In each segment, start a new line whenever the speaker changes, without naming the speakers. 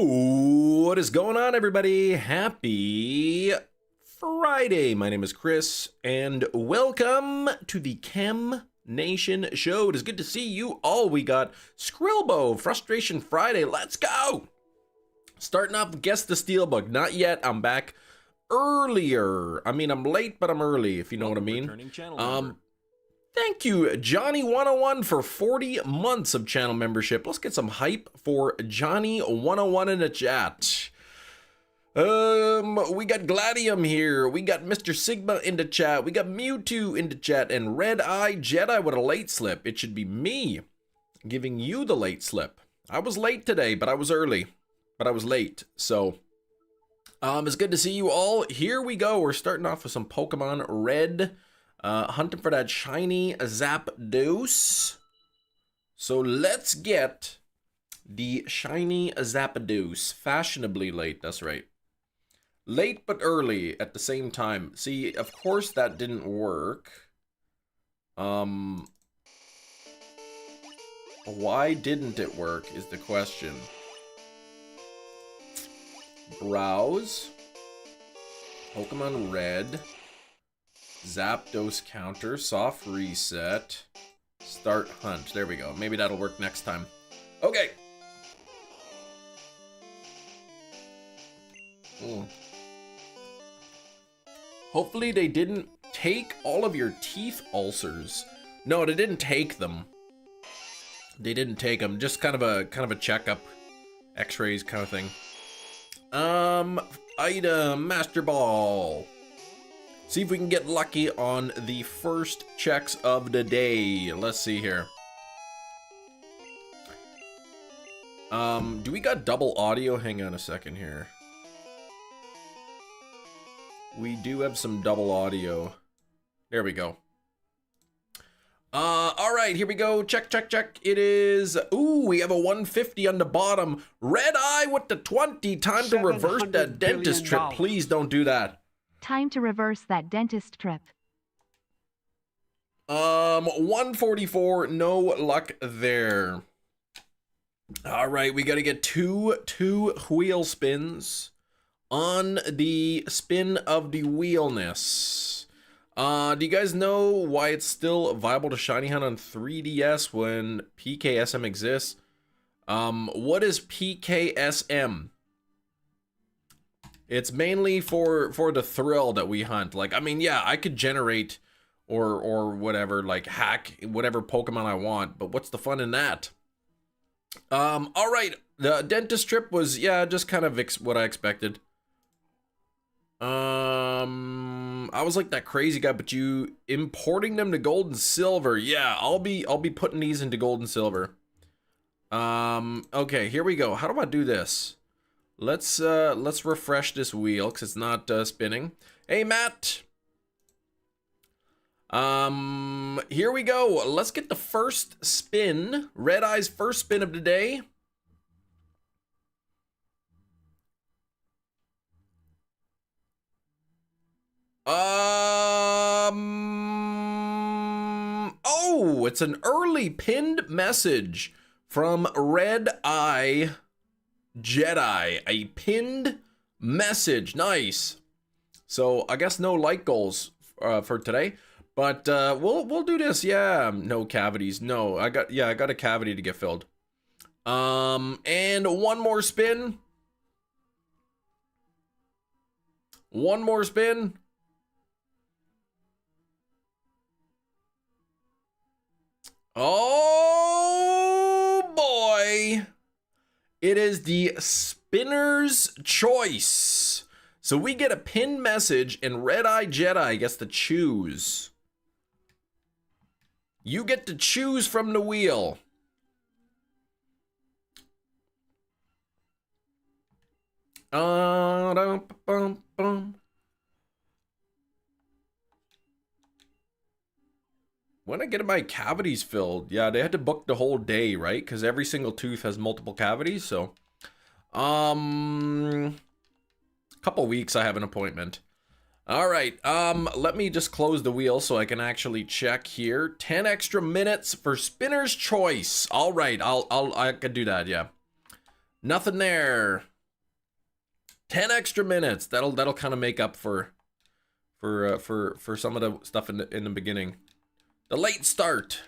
What is going on, everybody? Happy Friday. My name is Chris, and welcome to the Chem Nation Show. It is good to see you all. We got Skrillbo, Frustration Friday. Let's go! Starting off with Guess the Steelbook. Not yet. I'm back earlier. I mean, I'm late, but I'm early, if you know what I mean. Thank you, Johnny101, for 40 months of channel membership. Let's get some hype for Johnny101 in the chat. We got Gladium here. We got Mr. Sigma in the chat. We got Mewtwo in the chat. And Red Eye Jedi with a late slip. It should be me giving you the late slip. I was late today, but I was early. But I was late. So, it's good to see you all. Here we go. We're starting off with some Pokemon Red. Hunting for that shiny Zapdos. So let's get the shiny Zapdos. Fashionably late, that's right. Late but early at the same time. See, of course that didn't work. Why didn't it work is the question. Browse. Pokemon Red. Zapdos counter, soft reset, start hunt. There we go. Maybe that'll work next time. Okay. Hopefully they didn't take all of your teeth ulcers. No, they didn't take them. They didn't take them. Just kind of a checkup, X-rays kind of thing. Item Master Ball. See if we can get lucky on the first checks of the day. Let's see here. Do we got double audio? Hang on a second here. We do have some double audio. There we go. All right, here we go. Check, check, check. It is, ooh, we have a 150 on the bottom. Red Eye with the 20. Time to reverse that dentist trip. Please don't do that.
Time to reverse that dentist trip.
144, no luck there. All right, we got to get two wheel spins on the spin of the wheelness. Do you guys know why it's still viable to shiny hunt on 3DS when PKSM exists? What is PKSM? It's mainly for the thrill that we hunt. Like, I mean, yeah, I could generate or whatever, like hack whatever Pokemon I want, but what's the fun in that? All right, the dentist trip was, yeah, just kind of what I expected. I was like that crazy guy, but you importing them to gold and silver. Yeah, I'll be putting these into gold and silver. Okay, here we go. How do I do this? Let's refresh this wheel because it's not spinning. Hey, Matt. Here we go. Let's get the first spin. Red Eye's first spin of the day. Oh, it's an early pinned message from Red Eye Jedi, a pinned message. Nice. So I guess no like goals for today, but we'll do this. Yeah, no cavities. No, I got a cavity to get filled. And one more spin. One more spin. Oh boy. It is the spinner's choice. So we get a pinned message and Red Eye Jedi gets to choose. You get to choose from the wheel. When I get my cavities filled, yeah, they had to book the whole day, right? Because every single tooth has multiple cavities, so couple weeks I have an appointment. All right, let me just close the wheel so I can actually check here. 10 extra minutes for spinner's choice. All right, I could do that, yeah. Nothing there. 10 extra minutes. That'll kind of make up for some of the stuff in the beginning. The late start.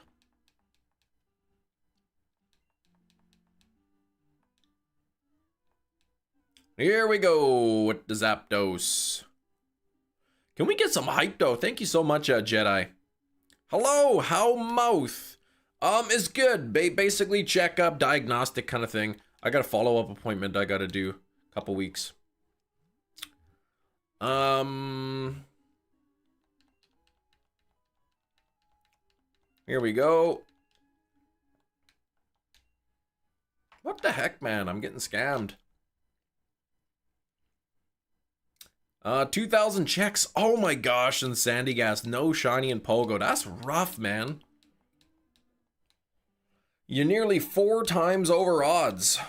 Here we go with the Zapdos. Can we get some hype though? Thank you so much, Jedi. Hello, how mouth? Is good. Basically checkup, diagnostic kind of thing. I got a follow-up appointment I gotta do. A couple weeks. Here we go. What the heck, man? I'm getting scammed. 2,000 checks. Oh my gosh, and Sandy Gas. No shiny and Pogo. That's rough, man. You're nearly 4 times over odds.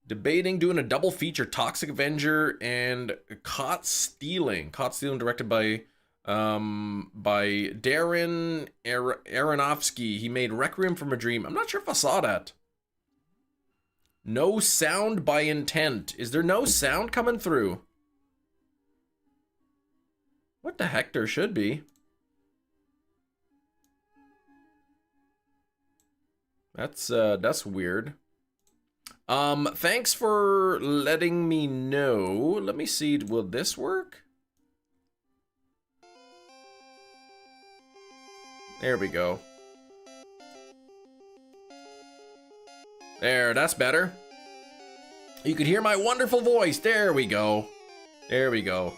Debating doing a double feature, Toxic Avenger and Caught Stealing. Caught Stealing directed by Darren Aronofsky. He made Requiem from a Dream. I'm not sure if I saw that. No sound by intent. Is there no sound coming through? What the heck? There should be. That's weird. Thanks for letting me know. Let me see, will this work? There we go. There, that's better. You could hear my wonderful voice. There we go. There we go.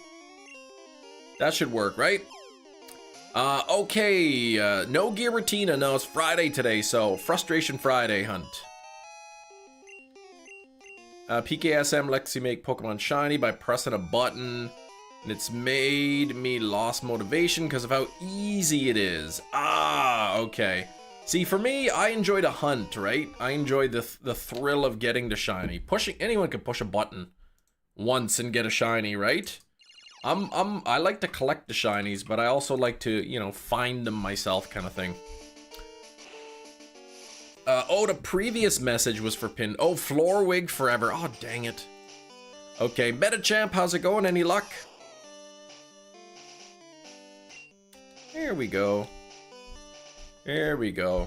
That should work, right? Okay, no Giratina. No, it's Friday today, so Frustration Friday hunt. PKSM lets you make Pokemon shiny by pressing a button, and it's made me lost motivation because of how easy it is. Ah, okay. See, for me, I enjoy the hunt, right? I enjoy the thrill of getting the shiny. Anyone can push a button once and get a shiny, right? I like to collect the shinies, but I also like to, you know, find them myself, kind of thing. Oh, the previous message was for Pin. Oh, Floorwig forever. Oh, dang it. Okay, Metachamp, how's it going? Any luck? There we go. There we go.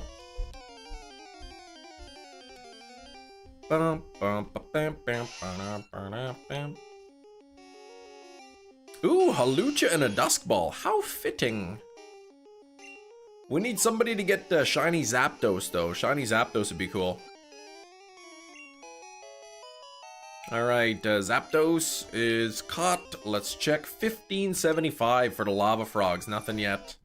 Ooh, Halucha and a Dusk Ball. How fitting. We need somebody to get Shiny Zapdos, though. Shiny Zapdos would be cool. Alright, Zapdos is caught. Let's check. 1575 for the Lava Frogs. Nothing yet.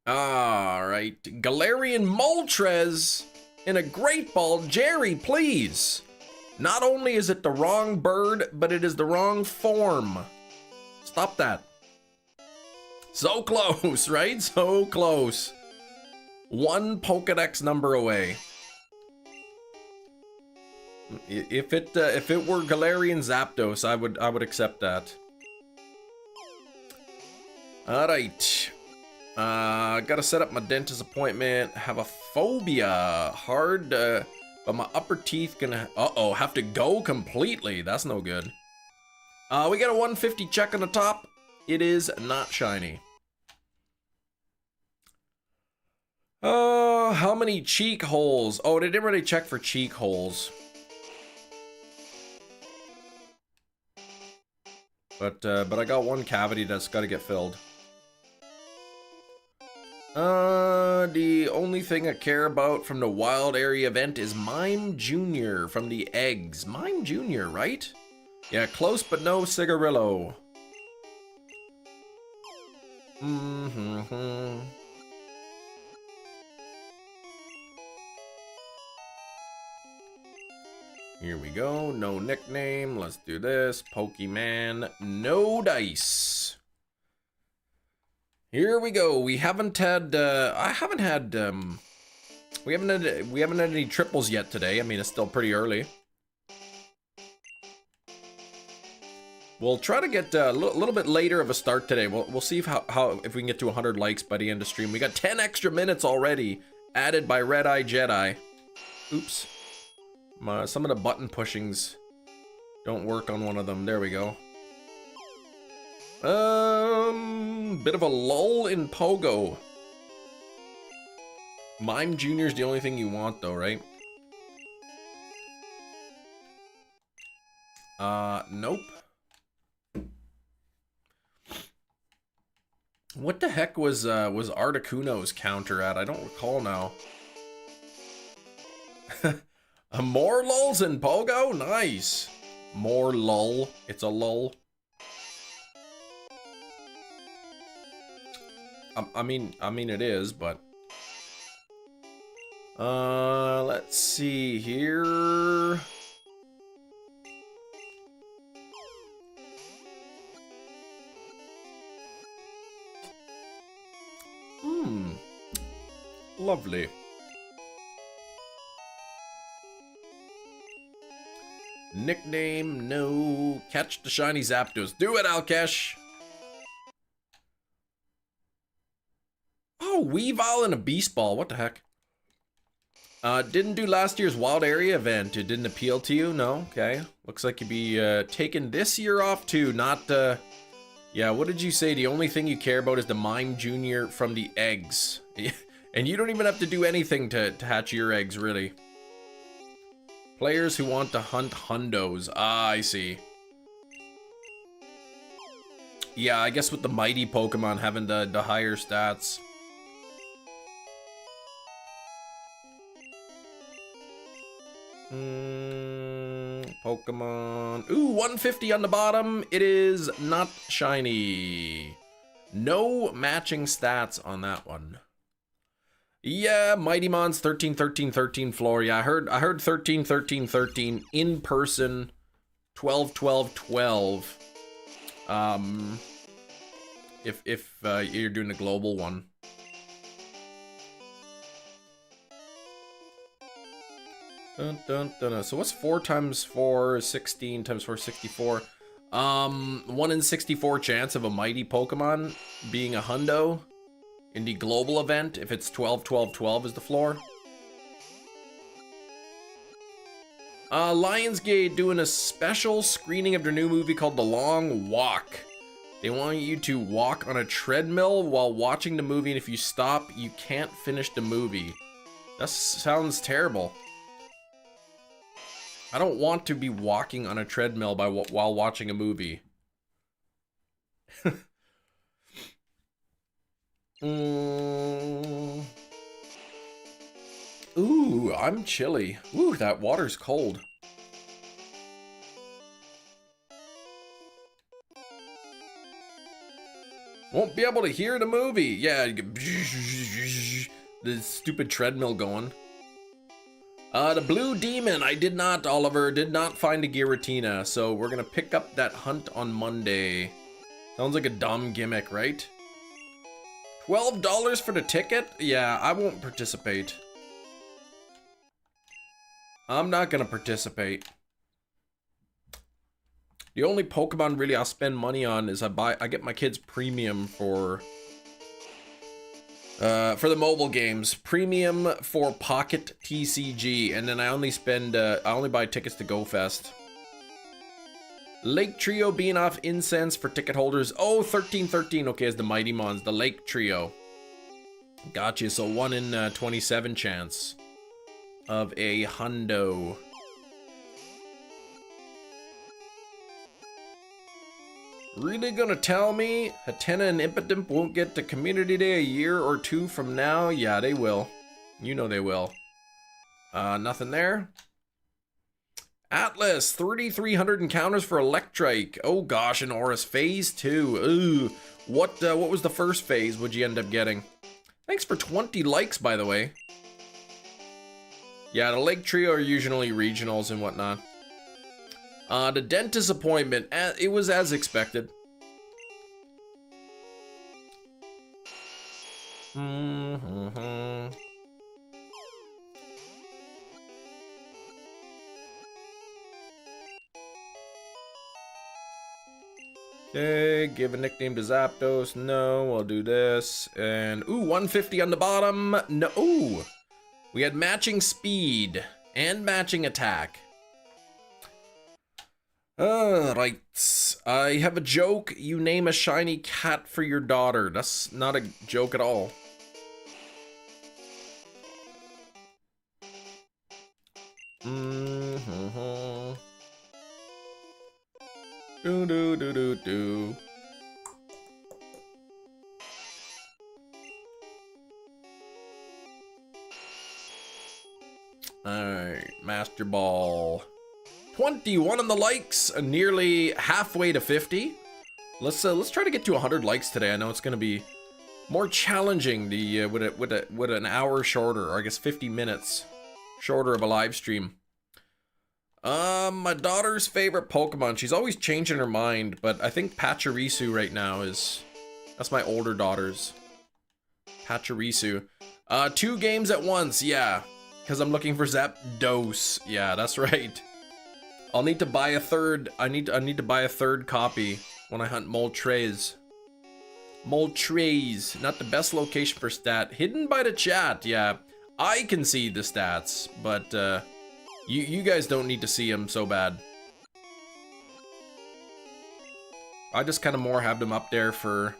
Alright, Galarian Moltres in a Great Ball. Jerry, please. Not only is it the wrong bird, but it is the wrong form. Stop that. So close, right? So close. One Pokedex number away. If it were Galarian Zapdos, I would accept that. All right. Gotta set up my dentist appointment. Have a phobia. Hard, but my upper teeth gonna... Uh-oh, have to go completely. That's no good. We got a 150 check on the top. It is not shiny. How many cheek holes? Oh, they didn't really check for cheek holes. But I got one cavity that's got to get filled. The only thing I care about from the wild area event is Mime Jr. from the eggs. Mime Jr., right? Yeah, close but no cigarillo. Here we go. No nickname. Let's do this. Pokemon. No dice. Here we go. We haven't had. We haven't had any triples yet today. I mean, it's still pretty early. We'll try to get a little bit later of a start today. We'll see if we can get to 100 likes by the end of stream. We got 10 extra minutes already added by Red Eye Jedi. Oops. Some of the button pushings don't work on one of them. There we go. Bit of a lull in Pogo. Mime Jr.'s the only thing you want though, right? Nope. What the heck was Articuno's counter at? I don't recall now. More lulls in Pogo? Nice. More lull. It's a lull. I mean it is, but let's see here. Lovely. Nickname, no. Catch the shiny Zapdos. Do it, Alkesh. Oh, Weavile and a Beast Ball. What the heck? Didn't do last year's Wild Area event. It didn't appeal to you? No? Okay. Looks like you'd be taking this year off too. Not, yeah, what did you say? The only thing you care about is the Mime Jr. from the eggs. And you don't even have to do anything to hatch your eggs, really. Players who want to hunt hundos. Ah, I see. Yeah, I guess with the mighty Pokemon having the higher stats. Pokemon. Ooh, 150 on the bottom. It is not shiny. No matching stats on that one. Yeah, Mighty Mon's 13, 13, 13 floor. Yeah, I heard 13, 13, 13 in person. 12, 12, 12. If you're doing a global one. Dun, dun, dun. So what's 4 times 4? 16 times 4, 64. 1 in 64 chance of a mighty Pokemon being a hundo in the global event if it's 12, 12, 12 is the floor. Lionsgate doing a special screening of their new movie called The Long Walk. They want you to walk on a treadmill while watching the movie, and if you stop, you can't finish the movie. That sounds terrible. I don't want to be walking on a treadmill while watching a movie. Ooh, I'm chilly. Ooh, that water's cold. Won't be able to hear the movie. Yeah, you get the stupid treadmill going. The Blue Demon, I did not, Oliver, did not find a Giratina, so we're gonna pick up that hunt on Monday. Sounds like a dumb gimmick, right? $12 for the ticket? Yeah, I won't participate. I'm not gonna participate. The only Pokemon really I'll spend money on is I get my kids premium for the mobile games, premium for Pocket TCG, and then I only buy tickets to Go Fest. Lake Trio being off incense for ticket holders. Oh, 1313. Okay, as the Mighty Mons, the Lake Trio. Gotcha. So 1 in 27 chance of a hundo. Really gonna tell me Hatena and Impidimp won't get to Community Day a year or 2 from now? Yeah, they will. You know they will. Nothing there. Atlas, 3,300 encounters for Electrike. Oh gosh, and Aurus Phase 2. Ooh, what was the first phase? What'd you end up getting? Thanks for 20 likes, by the way. Yeah, the Lake Trio are usually regionals and whatnot. The dentist appointment, it was as expected. Okay, give a nickname to Zapdos. No, I'll do this. And, ooh, 150 on the bottom. No, ooh. We had matching speed. And matching attack. Right. I have a joke. You name a shiny cat for your daughter. That's not a joke at all. Do do do do do. Alright, Master Ball. 21 on the likes, nearly halfway to 50. Let's try to get to 100 likes today. I know it's gonna be more challenging with an hour shorter, or I guess 50 minutes shorter of a live stream. My daughter's favorite Pokemon. She's always changing her mind, but I think Pachirisu right now that's my older daughter's. Pachirisu. 2 games at once, yeah. Because I'm looking for Zapdos. Yeah, that's right. I'll need to buy a third. I need to buy a third copy when I hunt Moltres. Moltres, not the best location for stat. Hidden by the chat, yeah. I can see the stats, but you guys don't need to see them so bad. I just kind of more have them up there for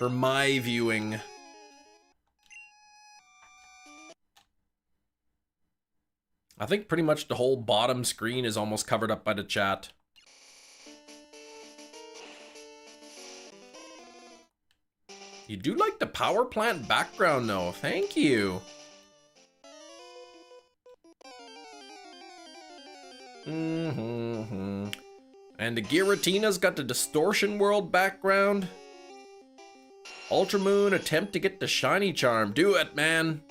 my viewing. I think pretty much the whole bottom screen is almost covered up by the chat. You do like the power plant background though, thank you. And the Giratina's got the Distortion World background. Ultramoon, attempt to get the shiny charm. Do it, man.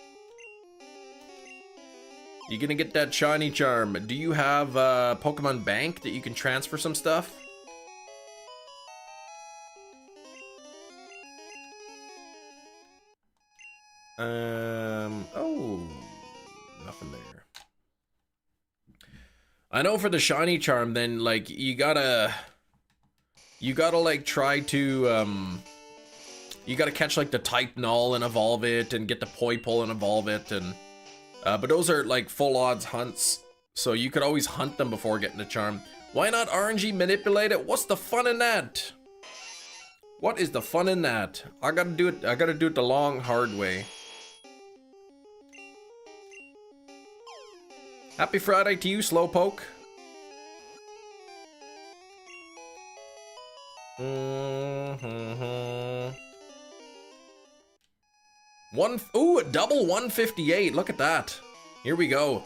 You gonna get that shiny charm. Do you have a Pokemon Bank that you can transfer some stuff? Oh, nothing there. I know for the shiny charm, then like you gotta like try to you gotta catch like the type null and evolve it, and get the Poipole and evolve it, and but those are like full odds hunts, so you could always hunt them before getting the charm. Why not RNG manipulate it? What's the fun in that? What is the fun in that? I gotta do it the long, hard way. Happy Friday to you, Slowpoke. Ooh, a double 158. Look at that. Here we go.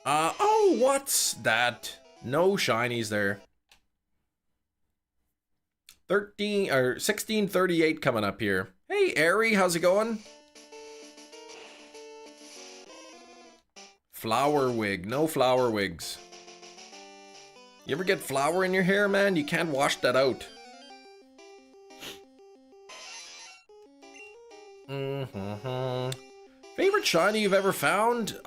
Oh, what's that? No shinies there. 1638 coming up here. Hey, Airy, how's it going? Flower wig. No flower wigs. You ever get flour in your hair, man? You can't wash that out. Favorite shiny you've ever found?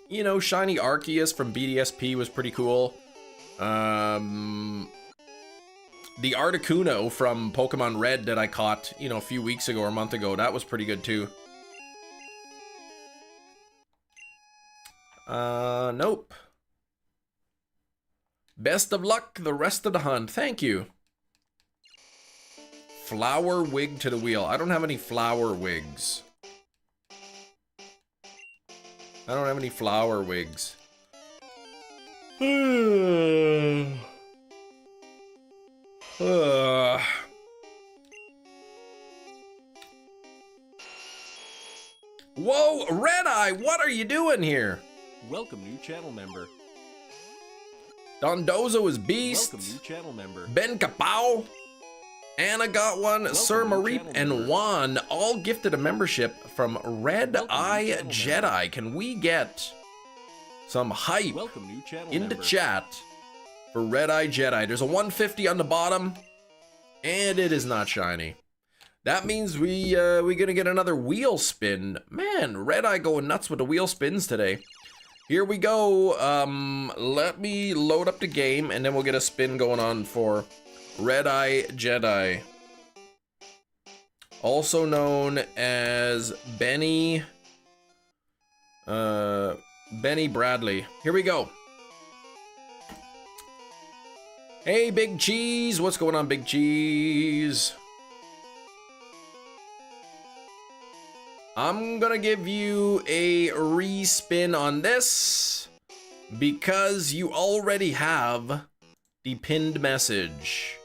You know, shiny Arceus from BDSP was pretty cool. The Articuno from Pokemon Red that I caught, you know, a few weeks ago or a month ago, that was pretty good too. Nope. Best of luck the rest of the hunt. Thank you. Flower wig to the wheel. I don't have any flower wigs. I don't have any flower wigs. Whoa, Red Eye, what are you doing here?
Welcome, new channel member.
Dondozo is Beast.
Welcome, new channel member.
Ben Kapow. Anna got one.
Welcome,
Sir
new
Mareep
channel
and
member.
Juan all gifted a membership from Red
Welcome, new
Eye
channel
Jedi.
member.
Can we get some hype
Welcome, new channel
in the
member.
chat for Red Eye Jedi? There's a 150 on the bottom, and it is not shiny. That means we gonna get another wheel spin. Man, Red Eye going nuts with the wheel spins today. Here we go. Let me load up the game, and then we'll get a spin going on for Red Eye Jedi, also known as Benny Benny Bradley. Here we go. Hey, Big Cheese. What's going on, Big Cheese? I'm gonna give you a respin on this because you already have the pinned message.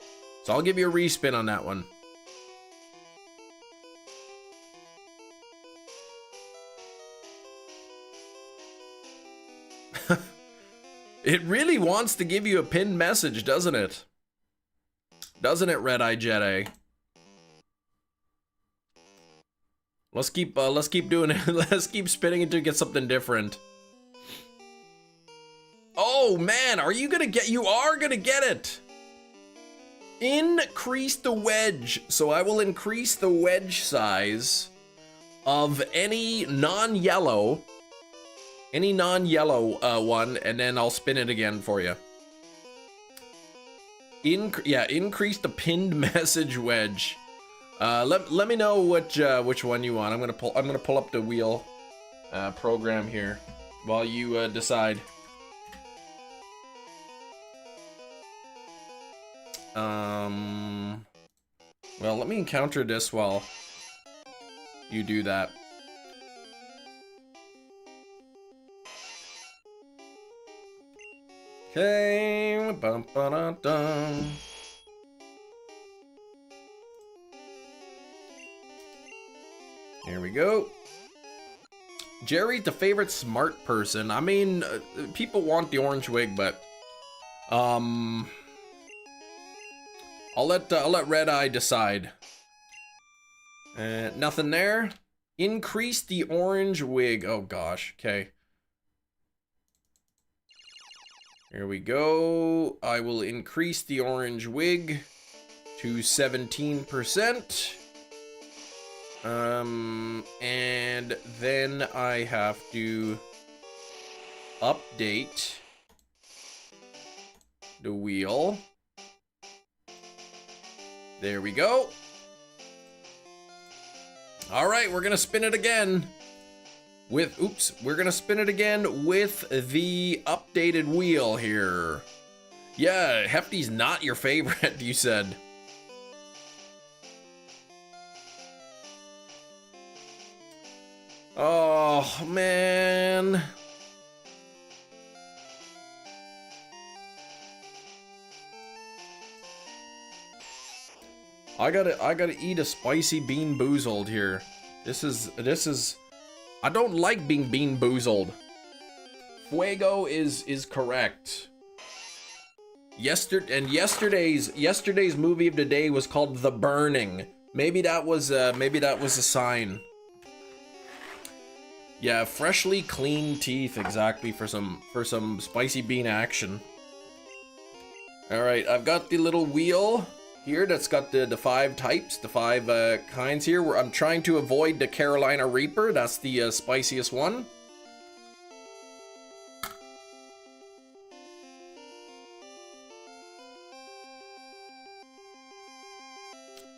So I'll give you a respin on that one. It really wants to give you a pinned message, doesn't it? Doesn't it, Red-Eye Jedi? Let's keep doing it. Let's keep spinning until we get something different. Oh man, are you gonna get? You are gonna get it. Increase the wedge. So I will increase the wedge size of any non-yellow one, and then I'll spin it again for you. Increase the pinned message wedge. Let me know which one you want. I'm gonna pull up the wheel program here while you decide. Well, let me encounter this while you do that. Okay, bum, ba, da, dum. Here we go. Jerry, the favorite smart person. I mean, people want the orange wig, but I'll let Red Eye decide. Nothing there. Increase the orange wig. Oh gosh. Okay. Here we go. I will increase the orange wig to 17%. And then I have to update the wheel. There we go. All right, we're gonna spin it again we're gonna spin it again with the updated wheel here. Yeah, Hefty's not your favorite, you said. Oh, man. I gotta eat a spicy bean boozled here. This is I don't like being bean boozled. Fuego is correct. Yesterday's movie of the day was called The Burning. Maybe that was a sign. Yeah, freshly cleaned teeth, exactly, for some spicy bean action. All right, I've got the little wheel here that's got the 5 types, the 5 kinds here, where I'm trying to avoid the Carolina Reaper. That's the spiciest one.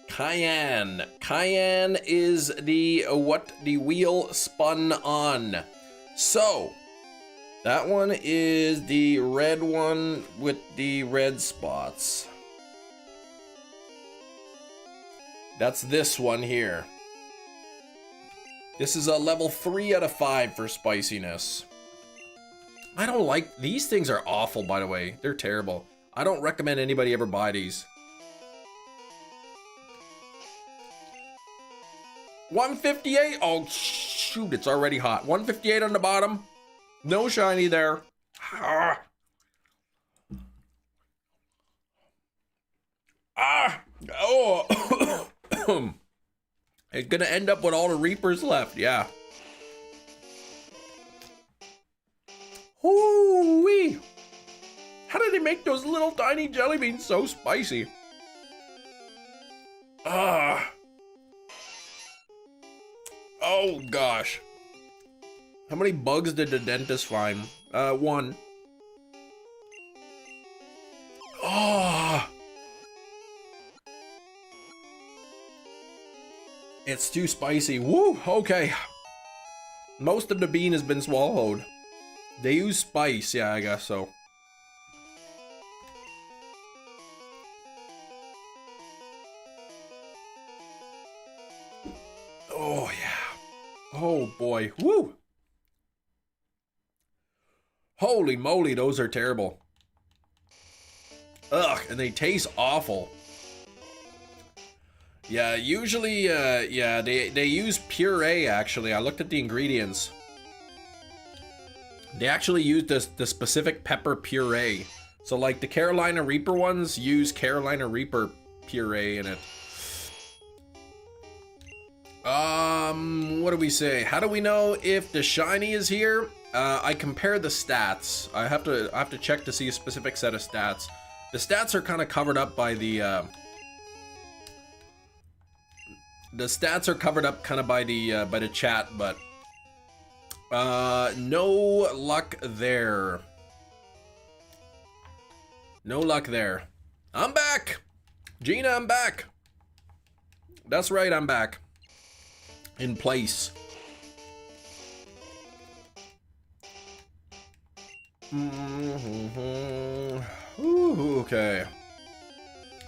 Cayenne. Cayenne is the what the wheel spun on. So that one is the red one with the red spots. That's this one here. This is a level 3 out of 5 for spiciness. I don't like, these things are awful, by the way. They're terrible. I don't recommend anybody ever buy these. 158. Oh shoot, it's already hot. 158 on the bottom. No shiny there. Ah. Oh. It's gonna end up with all the Reapers left, yeah. Hoo-wee! How did they make those little tiny jelly beans so spicy? Ah. Oh gosh. How many bugs did the dentist find? 1. Oh. It's too spicy. Woo, okay. Most of the bean has been swallowed. They use spice, yeah, I guess so. Oh, yeah. Oh, boy. Woo! Holy moly, those are terrible. Ugh, and they taste awful. Yeah, usually, yeah, they use puree, actually. I looked at the ingredients. They actually use the specific pepper puree. So, like, the Carolina Reaper ones use Carolina Reaper puree in it. What do we say? How do we know if the shiny is here? I compare the stats. I have to check to see a specific set of stats. The stats are kind of covered up by the stats are covered up kind of by the chat, but no luck there. No luck there. I'm back. Gina, I'm back. That's right, I'm back. In place. Ooh, okay.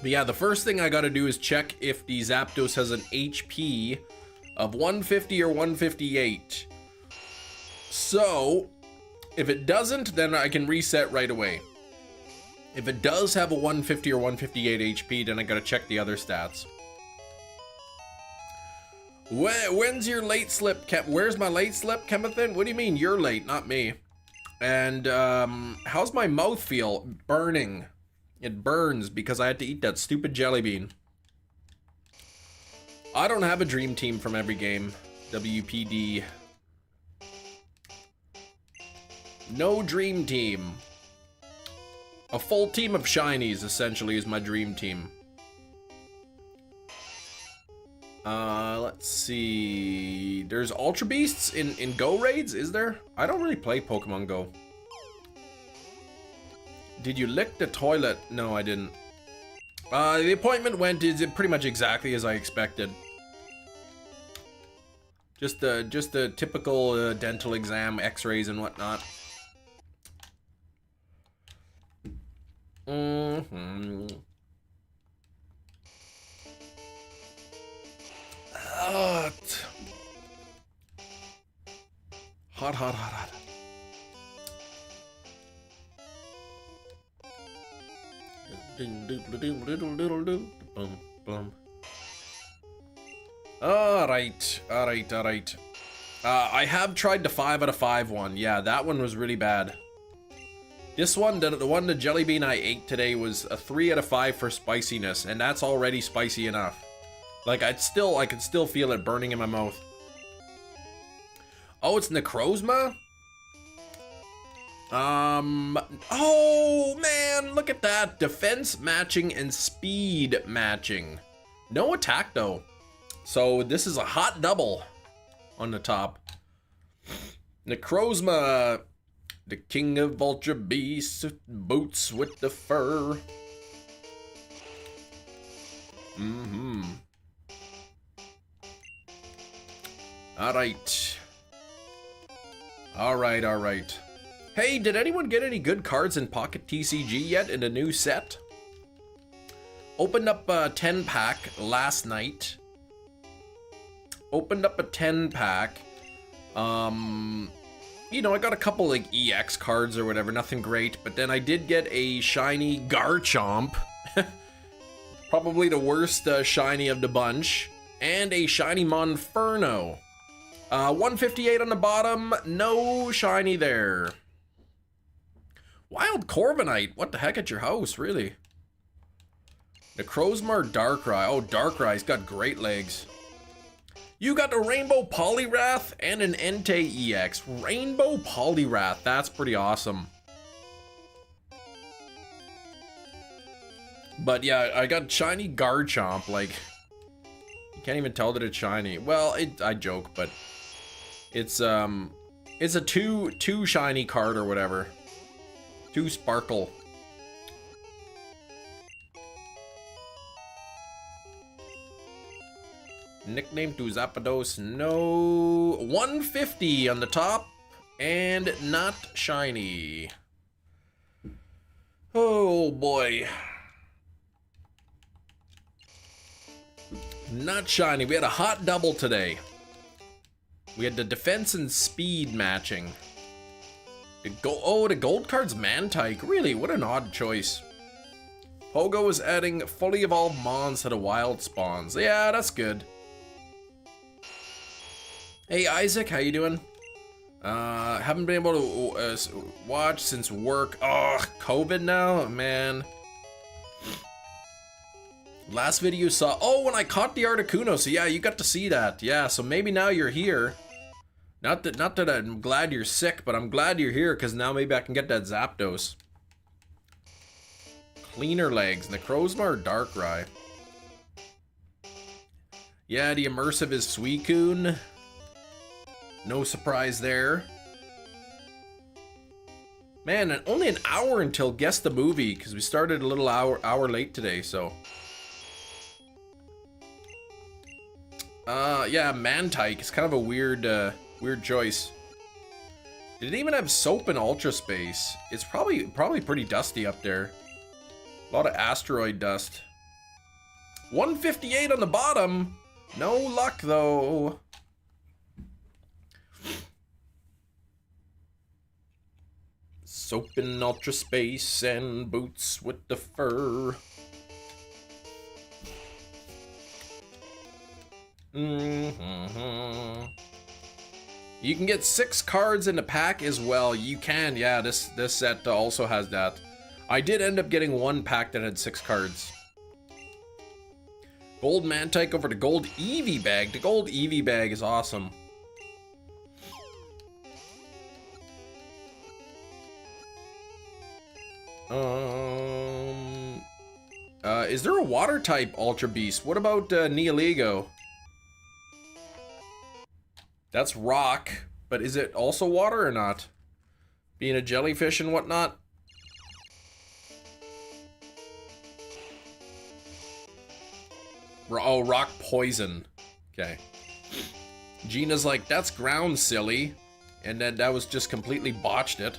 But yeah, the first thing I gotta do is check if the Zapdos has an HP of 150 or 158. So, if it doesn't, then I can reset right away. If it does have a 150 or 158 HP, then I gotta check the other stats. When's your late slip, where's my late slip, Chemathan? What do you mean, you're late, not me? And, how's my mouth feel? Burning. It burns because I had to eat that stupid jelly bean. I don't have a dream team from every game. WPD. No dream team. A full team of shinies, essentially, is my dream team. Let's see. There's Ultra Beasts in Go raids, is there? I don't really play Pokemon Go. Did you lick the toilet? No, I didn't. The appointment went pretty much exactly as I expected. Just the typical dental exam, X-rays and whatnot. Hot, hot, hot, hot. Alright. I have tried the 5 out of 5 one. Yeah, that one was really bad. This one, the one, the jelly bean I ate today, was a 3 out of 5 for spiciness, and that's already spicy enough. Like, I could still feel it burning in my mouth. Oh, it's Necrozma? Oh man, look at that. Defense matching and speed matching. No attack though. So this is a hot double on the top. Necrozma, the king of Ultra Beasts, boots with the fur. Alright. Hey, did anyone get any good cards in Pocket TCG yet in the new set? Opened up a 10-pack last night. Opened up a 10-pack. You know, I got a couple like EX cards or whatever, nothing great, but then I did get a shiny Garchomp. Probably the worst shiny of the bunch. And a shiny Monferno. 158 on the bottom, no shiny there. Wild Corviknight, what the heck at your house, really? Necrozma or Darkrai? Oh, Darkrai's got great legs. You got the Rainbow Poliwrath and an Entei EX. Rainbow Poliwrath, that's pretty awesome. But yeah, I got shiny Garchomp, like, you can't even tell that it's shiny. Well, I joke, but it's a two shiny card or whatever. 2 sparkle. Nickname to Zapdos. No. 150 on the top. And not shiny. Oh boy. Not shiny. We had a hot double today. We had the defense and speed matching. The gold card's Mantike. Really, what an odd choice. Pogo is adding fully evolved Mons to the wild spawns. Yeah, that's good. Hey Isaac, how you doing? Haven't been able to watch since work. Oh, COVID now, man. Last video you saw, oh, when I caught the Articuno, so yeah, you got to see that. Yeah, so maybe now you're here. Not that I'm glad you're sick, but I'm glad you're here, because now maybe I can get that Zapdos. Cleaner legs, Necrozma or Darkrai? Yeah, the immersive is Suicune. No surprise there. Man, and only an hour until Guess the Movie, because we started a little hour late today, so. Yeah, Mantike is kind of a weird choice. Did it even have soap in Ultra Space? It's probably pretty dusty up there. A lot of asteroid dust. 158 on the bottom. No luck though. Soap in Ultra Space and boots with the fur. You can get 6 cards in the pack as well. You can, yeah, this set also has that. I did end up getting 1 pack that had 6 cards. Gold Mantike over the gold Eevee bag. The gold Eevee bag is awesome. Is there a water type Ultra Beast? What about Neoligo? That's rock, but is it also water or not? Being a jellyfish and whatnot? Oh, rock poison. Okay. Gina's like, that's ground, silly. And then that was just completely botched it.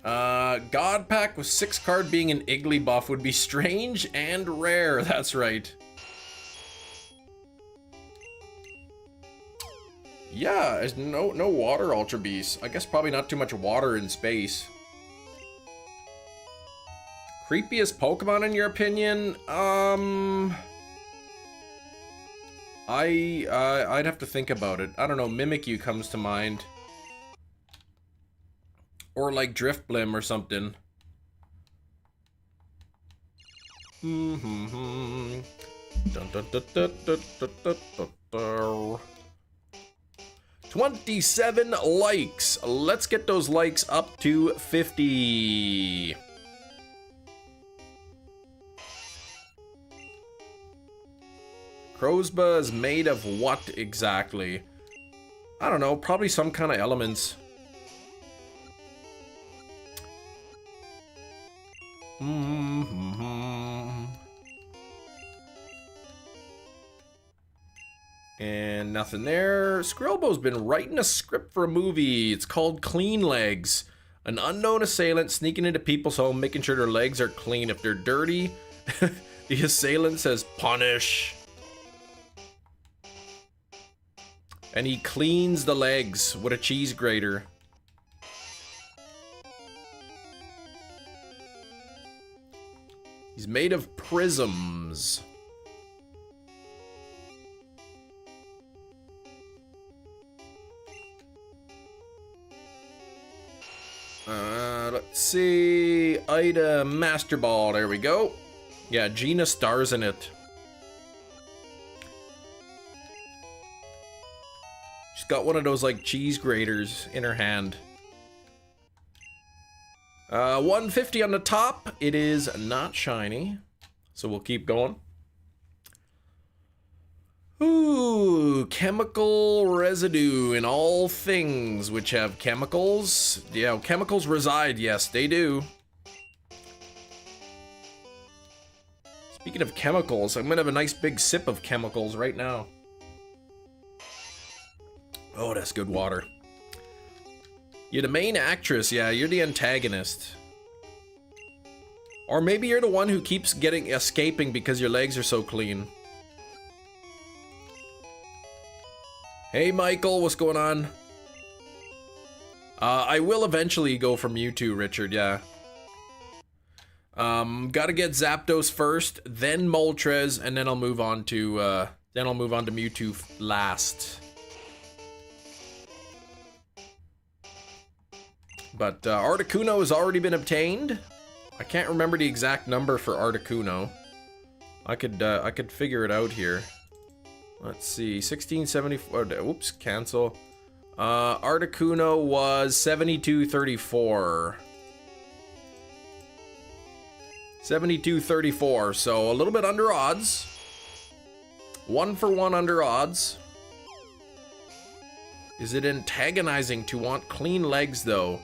God Pack with 6 card being an Igglybuff would be strange and rare. That's right. Yeah, there's no water Ultra Beast. I guess probably not too much water in space. Creepiest Pokemon in your opinion? I'd have to think about it. I don't know, Mimikyu comes to mind. Or like Driftblim or something. Dun, dun, dun, dun, dun, dun, dun, dun, dun. 27 likes. Let's get those likes up to 50. Crozba is made of what exactly? I don't know, probably some kind of elements. And nothing there. Skrillbo's been writing a script for a movie. It's called Clean Legs. An unknown assailant sneaking into people's home, making sure their legs are clean. If they're dirty, the assailant says, punish. And he cleans the legs with a cheese grater. He's made of prisms. Let's see. Item Master Ball. There we go. Yeah, Gina stars in it. She's got one of those like cheese graters in her hand. 150 on the top. It is not shiny, so we'll keep going. Ooh, chemical residue in all things which have chemicals. Yeah, chemicals reside. Yes, they do. Speaking of chemicals, I'm gonna have a nice big sip of chemicals right now. Oh, that's good water. You're the main actress, yeah, you're the antagonist. Or maybe you're the one who keeps escaping because your legs are so clean. Hey Michael, what's going on? I will eventually go for Mewtwo, Richard, yeah. Gotta get Zapdos first, then Moltres, and then I'll move on to Mewtwo last. But Articuno has already been obtained. I can't remember the exact number for Articuno. I could figure it out here. Let's see, 1674. Whoops, cancel. Articuno was 7234. 7234, so a little bit under odds. 1 for 1 under odds. Is it antagonizing to want clean legs though?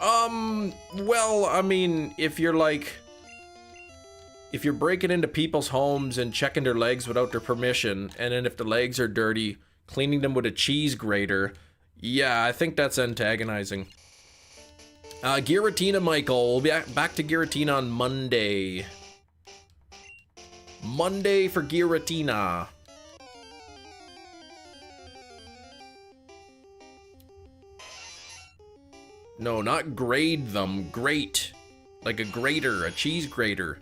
Well, I mean, if you're breaking into people's homes and checking their legs without their permission, and then if the legs are dirty, cleaning them with a cheese grater, yeah, I think that's antagonizing. Giratina, Michael. We'll be back to Giratina on Monday. Monday for Giratina. No, not grade them. Grate. Like a grater, a cheese grater.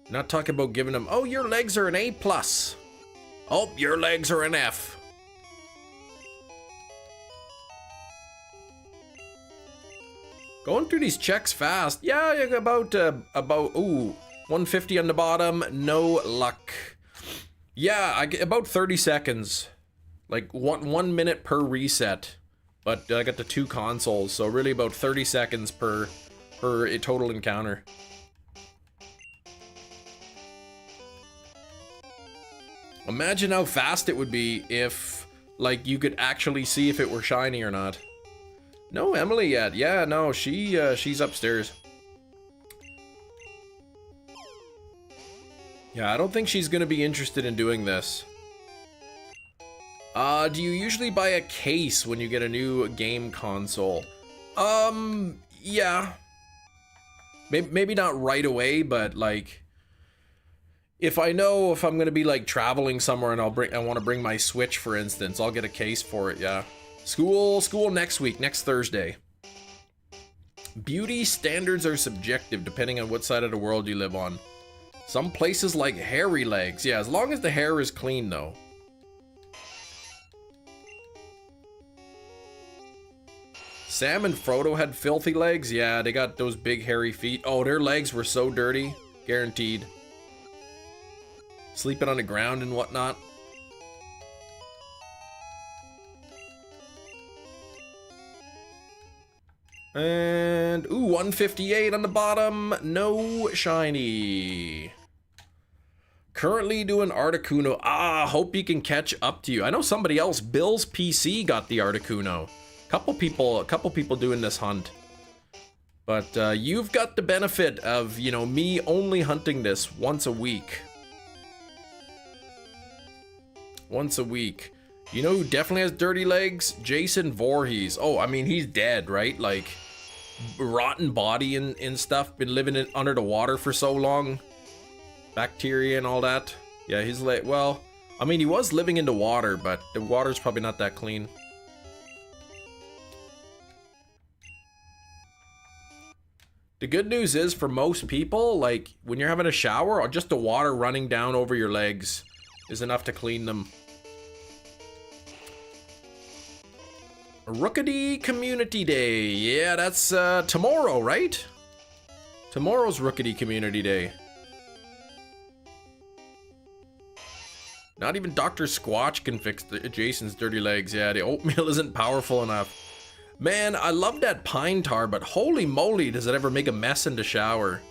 Not talking about giving them, oh, your legs are an A+. Oh, your legs are an F. Going through these checks fast. Yeah, about 150 on the bottom. No luck. Yeah, I get about 30 seconds. Like one minute per reset. But I got the 2 consoles, so really about 30 seconds per a total encounter. Imagine how fast it would be if, like, you could actually see if it were shiny or not. No Emily yet. Yeah, no, she's upstairs. Yeah, I don't think she's gonna be interested in doing this. Do you usually buy a case when you get a new game console? Yeah. Maybe not right away, but like, if I know if I'm gonna be like traveling somewhere and I want to bring my Switch, for instance, I'll get a case for it, yeah. School next week, next Thursday. Beauty standards are subjective depending on what side of the world you live on. Some places like hairy legs. Yeah, as long as the hair is clean though. Sam and Frodo had filthy legs. Yeah, they got those big hairy feet. Oh, their legs were so dirty. Guaranteed. Sleeping on the ground and whatnot. And, ooh, 158 on the bottom. No shiny. Currently doing Articuno. Ah, hope he can catch up to you. I know somebody else, Bill's PC, got the Articuno. Couple people doing this hunt. But you've got the benefit of, you know, me only hunting this once a week. Once a week. You know who definitely has dirty legs? Jason Voorhees. Oh, I mean, he's dead, right? Like, rotten body and stuff. Been living under the water for so long. Bacteria and all that. Yeah, his leg. Well, I mean, he was living in the water, but the water's probably not that clean. The good news is, for most people, like, when you're having a shower, or just the water running down over your legs is enough to clean them. Rookity Community Day. Yeah, that's tomorrow, right? Tomorrow's Rookity Community Day. Not even Dr. Squatch can fix Jason's dirty legs. Yeah, the oatmeal isn't powerful enough. Man, I love that pine tar, but holy moly, does it ever make a mess in the shower.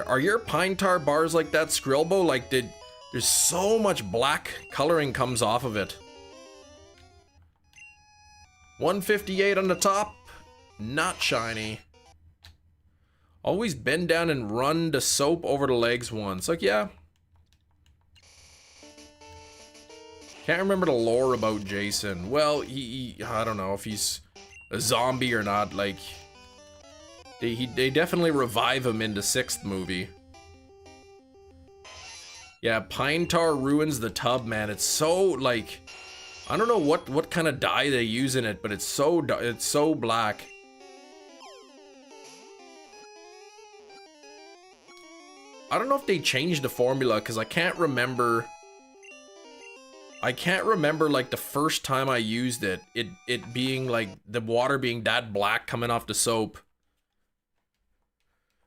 Are your pine tar bars like that, Skrilbo? Like, there's so much black coloring comes off of it. 158 on the top. Not shiny. Always bend down and run the soap over the legs once. Like, yeah. Can't remember the lore about Jason. Well, I don't know if he's a zombie or not. Like, they definitely revive him in the 6th movie. Yeah, pine tar ruins the tub, man. It's so, like, I don't know what kind of dye they use in it, but it's so black. I don't know if they changed the formula, because I can't remember like the first time I used it being like the water being that black coming off the soap.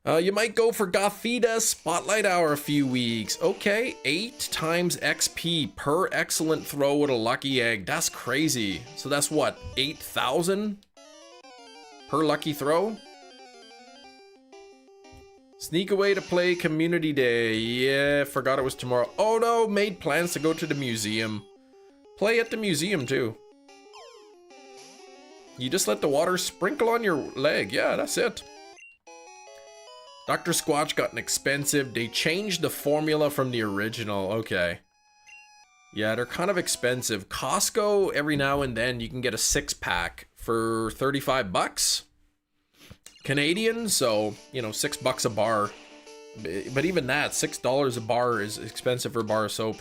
You might go for Gothita Spotlight Hour a few weeks. Okay, 8 times XP per excellent throw with a lucky egg. That's crazy. So that's what, 8,000 per lucky throw? Sneak away to play Community Day. Yeah, forgot it was tomorrow. Oh no, made plans to go to the museum. Play at the museum too. You just let the water sprinkle on your leg. Yeah, that's it. Dr. Squatch gotten expensive. They changed the formula from the original. Okay. Yeah, they're kind of expensive. Costco, every now and then, you can get a 6-pack for 35 bucks. Canadian, so, you know, $6 a bar. But even that, $6 a bar is expensive for a bar of soap.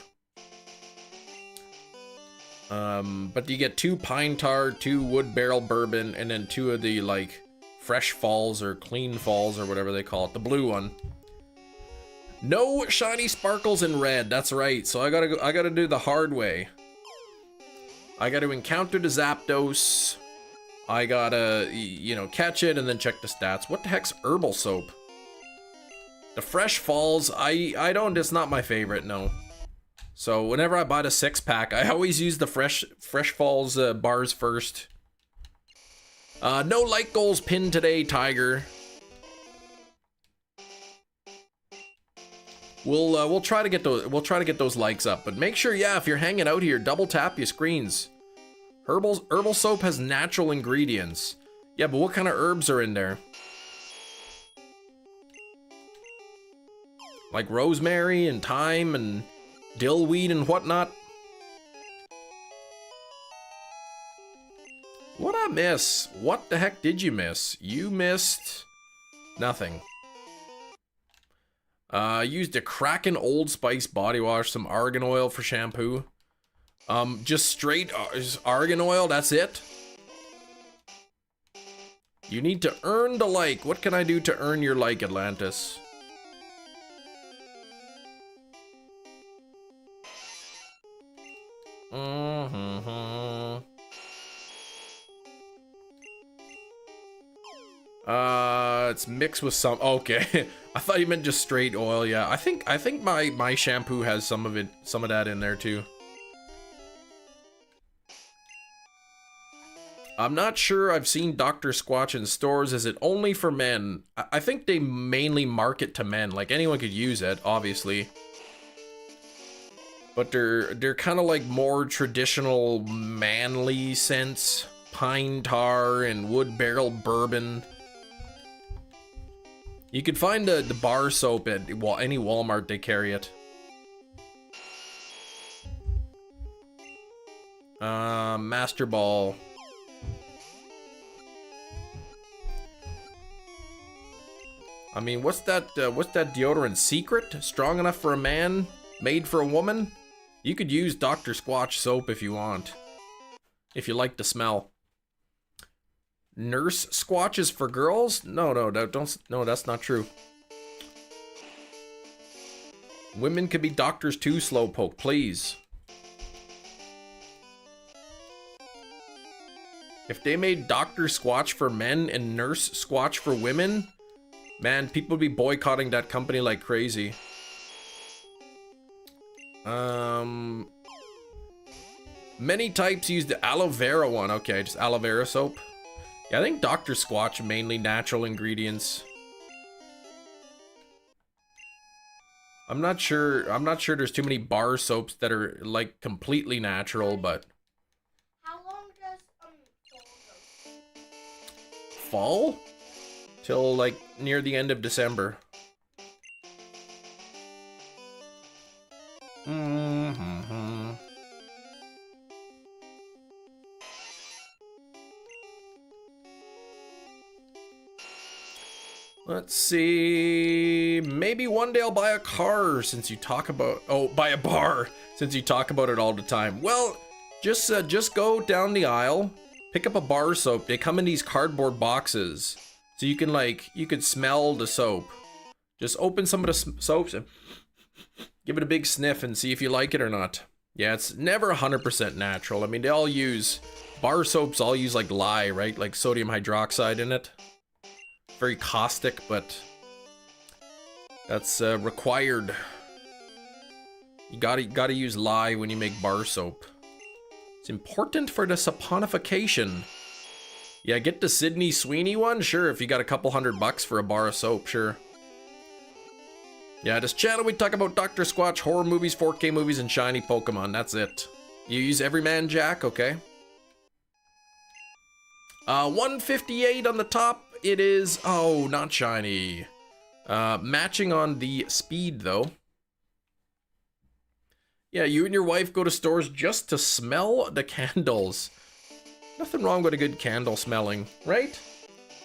But you get 2 pine tar, 2 wood barrel bourbon, and then 2 of the, like, fresh falls or clean falls or whatever they call it, the blue one. No shiny sparkles in red, that's right. So I gotta do the hard way. I gotta encounter the Zapdos. I gotta, you know, catch it and then check the stats. What the heck's herbal soap? The fresh falls, I don't, it's not my favorite, no. So whenever I buy the 6-pack, I always use the fresh falls bars first. No like goals pinned today, Tiger. We'll try to get those likes up, but make sure, yeah, if you're hanging out here, double tap your screens. Herbal soap has natural ingredients. Yeah, but what kind of herbs are in there? Like rosemary and thyme and dillweed and whatnot. What'd I miss? What the heck did you miss? You missed nothing. Used a Kraken Old Spice body wash, some argan oil for shampoo. Just straight argan oil, that's it? You need to earn the like. What can I do to earn your like, Atlantis? It's mixed with some, okay. I thought you meant just straight oil. Yeah, I think my shampoo has some of that in there too. I'm not sure I've seen Dr. Squatch in stores. Is it only for men? I think they mainly market to men. Like, anyone could use it, obviously. But they're kind of like more traditional manly scents. Pine tar and wood barrel bourbon. You could find the bar soap at any Walmart, they carry it. Master Ball. I mean, what's that deodorant? Secret? Strong enough for a man? Made for a woman? You could use Dr. Squatch soap if you want. If you like the smell. Nurse Squatches for girls? No, that's not true. Women could be doctors too, Slowpoke, please. If they made Dr. Squatch for men and Nurse Squatch for women, man, people would be boycotting that company like crazy. Many types use the aloe vera one. Okay, just aloe vera soap. Yeah, I think Dr. Squatch mainly natural ingredients. I'm not sure there's too many bar soaps that are like completely natural, but
How long does fall go?
fall? till like near the end of December. Let's see. Maybe one day I'll buy a car since you talk about. Oh, buy a bar since you talk about it all the time. Well, just go down the aisle, pick up a bar soap. They come in these cardboard boxes, so you can you could smell the soap. Just open some of the soaps and give it a big sniff and see if you like it or not. Yeah, it's never 100% natural. I mean, they all use bar soaps. All use like lye, right? Like sodium hydroxide in it. Very caustic, but that's required. You gotta use lye when you make bar soap. It's important for the saponification. Yeah, get the Sydney Sweeney one, sure. If you got a couple $100 for a bar of soap, sure. Yeah, this channel we talk about Dr. Squatch, horror movies, 4K movies, and shiny Pokemon. That's it. You use Everyman Jack, okay? 158 on the top. It is, oh, not shiny. Matching on the speed, though. Yeah, you and your wife go to stores just to smell the candles. Nothing wrong with a good candle smelling, right?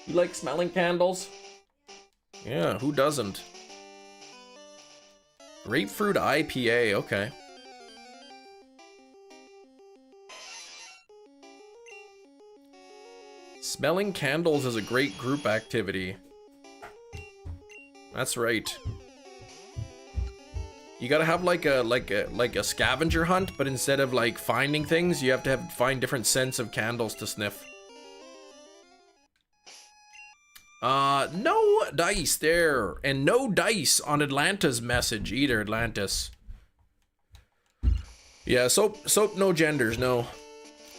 You like smelling candles? Yeah, who doesn't? Grapefruit IPA, okay. Smelling candles is a great group activity. That's right. You gotta have like a scavenger hunt, but instead of like finding things, you have to find different scents of candles to sniff. No dice there, and no dice on Atlanta's message either. Atlantis. Yeah, soap, no genders, no.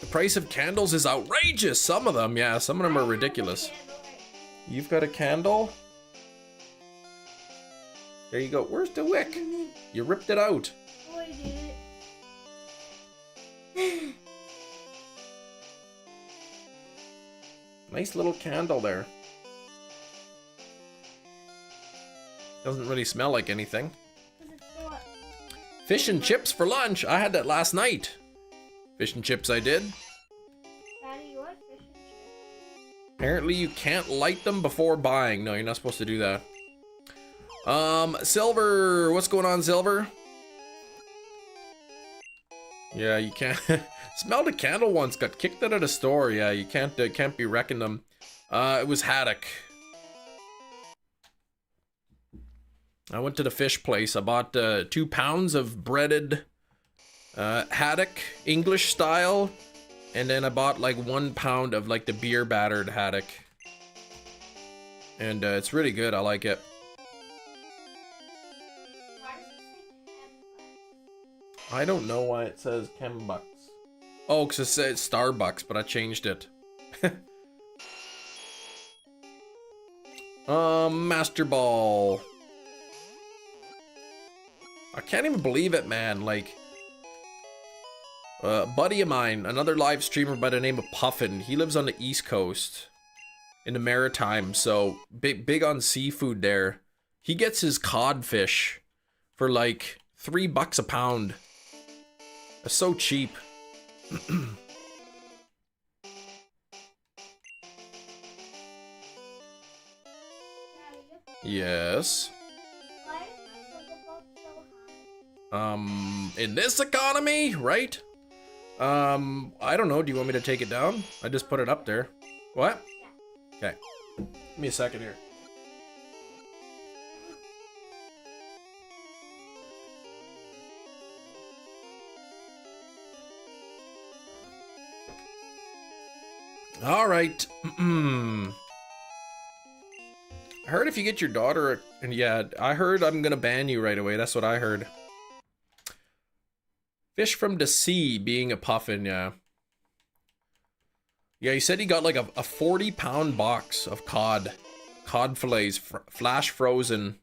The price of candles is outrageous. Some of them, yeah, some of them are ridiculous. You've got a candle? There you go. Where's the wick? You ripped it out.
Oh, I did.
Nice little candle there. Doesn't really smell like anything. Fish and chips for lunch. I had that last night. Fish and chips I did.
Daddy, you want fish and chips?
Apparently you can't light them before buying. No, you're not supposed to do that. Silver, what's going on, Silver? Yeah, you can't. Smelled a candle once, got kicked out of the store. Yeah, you can't be wrecking them. It was haddock. I went to the fish place. I bought 2 pounds of breaded haddock, English style, and then I bought like 1 pound of like the beer battered haddock. And it's really good. I like it. I don't know why it says $10. Oh, because it says Starbucks, but I changed it. Master Ball. I can't even believe it, man. Like, a buddy of mine, another live streamer by the name of Puffin, he lives on the East Coast in the Maritimes, so big on seafood there. He gets his codfish for like $3 a pound. It's so cheap. Yes. In this economy, right? I don't know. Do you want me to take it down? I just put it up there. What? Okay. Give me a second here. All right. I heard if you get your daughter, and yeah, I heard I'm gonna ban you right away. That's what I heard. Fish from the sea being a puffin, yeah. Yeah, he said he got like a 40-pound box of cod fillets, flash frozen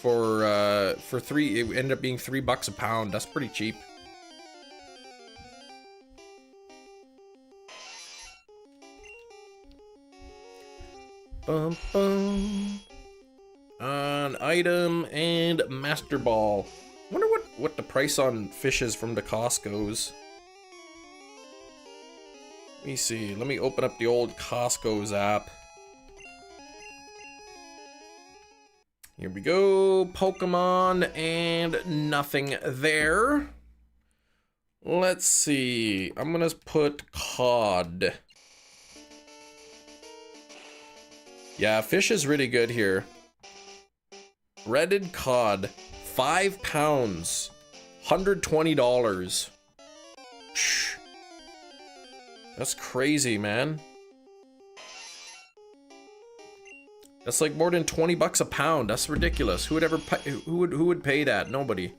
for 3. It ended up being $3 a pound. That's pretty cheap. bum, bum. An item and Master Ball. Wonder what the price on fish is from the Costco's. Let me see. Let me open up the old Costco's app. Here we go. Pokemon and nothing there. Let's see. I'm gonna put cod. Yeah, fish is really good here. Breaded cod, 5 pounds, $120. Shh. That's crazy, man. That's like more than 20 bucks a pound. That's ridiculous. Who would ever pay, who would pay that? Nobody.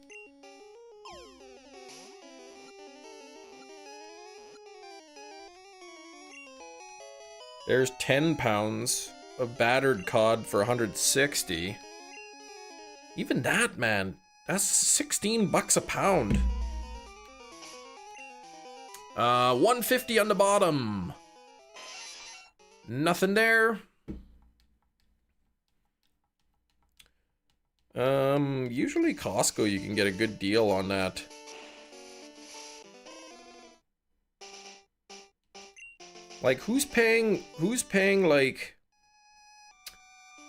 There's 10 pounds of battered cod for 160. Even that, man, that's 16 bucks a pound. 150 on the bottom. Nothing there. Usually Costco you can get a good deal on that. Like who's paying like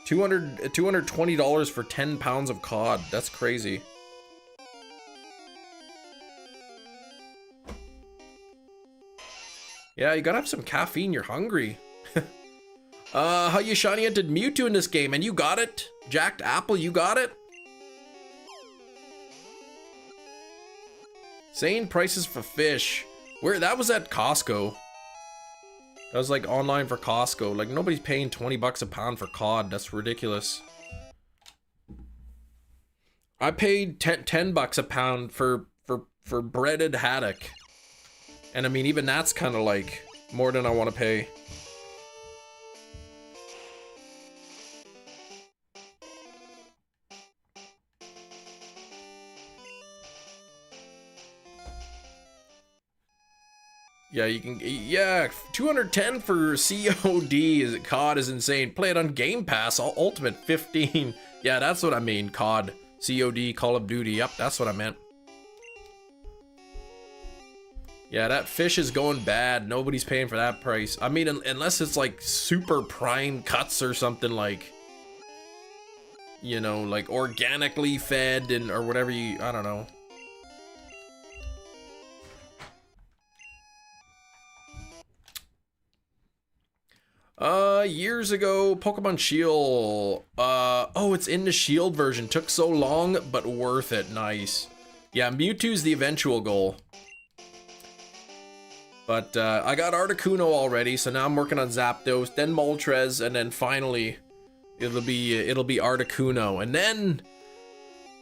$220 for 10 pounds of cod? That's crazy. Yeah, you gotta have some caffeine, you're hungry. How you shiny hunted Mewtwo in this game and you got it? Jacked Apple, you got it? Insane prices for fish. Where that was at Costco. That was like online for Costco. Like nobody's paying 20 bucks a pound for cod. That's ridiculous. I paid 10 bucks a pound for breaded haddock. And I mean, even that's kind of like more than I want to pay. Yeah, you can, yeah, 210 for COD is COD is insane. Play it on Game Pass, Ultimate 15. Yeah, that's what I mean, COD, COD, Call of Duty. Yep, that's what I meant. Yeah, that fish is going bad. Nobody's paying for that price. I mean, unless it's like super prime cuts or something like, you know, like organically fed and or whatever you, I don't know. Years ago, Pokemon Shield. Oh, it's in the Shield version. Took so long, but worth it. Nice. Yeah, Mewtwo's the eventual goal. But, I got Articuno already, so now I'm working on Zapdos, then Moltres, and then finally, it'll be Articuno. And then,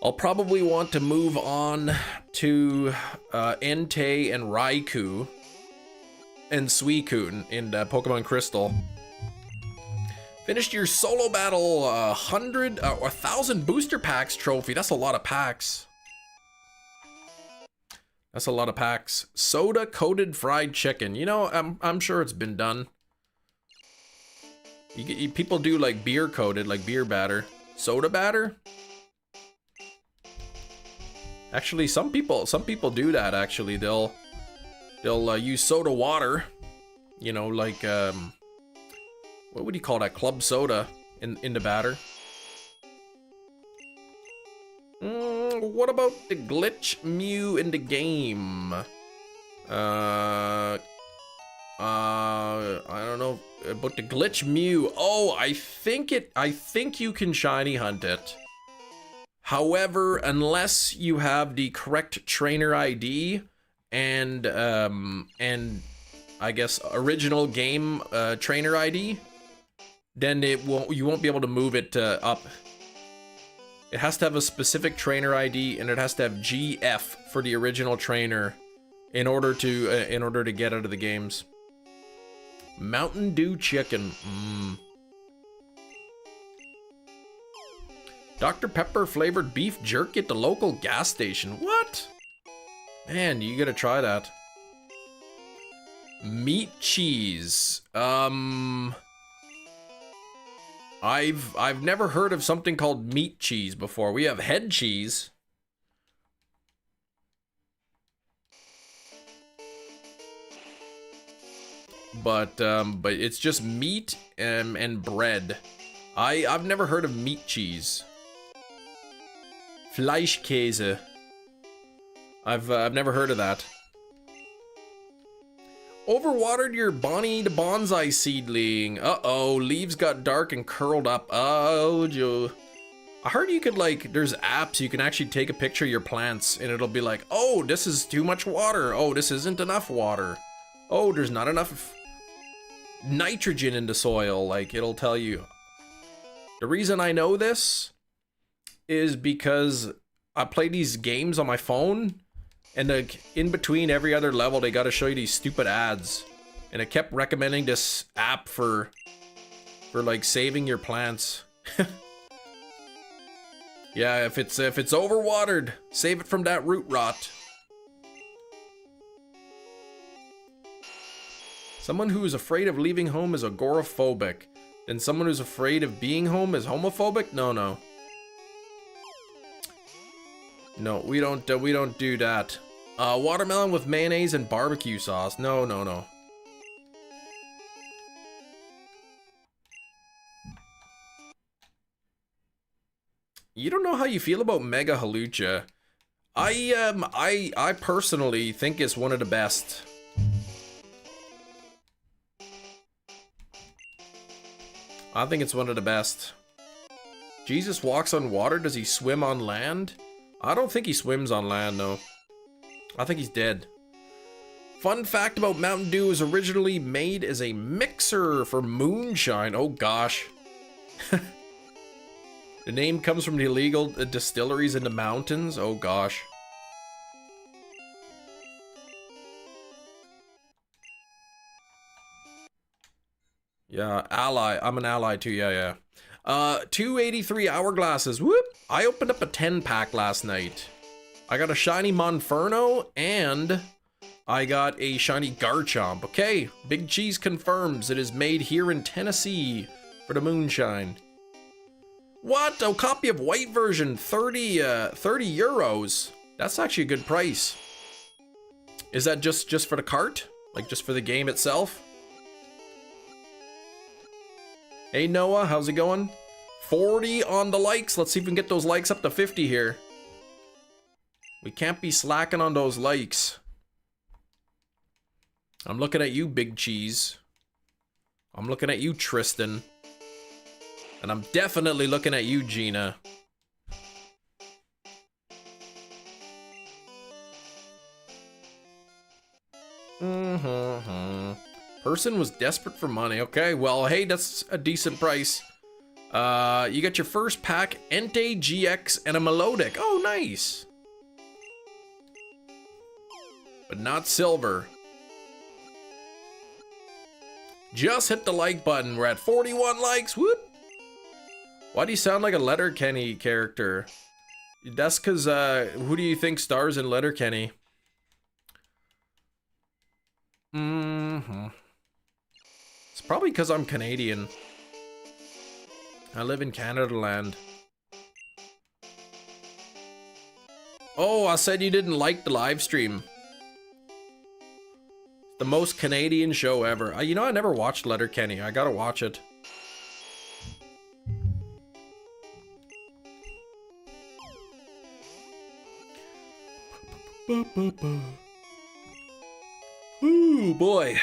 I'll probably want to move on to, Entei and Raikou. And Suicune in Pokemon Crystal. Finished your solo battle 1,000 booster packs trophy. That's a lot of packs. That's a lot of packs. Soda coated fried chicken. You know, I'm sure it's been done. People do like beer coated, like beer batter. Soda batter? Actually, some people do that. Actually, they'll use soda water, you know, like, what would you call that? Club soda in the batter. What about the glitch Mew in the game? I don't know about the glitch Mew. Oh, I think you can shiny hunt it. However, unless you have the correct trainer ID, and I guess original game trainer ID, then you won't be able to move it up. It has to have a specific trainer ID, and it has to have GF for the original trainer in order to get out of the games. Mountain Dew chicken. Dr. Pepper flavored beef jerky at the local gas station. What? Man, you gotta try that. Meat cheese. I've never heard of something called meat cheese before. We have head cheese. But it's just meat and bread. I've never heard of meat cheese. Fleischkäse. I've never heard of that. Overwatered your Bonnie the bonsai seedling. Uh-oh, leaves got dark and curled up. Oh, Joe. I heard you could, like, there's apps you can actually take a picture of your plants and it'll be like, oh, this is too much water. Oh, this isn't enough water. Oh, there's not enough nitrogen in the soil. Like, it'll tell you. The reason I know this is because I play these games on my phone. And like in between every other level, they gotta show you these stupid ads. And it kept recommending this app for like saving your plants. Yeah, if it's overwatered, save it from that root rot. Someone who is afraid of leaving home is agoraphobic. And someone who's afraid of being home is homophobic? No, no. No, we don't do that. Watermelon with mayonnaise and barbecue sauce. No, no, no. You don't know how you feel about Mega Halucha. I personally think it's one of the best. I think it's one of the best. Jesus walks on water. Does he swim on land? I don't think he swims on land, no. I think he's dead. Fun fact about Mountain Dew was originally made as a mixer for moonshine. Oh gosh. The name comes from the illegal distilleries in the mountains. Oh gosh. Yeah, ally. I'm an ally too. Yeah, yeah. 283 hourglasses. Whoop. I opened up a 10-pack last night. I got a shiny Monferno and I got a shiny Garchomp. Okay, Big Cheese confirms it is made here in Tennessee for the moonshine. What? A copy of white version, 30 euros. That's actually a good price. Is that just for the cart? Like just for the game itself? Hey Noah, how's it going? 40 on the likes. Let's see if we can get those likes up to 50 here. We can't be slacking on those likes. I'm looking at you, Big Cheese. I'm looking at you, Tristan. And I'm definitely looking at you, Gina. Person was desperate for money. Okay, well, hey, that's a decent price. You got your first pack, Entei GX and a Melodic. Oh, nice. But not silver. Just hit the like button. We're at 41 likes. Whoop. Why do you sound like a Letterkenny character? That's because, who do you think stars in Letterkenny? It's probably because I'm Canadian. I live in Canada land. Oh, I said you didn't like the live stream. The most Canadian show ever. You know, I never watched Letterkenny. I gotta watch it. Ooh, boy.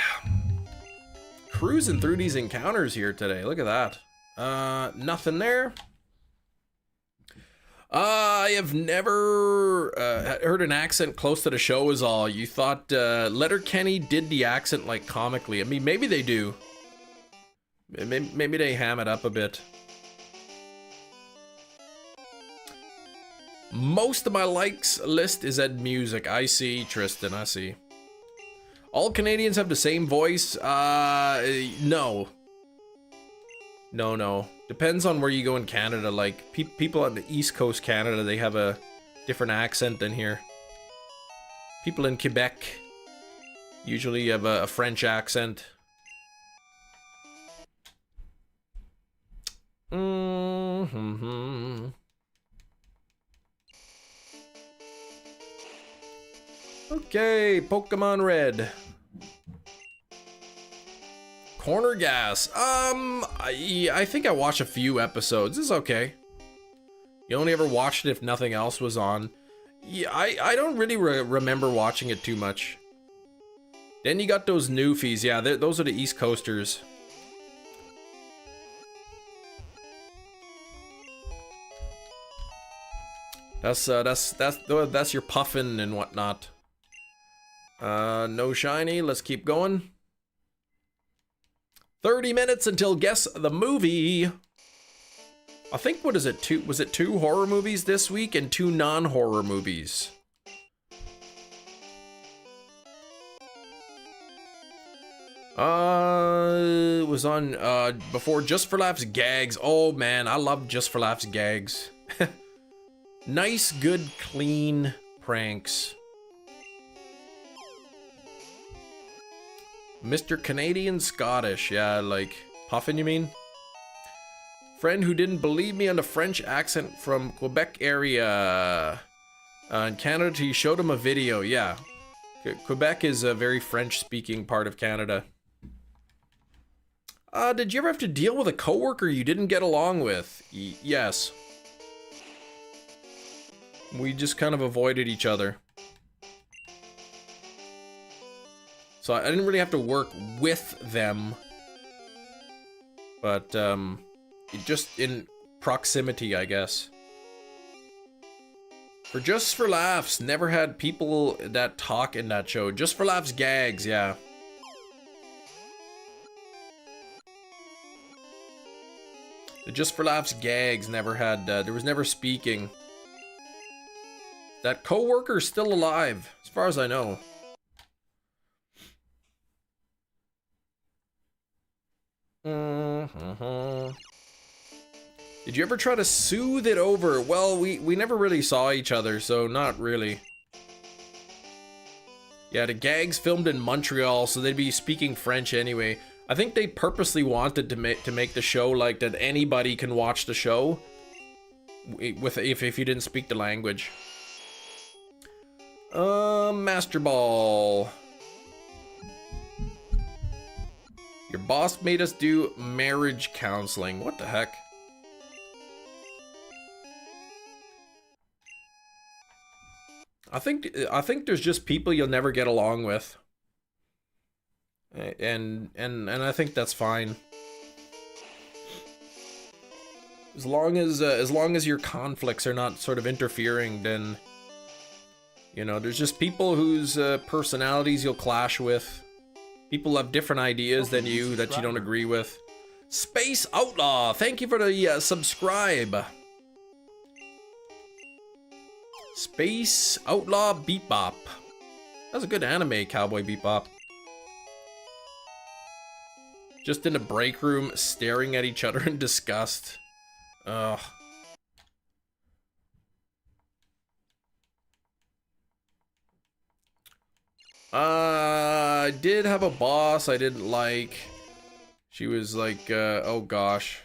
Cruising through these encounters here today. Look at that. Nothing there. I have never heard an accent close to the show is all. You thought Letterkenny did the accent like comically. I mean, maybe they do. Maybe they ham it up a bit. Most of my likes list is at music. I see, Tristan, I see. All Canadians have the same voice? No. No. Depends on where you go in Canada. Like, people on the East Coast Canada, they have a different accent than here. People in Quebec usually have a French accent. Okay, Pokemon Red. Corner Gas. I think I watched a few episodes. It's okay. You only ever watched it if nothing else was on. Yeah, I don't really remember watching it too much. Then you got those Newfies. Yeah, those are the East Coasters. That's your Puffin and whatnot. No shiny. Let's keep going. 30 minutes until Guess the Movie. I think, what is it? Was it 2 horror movies this week and 2 non-horror movies? It was on before Just for Laughs gags. Oh man, I love Just for Laughs gags. Nice, good, clean pranks. Mr. Canadian Scottish, yeah, like Puffin, you mean? Friend who didn't believe me on the French accent from Quebec area. In Canada, he showed him a video, yeah. Quebec is a very French-speaking part of Canada. Did you ever have to deal with a coworker you didn't get along with? Yes. We just kind of avoided each other. So I didn't really have to work with them. But, just in proximity, I guess. For Just for Laughs, never had people that talk in that show. Just for Laughs gags, yeah. The Just for Laughs gags never had, there was never speaking. That co-worker's still alive, as far as I know. Did you ever try to soothe it over? Well, we never really saw each other, so not really. Yeah, the gags filmed in Montreal, so they'd be speaking French anyway. I think they purposely wanted to make the show like that anybody can watch the show if you didn't speak the language. Master Ball. Your boss made us do marriage counseling. What the heck? I think there's just people you'll never get along with. And I think that's fine. As long as your conflicts are not sort of interfering, then you know, there's just people whose personalities you'll clash with. People have different ideas than you that you don't agree with. Space Outlaw, thank you for the subscribe. Space Outlaw Bebop. That's a good anime, Cowboy Bebop. Just in a break room, staring at each other in disgust. Ugh. I did have a boss I didn't like. She was like, oh gosh.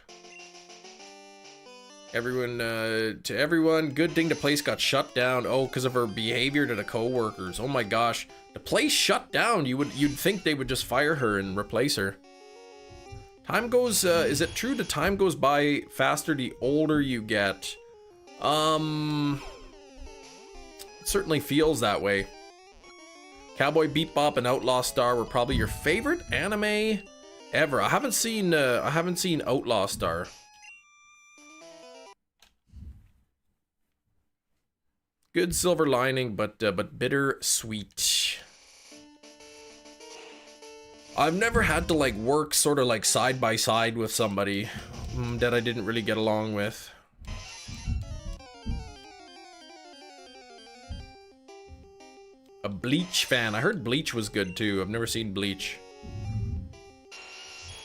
To everyone, good thing the place got shut down. Oh, because of her behavior to the co-workers. Oh my gosh. The place shut down. You'd think they would just fire her and replace her. Time goes, is it true the time goes by faster the older you get? It certainly feels that way. Cowboy Bebop and Outlaw Star were probably your favorite anime ever. I haven't seen Outlaw Star. Good silver lining, but bitter sweet. I've never had to like work sort of like side by side with somebody that I didn't really get along with. A Bleach fan. I heard Bleach was good too. I've never seen Bleach.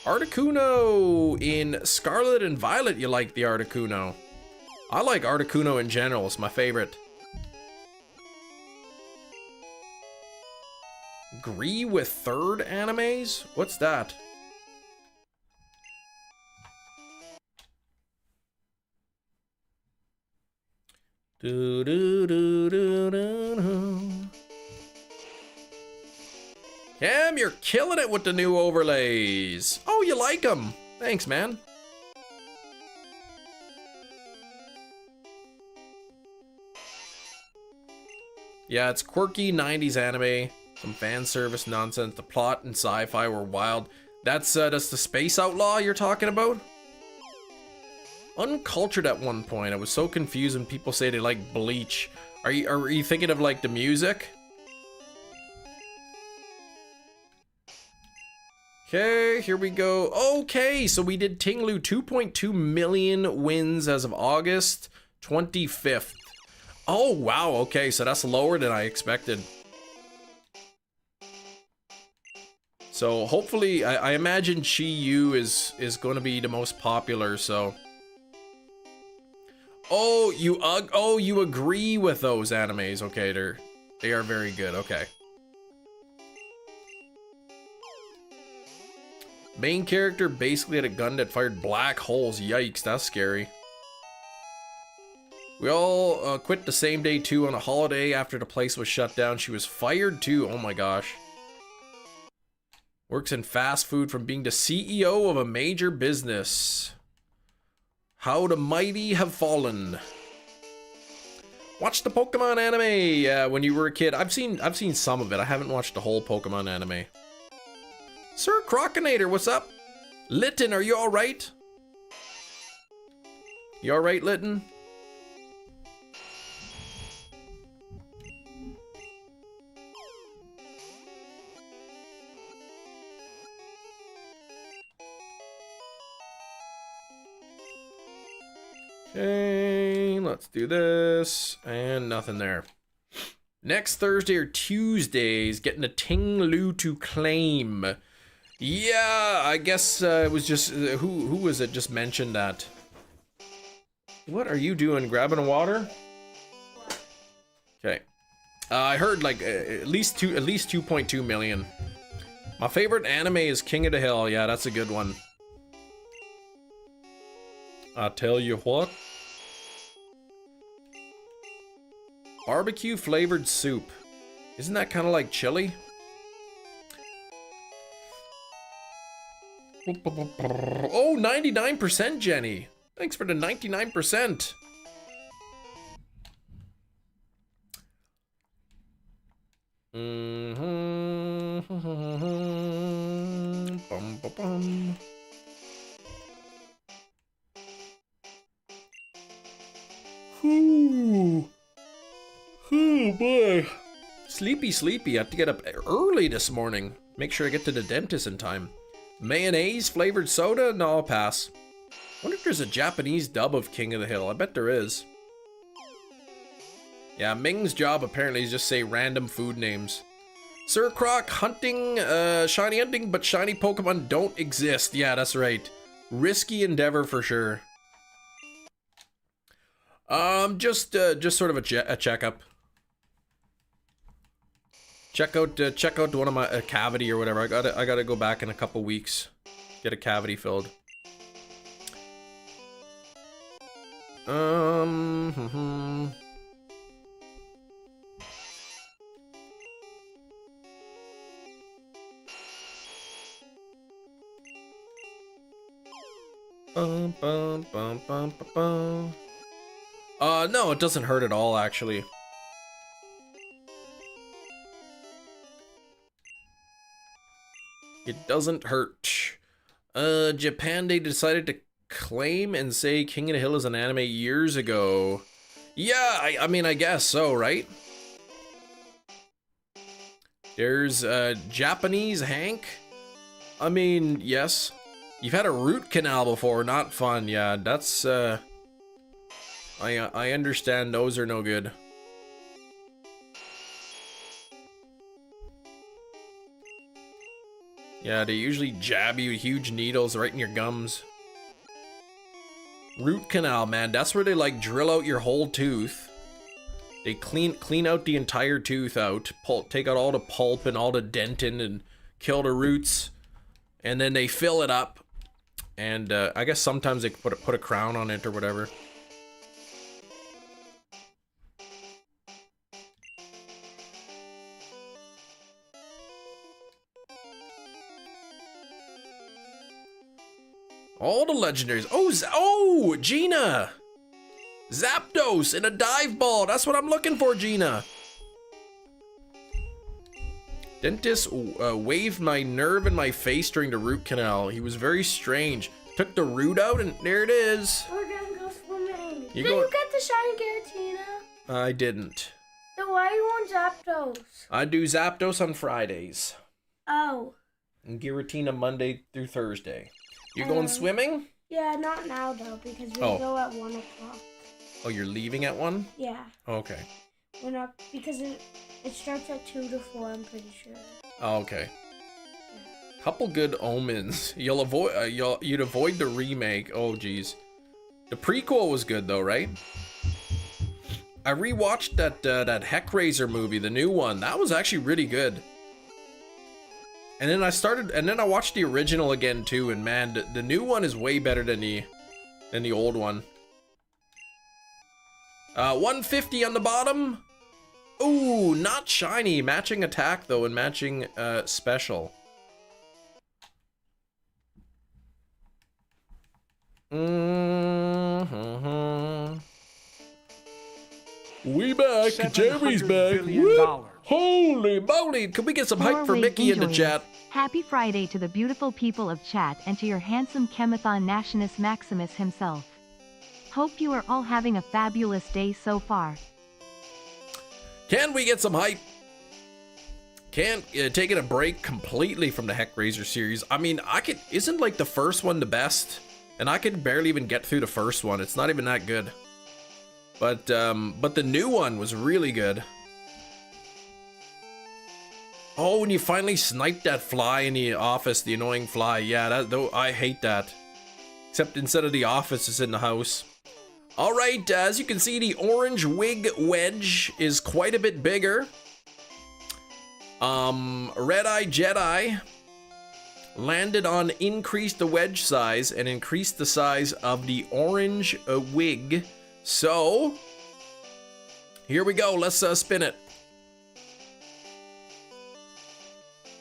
Articuno in Scarlet and Violet. You like the Articuno? I like Articuno in general. It's my favorite. Agree with third animes? What's that? Do, do, do, do, do, do. Cam, you're killing it with the new overlays. Oh, you like them? Thanks, man. Yeah, it's quirky 90s anime. Some fan service nonsense. The plot and sci-fi were wild. That's the space outlaw you're talking about? Uncultured at one point. I was so confused when people say they like Bleach. Are you thinking of like the music? Okay, here we go. Okay, so we did Tinglu 2.2 million wins as of August 25th. Oh, wow. Okay, so that's lower than I expected. So hopefully, I imagine Chi Yu is going to be the most popular, so. Oh, you agree with those animes. Okay, they are very good. Okay. Main character basically had a gun that fired black holes. Yikes, that's scary. We all quit the same day too on a holiday after the place was shut down. She was fired too. Oh my gosh. Works in fast food from being the CEO of a major business. How the mighty have fallen. Watch the Pokemon anime when you were a kid. I've seen some of it. I haven't watched the whole Pokemon anime. Sir Crocinator, what's up? Litton, are you alright? You alright, Litton? Okay, let's do this. And nothing there. Next Thursday or Tuesdays, getting a Tinglu to claim. Yeah, I guess it was just, who was it just mentioned that? What are you doing, grabbing water? Okay. I heard like at least 2.2 million. My favorite anime is King of the Hill. Yeah, that's a good one. I tell you what. Barbecue flavored soup. Isn't that kind of like chili? Oh, 99%, Jenny. Thanks for the 99%. Bum, bum, bum. Ooh. Oh boy. Sleepy. I have to get up early this morning. Make sure I get to the dentist in time. Mayonnaise flavored soda? No, I'll pass. Wonder if there's a Japanese dub of King of the Hill. I bet there is. Yeah, Ming's job apparently is just say random food names. Sir Croc, hunting, shiny hunting, but shiny Pokemon don't exist. Yeah, that's right. Risky endeavor for sure. Just sort of a checkup. Check out one of my cavity or whatever. I gotta go back in a couple weeks, get a cavity filled. No, it doesn't hurt at all, actually. It doesn't hurt. Japan, they decided to claim and say King of the Hill is an anime years ago. Yeah, I mean, I guess so, right? There's Japanese Hank. I mean, yes. You've had a root canal before, not fun. Yeah, that's I understand those are no good. Yeah, they usually jab you with huge needles right in your gums. Root canal, man, that's where they like drill out your whole tooth. They clean out the entire tooth out, take out all the pulp and all the dentin and kill the roots, and then they fill it up. And I guess sometimes they put a crown on it or whatever. All the legendaries. Oh, Gina. Zapdos in a dive ball. That's what I'm looking for, Gina. Dentist waved my nerve in my face during the root canal. He was very strange. Took the root out and there it is.
We're gonna go swimming.
You
Did you get the shiny Giratina?
I didn't.
Then why are you on Zapdos?
I do Zapdos on Fridays.
Oh.
And Giratina Monday through Thursday. You going swimming?
Yeah, not now though, because we go at 1 o'clock.
Oh, you're leaving at 1?
Yeah.
Okay.
We're not, because it starts at 2 to 4, I'm pretty sure.
Oh, okay. Couple good omens. You'd avoid the remake. Oh, geez. The prequel was good though, right? I rewatched that Heckraiser movie, the new one. That was actually really good. And then I watched the original again too, and man, the new one is way better than the old one. 150 on the bottom. Ooh, not shiny. Matching attack though, and matching special. We back. Jerry's back. Holy moly. Can we get some hype for Mickey in the chat?
Happy Friday to the beautiful people of chat and to your handsome Chemathon Nationus Maximus himself. Hope you are all having a fabulous day so far.
Can we get some hype? Taking a break completely from the Heckraiser series. I mean, isn't like the first one the best? And I could barely even get through the first one. It's not even that good. But the new one was really good. Oh, when you finally sniped that fly in the office, the annoying fly. Yeah, I hate that. Except instead of the office, it's in the house. All right, as you can see, the orange wig wedge is quite a bit bigger. Red-Eye Jedi landed on increase the wedge size and increase the size of the orange wig. So, here we go. Let's spin it.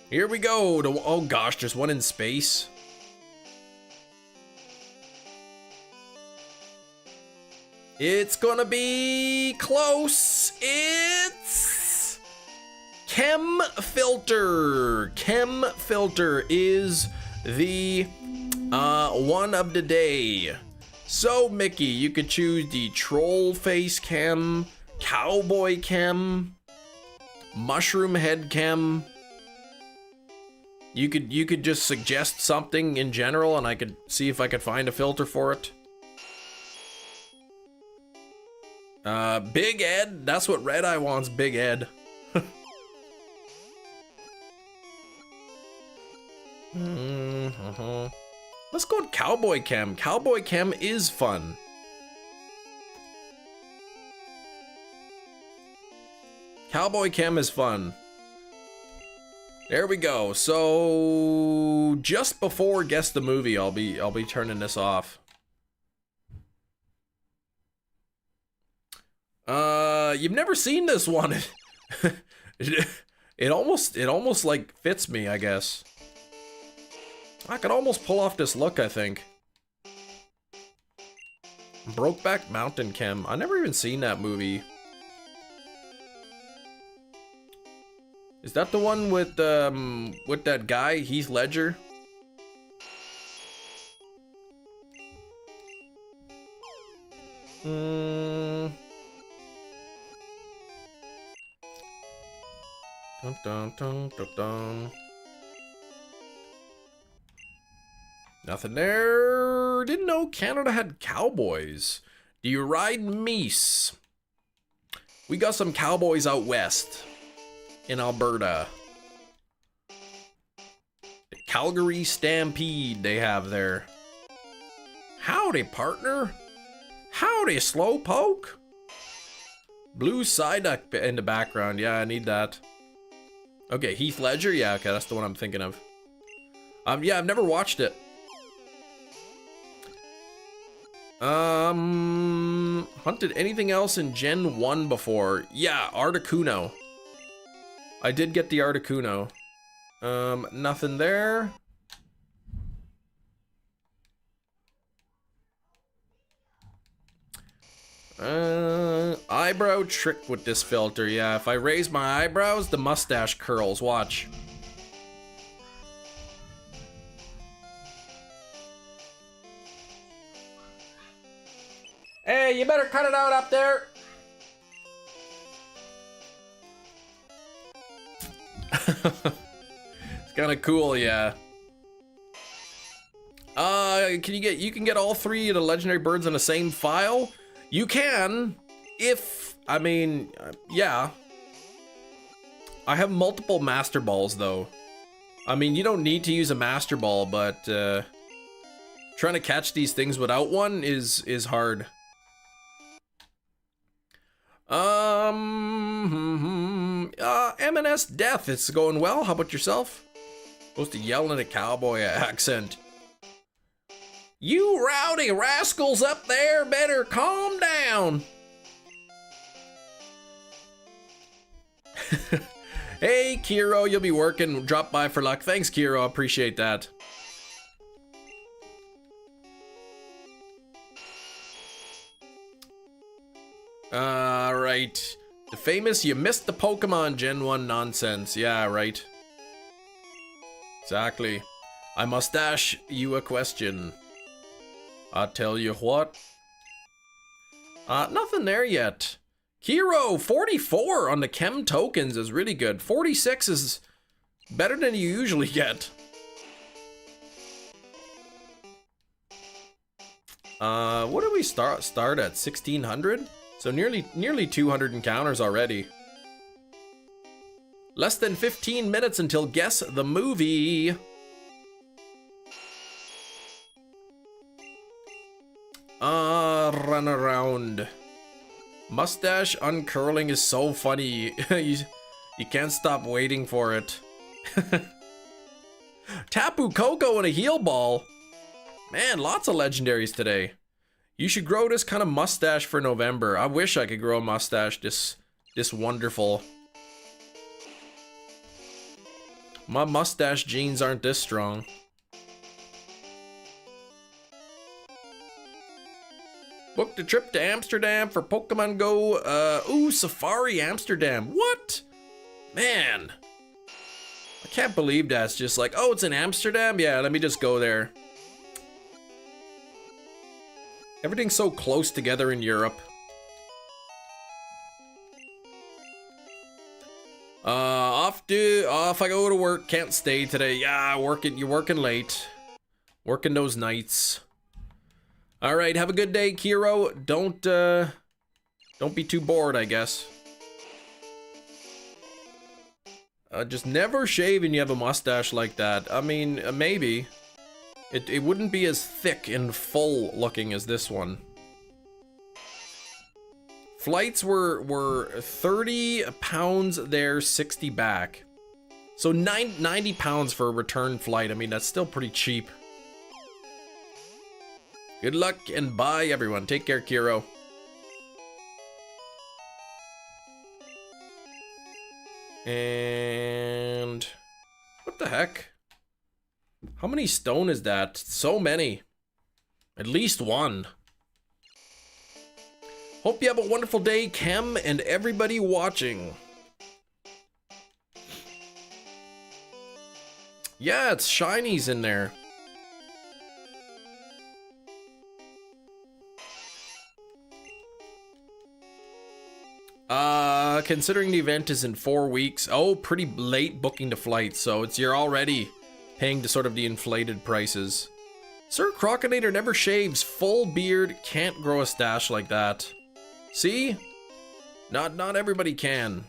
Here we go. Oh gosh, there's one in space. It's gonna be close. It's Chem Filter. Chem Filter is the one of the day. So Mickey, you could choose the Troll Face Chem, Cowboy Chem, Mushroom Head Chem. You could just suggest something in general and I could see if I could find a filter for it. Big Ed, that's what Red Eye wants, Big Ed. Let's go with Cowboy Chem. Cowboy Chem is fun. Cowboy Chem is fun. There we go. So just before Guess the Movie, I'll be turning this off. You've never seen this one. It almost like fits me, I guess. I could almost pull off this look, I think. Brokeback Mountain Chem. I never even seen that movie. Is that the one with that guy, Heath Ledger? Dun, dun, dun, dun, dun. Nothing there. Didn't know Canada had cowboys. Do you ride meese? We got some cowboys out west in Alberta. The Calgary Stampede they have there. Howdy, partner. Howdy, Slowpoke. Blue Psyduck in the background. Yeah, I need that. Okay, Heath Ledger. Yeah, okay, that's the one I'm thinking of. Yeah, I've never watched it. Hunted anything else in Gen 1 before? Yeah, Articuno. I did get the Eyebrow trick with this filter. Yeah, if I raise my eyebrows, the mustache curls. Watch. Hey, you better cut it out up there. It's kind of cool, yeah. You can get all three of the legendary birds in the same file? You can, if, I mean, yeah. I have multiple master balls though. I mean, you don't need to use a master ball, but trying to catch these things without one is hard. M&S Death, it's going well. How about yourself? Supposed to yell in a cowboy accent. You rowdy rascals up there better calm down. Hey, Kiro, you'll be working. Drop by for luck. Thanks, Kiro. Appreciate that. Right. The famous you missed the Pokemon Gen 1 nonsense. Yeah, right. Exactly. I must ask you a question. I'll tell you what. Nothing there yet. Kiro, 44 on the chem tokens is really good. 46 is better than you usually get. What did we start at? 1600? So nearly 200 encounters already. Less than 15 minutes until Guess the Movie. Run around. Mustache uncurling is so funny. you can't stop waiting for it. Tapu Koko and a heal ball. Man, lots of legendaries today. You should grow this kind of mustache for November. I wish I could grow a mustache this wonderful. My mustache genes aren't this strong. Booked a trip to Amsterdam for Pokemon Go. Ooh, Safari Amsterdam. What? Man. I can't believe that's just like, oh, it's in Amsterdam? Yeah, let me just go there. Everything's so close together in Europe. Off I go to work. Can't stay today. Yeah, you're working late. Working those nights. All right, have a good day, Kiro. Don't be too bored, I guess. Just never shave and you have a mustache like that. I mean, maybe. It wouldn't be as thick and full looking as this one. Flights were 30 pounds there, 60 back. So 90 pounds for a return flight. I mean, that's still pretty cheap. Good luck and bye, everyone. Take care, Kiro. And what the heck? How many stone is that? So many. At least one. Hope you have a wonderful day, Chem, and everybody watching. Yeah, it's shinies in there. Considering the event is in 4 weeks. Oh, pretty late booking the flight, so you're already paying the sort of the inflated prices. Sir Crocodinator never shaves, full beard, can't grow a stash like that. See? Not everybody can.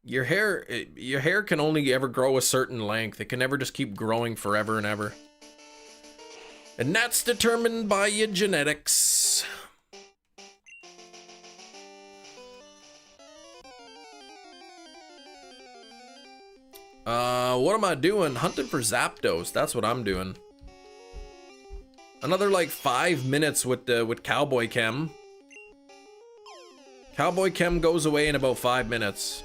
Your hair can only ever grow a certain length. It can never just keep growing forever and ever. And that's determined by your genetics. What am I doing? Hunting for Zapdos. That's what I'm doing. Another like 5 minutes with Cowboy Chem. Cowboy Chem goes away in about 5 minutes.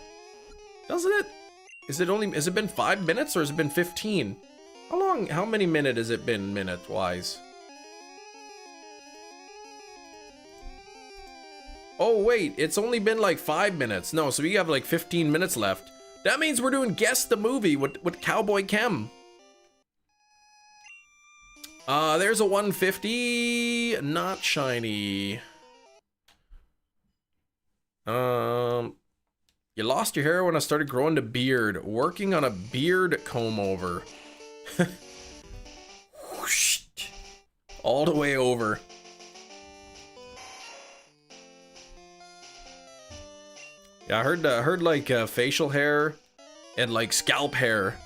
Doesn't it? Has it been 5 minutes or has it been 15? How many minutes has it been minute-wise? Oh wait, it's only been like 5 minutes. No, so we have like 15 minutes left. That means we're doing Guess the Movie with Cowboy Kem. There's a 150, not shiny. You lost your hair when I started growing the beard. Working on a beard comb over. Whoosh. All the way over. Yeah, I heard like facial hair and like scalp hair,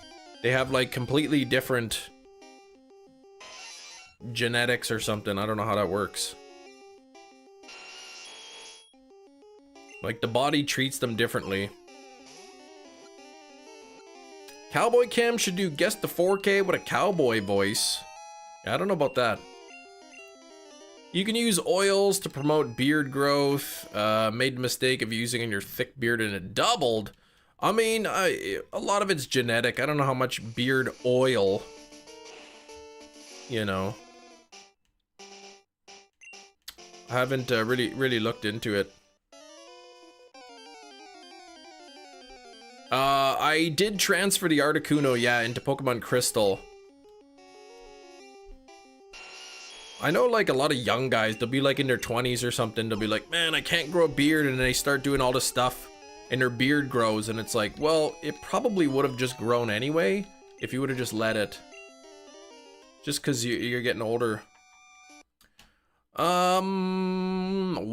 they have like completely different genetics or something. I don't know how that works. Like the body treats them differently. Cowboy Cam should do Guess the 4K with a cowboy voice. Yeah, I don't know about that. You can use oils to promote beard growth. Made the mistake of using in your thick beard and it doubled. I mean, a lot of it's genetic. I don't know how much beard oil, you know. I haven't really looked into it. I did transfer the Articuno, yeah, into Pokemon Crystal. I know like a lot of young guys, they'll be like in their 20s or something, they'll be like, man, I can't grow a beard, and then they start doing all this stuff and their beard grows, and it's like, well, it probably would have just grown anyway if you would have just let it. Just because you're getting older. Watermelon,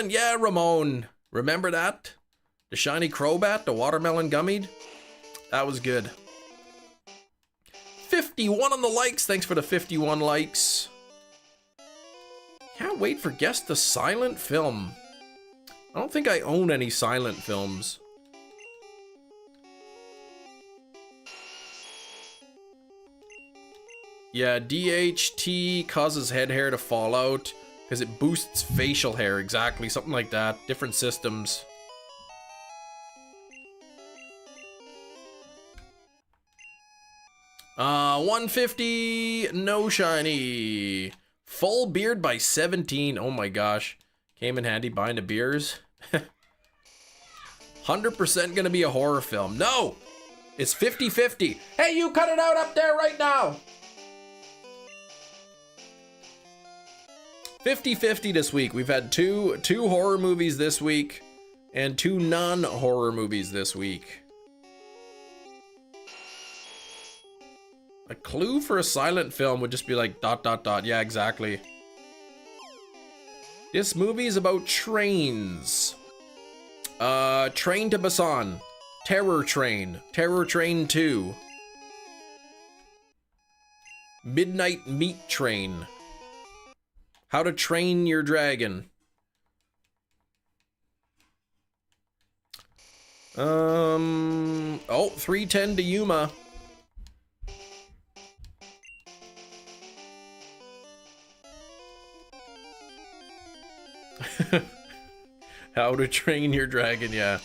yeah, Ramon. Remember that? The shiny Crobat, the watermelon gummied? That was good. 51 on the likes, thanks for the 51 likes. Can't wait for Guess the Silent Film. I don't think I own any silent films. Yeah, DHT causes head hair to fall out because it boosts facial hair, exactly, something like that. Different systems. Uh, 150, no shiny. Full beard by 17. Oh my gosh. Came in handy buying the beers. 100% gonna be a horror film. No! It's 50-50. Hey, you cut it out up there right now! 50-50 this week. We've had two horror movies this week and 2 non-horror movies this week. A clue for a silent film would just be like ... Yeah, exactly. This movie is about trains. Train to Busan. Terror Train. Terror Train 2. Midnight Meat Train. How to Train Your Dragon. Oh, 310 to Yuma. How to Train Your Dragon, yeah.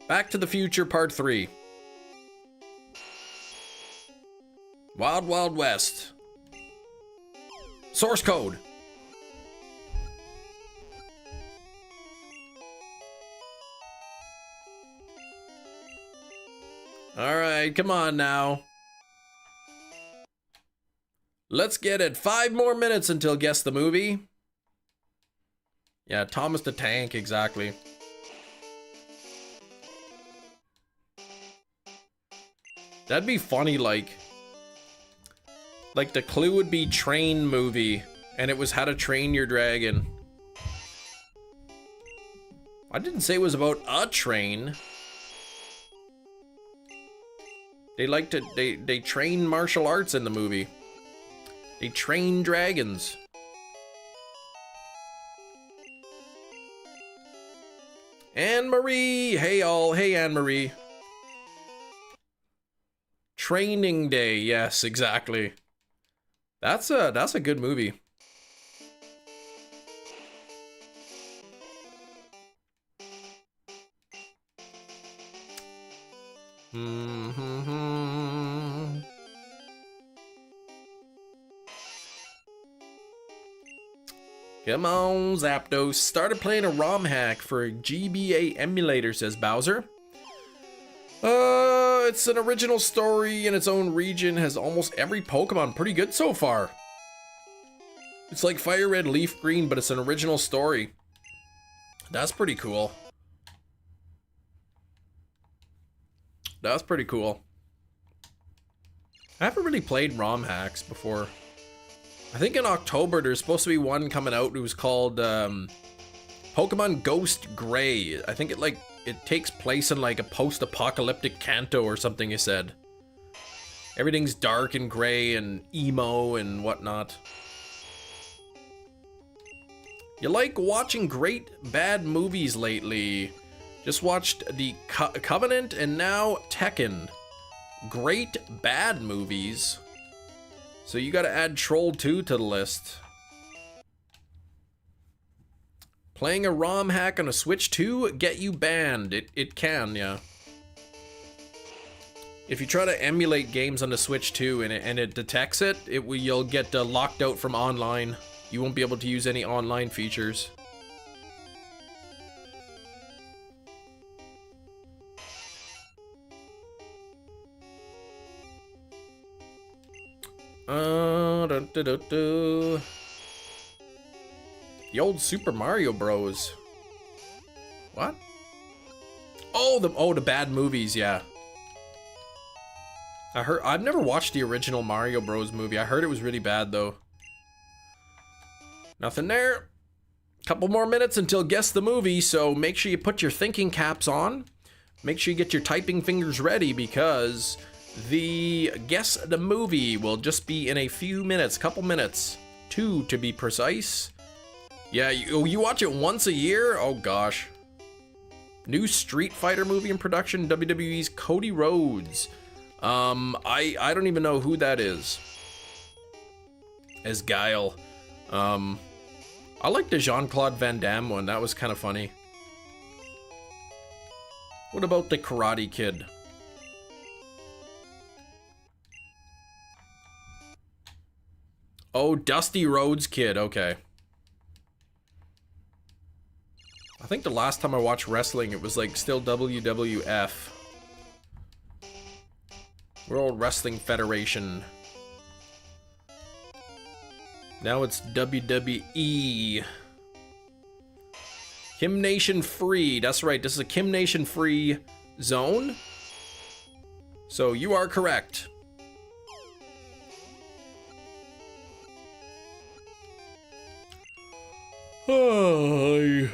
Back to the Future Part 3. Wild Wild West. Source code. Alright, come on now. Let's get it. 5 more minutes until Guess the Movie. Yeah, Thomas the Tank, exactly. That'd be funny, like the clue would be train movie, and it was How to Train Your Dragon. I didn't say it was about a train. They train martial arts in the movie. They train dragons. Anne-Marie! Hey all, hey Anne-Marie. Training Day, yes, exactly. That's a good movie. Come on, Zapdos. Started playing a ROM hack for a GBA emulator, says Bowser. It's an original story in its own region, has almost every Pokemon pretty good so far. It's like Fire Red, Leaf Green, but it's an original story. That's pretty cool. That's pretty cool. I haven't really played ROM hacks before. I think in October there's supposed to be one coming out. It was called Pokemon Ghost Gray. I think it takes place in like a post-apocalyptic Kanto or something, you said. Everything's dark and gray and emo and whatnot. You like watching great bad movies lately? Just watched the Covenant and now Tekken. Great bad movies. So you gotta add Troll 2 to the list. Playing a ROM hack on a Switch 2 get you banned. It can, yeah. If you try to emulate games on the Switch 2 and it detects it, you'll get locked out from online. You won't be able to use any online features. The old Super Mario Bros. What? Oh, the bad movies, yeah. I've never watched the original Mario Bros. Movie. I heard it was really bad though. Nothing there. Couple more minutes until guess the movie, so make sure you put your thinking caps on. Make sure you get your typing fingers ready because the guess the movie will just be in a few minutes, couple minutes, 2 to be precise. Yeah, you watch it once a year? Oh gosh. New Street Fighter movie in production, WWE's Cody Rhodes. I don't even know who that is. As Guile. I like the Jean-Claude Van Damme one, that was kind of funny. What about the Karate Kid? Oh, Dusty Rhodes Kid, okay. I think the last time I watched wrestling, it was like still WWF. World Wrestling Federation. Now it's WWE. Kim Nation free, that's right, this is a Kim Nation free zone. So you are correct. Hi.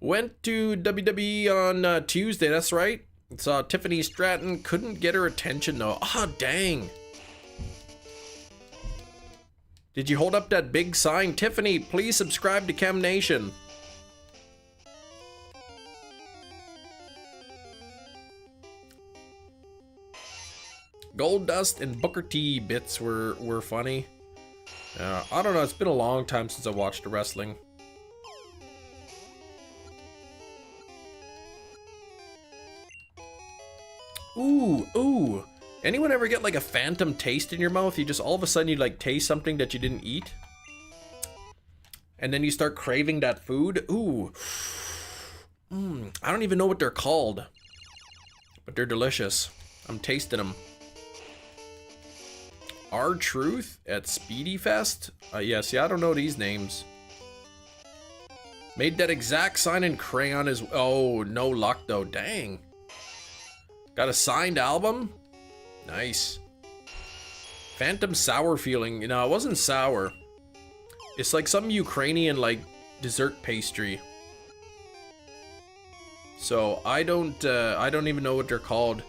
Went to WWE on Tuesday, that's right. Saw Tiffany Stratton, couldn't get her attention though. Ah, dang. Did you hold up that big sign? Tiffany, please subscribe to Chem Nation. Gold Dust and Booker T bits were funny. I don't know, it's been a long time since I watched wrestling. Ooh. Anyone ever get like a phantom taste in your mouth? You just all of a sudden you like taste something that you didn't eat. And then you start craving that food. Ooh. I don't even know what they're called. But they're delicious. I'm tasting them. R-Truth at Speedy Fest? Yeah, see, I don't know these names. Made that exact sign in crayon as... Oh, no luck though. Dang. Got a signed album? Nice. Phantom Sour Feeling. You know, it wasn't sour. It's like some Ukrainian, like, dessert pastry. So, I don't even know what they're called.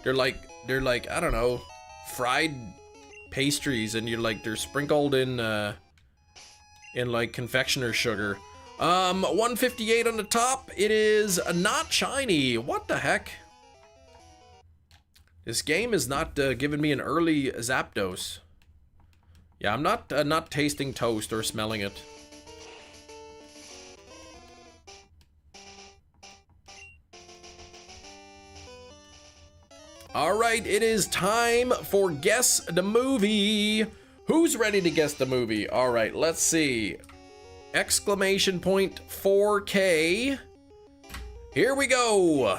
They're like, I don't know, fried pastries, and they're sprinkled in like confectioner sugar. 158 on the top. It is not shiny. What the heck? This game is not giving me an early Zapdos. Yeah, I'm not tasting toast or smelling it. All right, it is time for Guess the Movie. Who's ready to guess the movie? All right, let's see. Exclamation point 4K. Here we go.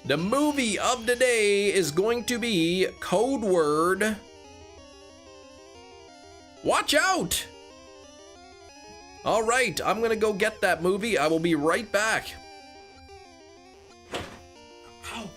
The movie of the day is going to be code word. Watch out! All right, I'm gonna go get that movie. I will be right back. Ow.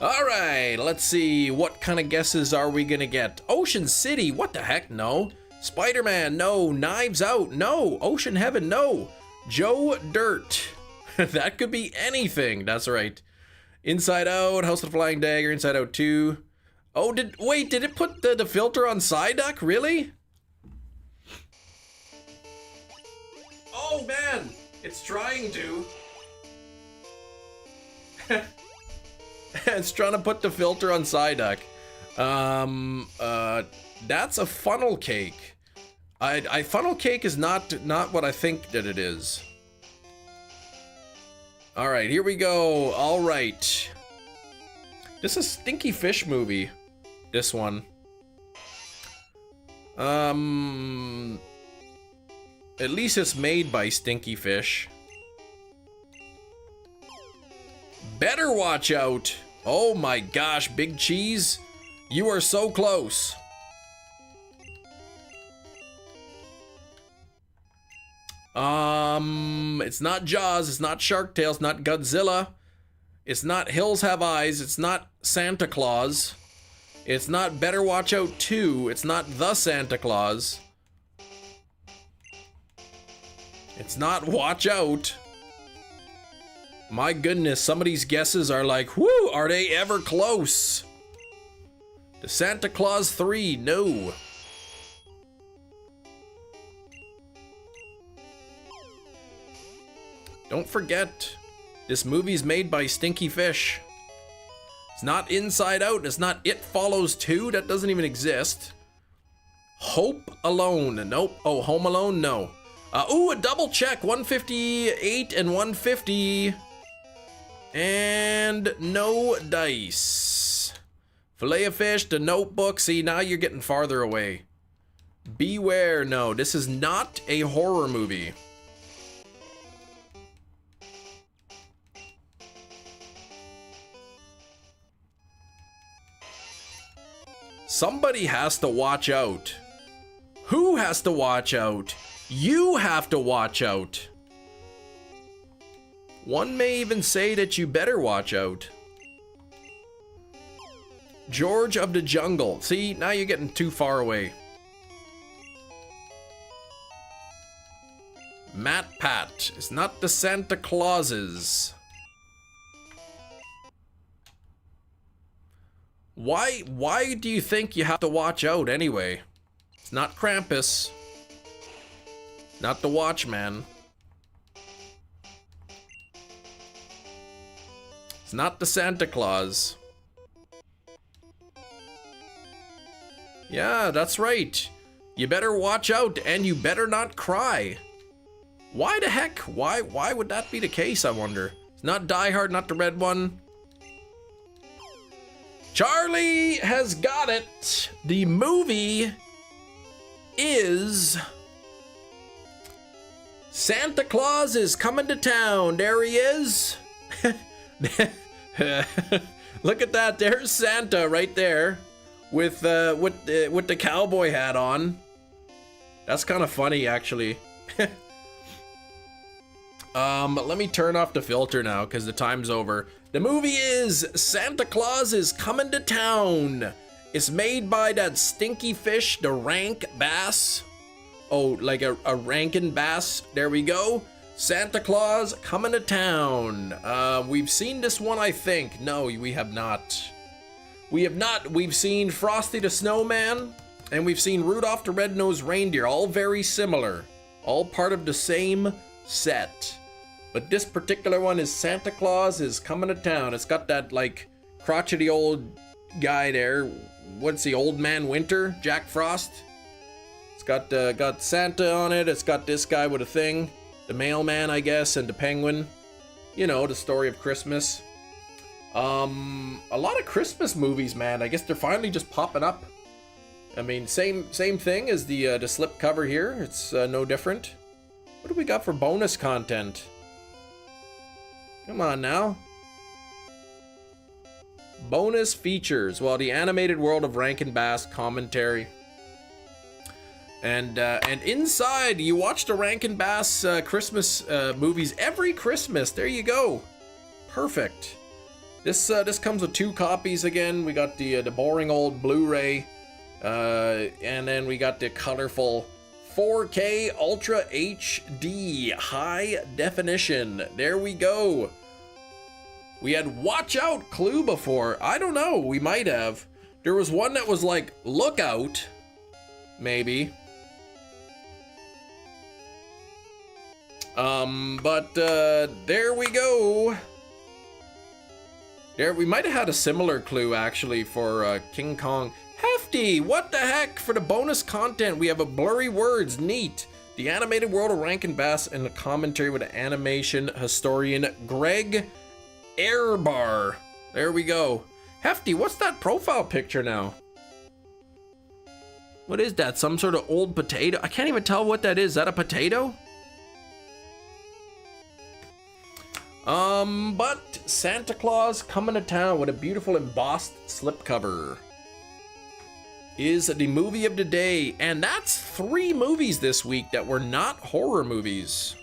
All right, let's see. What kind of guesses are we gonna get? Ocean City, what the heck? No. Spider-Man, no. Knives Out, no. Ocean Heaven, no. Joe Dirt. That could be anything. That's right. Inside Out, House of the Flying Dagger, Inside Out 2. Oh, did it put the filter on Psyduck? Really? Oh man, it's trying to. It's trying to put the filter on Psyduck. That's a funnel cake. Funnel cake is not what I think that it is. All right, here we go. All right. This is Stinky Fish movie. This one. At least it's made by Stinky Fish. Better watch out. Oh my gosh, Big Cheese. You are so close. It's not Jaws, it's not Shark Tale, it's not Godzilla. It's not Hills Have Eyes, it's not Santa Claus. It's not Better Watch Out 2, it's not The Santa Claus. It's not Watch Out. My goodness, some of these guesses are like, whoo, are they ever close? The Santa Claus 3, no. Don't forget, this movie's made by Stinky Fish. It's not Inside Out, it's not It Follows 2, that doesn't even exist. Hope Alone, nope. Oh, Home Alone, no. Ooh, a double check, 158 and 150. And no dice. Fillet of Fish, The Notebook. See, now you're getting farther away. Beware, no, this is not a horror movie. Somebody has to watch out. Who has to watch out? You have to watch out. One may even say that you better watch out. George of the Jungle. See, now you're getting too far away. Matt Pat. It's not the Santa Clauses. Why do you think you have to watch out anyway? It's not Krampus. Not the Watchman. It's not the Santa Claus. Yeah, that's right. You better watch out and you better not cry. Why the heck? Why would that be the case, I wonder? It's not Die Hard, not the red one. Charlie has got it. The movie is Santa Claus is Coming to Town. There he is. Look at that. There's Santa right there with the cowboy hat on. That's kind of funny, actually. Let me turn off the filter now because the time's over. The movie is Santa Claus is Coming to Town. It's made by that Stinky Fish, the Rank Bass. Oh, like a Rankin Bass. There we go. Santa Claus coming to town. We've seen this one, I think. No, we have not. We have not. We've seen Frosty the Snowman, and we've seen Rudolph the Red-Nosed Reindeer. All very similar. All part of the same set. But this particular one is Santa Claus is coming to town. It's got that, like, crotchety old guy there. What's the Old Man Winter? Jack Frost. It's got Santa on it. It's got this guy with a thing. The mailman, I guess, and the penguin. You know, the story of Christmas. A lot of Christmas movies, man. I guess they're finally just popping up. I mean, same thing as the slipcover here. It's no different. What do we got for bonus content? Come on now. Bonus features. Well, the animated world of Rankin Bass commentary. And inside, you watch the Rankin Bass Christmas movies every Christmas. There you go. Perfect. This comes with 2 copies again. We got the boring old Blu-ray, and then we got the colorful 4K Ultra HD High Definition. There we go. We had Watch Out Clue before. I don't know. We might have. There was one that was like Look Out, maybe. But there we go. There, we might have had a similar clue actually for King Kong. Hefty, what the heck? For the bonus content, we have a blurry words, neat. The animated world of Rankin Bass and the commentary with animation historian Greg Airbar. There we go. Hefty, what's that profile picture now? What is that? Some sort of old potato? I can't even tell what that is. Is that a potato? But Santa Claus coming to town with a beautiful embossed slipcover is the movie of the day, and that's 3 movies this week that were not horror movies.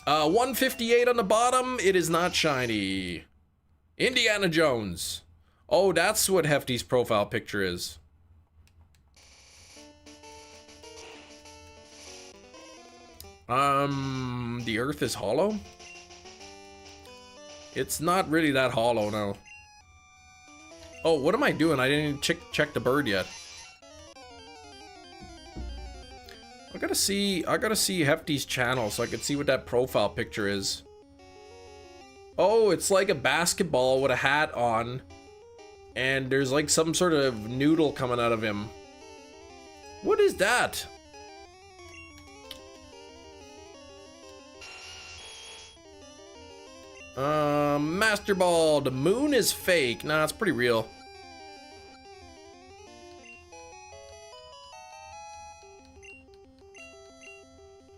158 on the bottom, it is not shiny. Indiana Jones. Oh, that's what Hefty's profile picture is. The Earth is hollow? It's not really that hollow, no. Oh, what am I doing? I didn't even check the bird yet. I gotta see Hefty's channel so I can see what that profile picture is. Oh, it's like a basketball with a hat on, and there's like some sort of noodle coming out of him. What is that? Master Ball, the moon is fake. Nah, it's pretty real.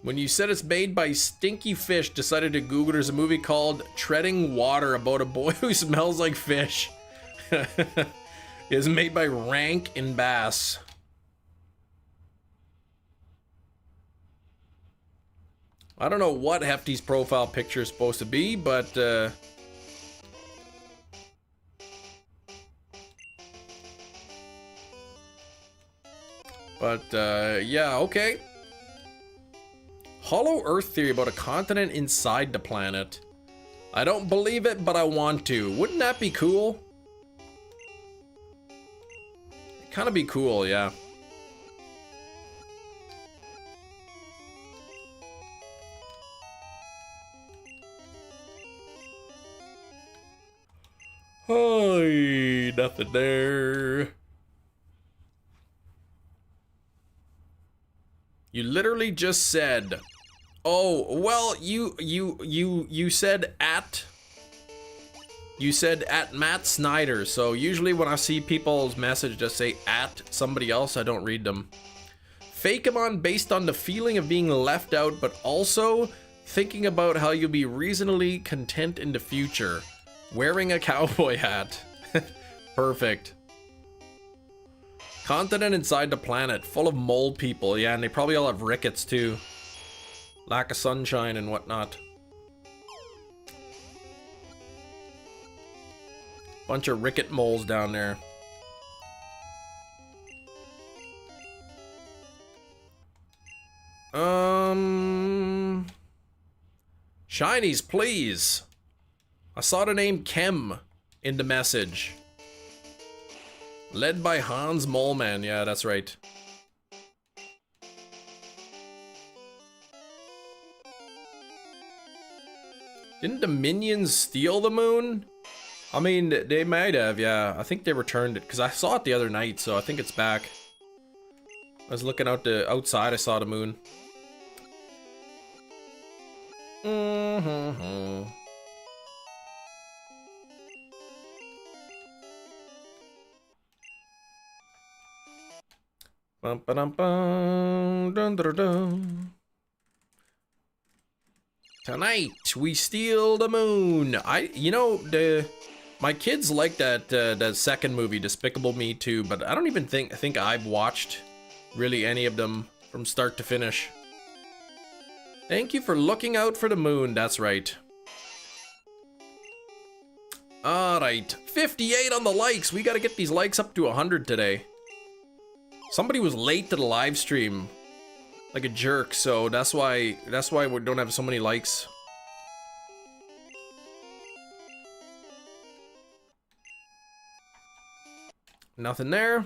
When you said it's made by Stinky Fish, decided to Google, there's a movie called Treading Water about a boy who smells like fish. It's made by Rankin Bass. I don't know what Hefty's profile picture is supposed to be, but yeah, okay. Hollow Earth theory about a continent inside the planet. I don't believe it, but I want to. Wouldn't that be cool? It'd kind of be cool, yeah. Hey, nothing there. You literally just said, oh, well, you said at Matt Snyder. So usually when I see people's message just say at somebody else, I don't read them. Fakemon based on the feeling of being left out, but also thinking about how you'll be reasonably content in the future. Wearing a cowboy hat. Perfect. Continent inside the planet, full of mole people. Yeah, and they probably all have rickets too. Lack of sunshine and whatnot. Bunch of ricket moles down there. Shinies, please. I saw the name Chem in the message. Led by Hans Moleman. Yeah, that's right. Didn't the minions steal the moon? I mean, they might have, yeah. I think they returned it, because I saw it the other night, so I think it's back. I was looking out the outside, I saw the moon. Bum, ba-dum, bum, dun, dun, dun. Tonight we steal the moon. My kids like that second movie, Despicable Me 2, but I don't even think I've watched really any of them from start to finish. Thank you for looking out for the moon. That's right. All right, 58 on the likes. We got to get these likes up to 100 today. Somebody was late to the live stream, like a jerk, so that's why we don't have so many likes. Nothing there.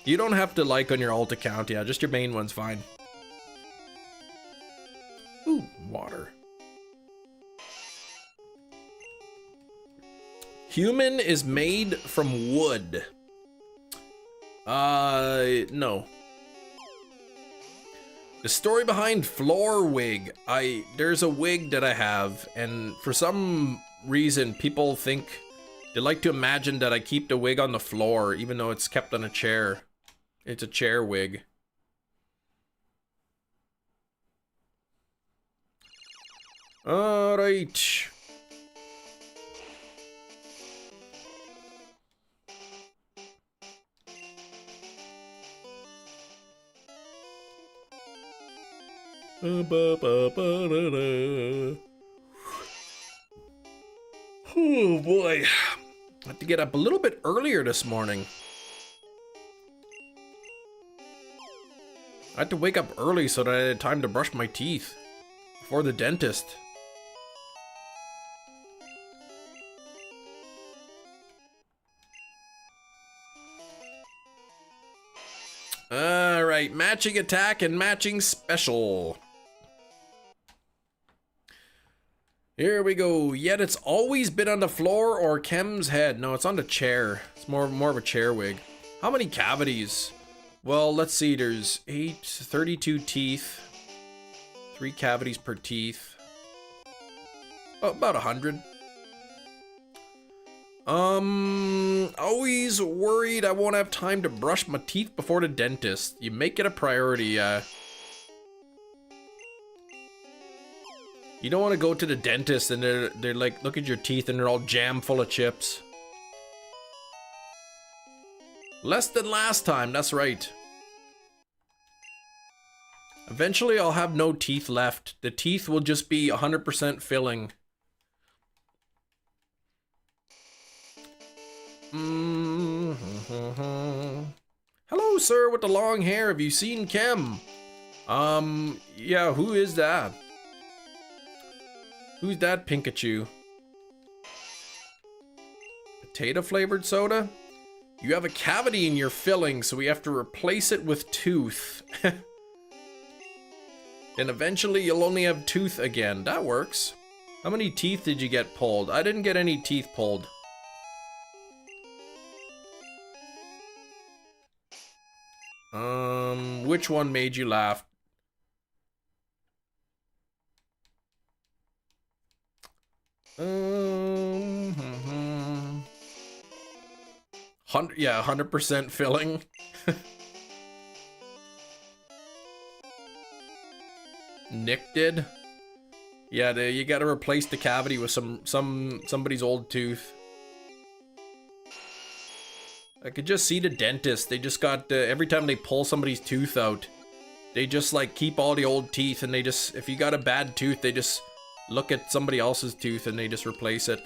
You don't have to like on your alt account, yeah, just your main one's fine. Ooh, water. Human is made from wood. No. The story behind floor wig. There's a wig that I have, and for some reason people think they like to imagine that I keep the wig on the floor, even though it's kept on a chair. It's a chair wig. All right. Oh boy. I have to get up a little bit earlier this morning. I had to wake up early so that I had time to brush my teeth before the dentist. Alright, matching attack and matching special. Here we go. Yet it's always been on the floor or Chem's head. No, it's on the chair. It's more of a chair wig. How many cavities? Well, let's see. There's 32 teeth. 3 cavities per teeth. Oh, about 100. Always worried I won't have time to brush my teeth before the dentist. You make it a priority, You don't want to go to the dentist and they're like, look at your teeth and they're all jam full of chips. Less than last time, that's right. Eventually I'll have no teeth left. The teeth will just be 100% filling. Hello, sir with the long hair. Have you seen Chem? Yeah, who is that? Who's that Pikachu? Potato flavored soda? You have a cavity in your filling, so we have to replace it with tooth. Then eventually you'll only have tooth again. That works. How many teeth did you get pulled? I didn't get any teeth pulled. Which one made you laugh? Yeah, 100% filling. Nick did. Yeah, you gotta replace the cavity with somebody's old tooth. I could just see the dentist. They just got every time they pull somebody's tooth out, they just like keep all the old teeth, and they just, if you got a bad tooth, they just look at somebody else's tooth and they just replace it.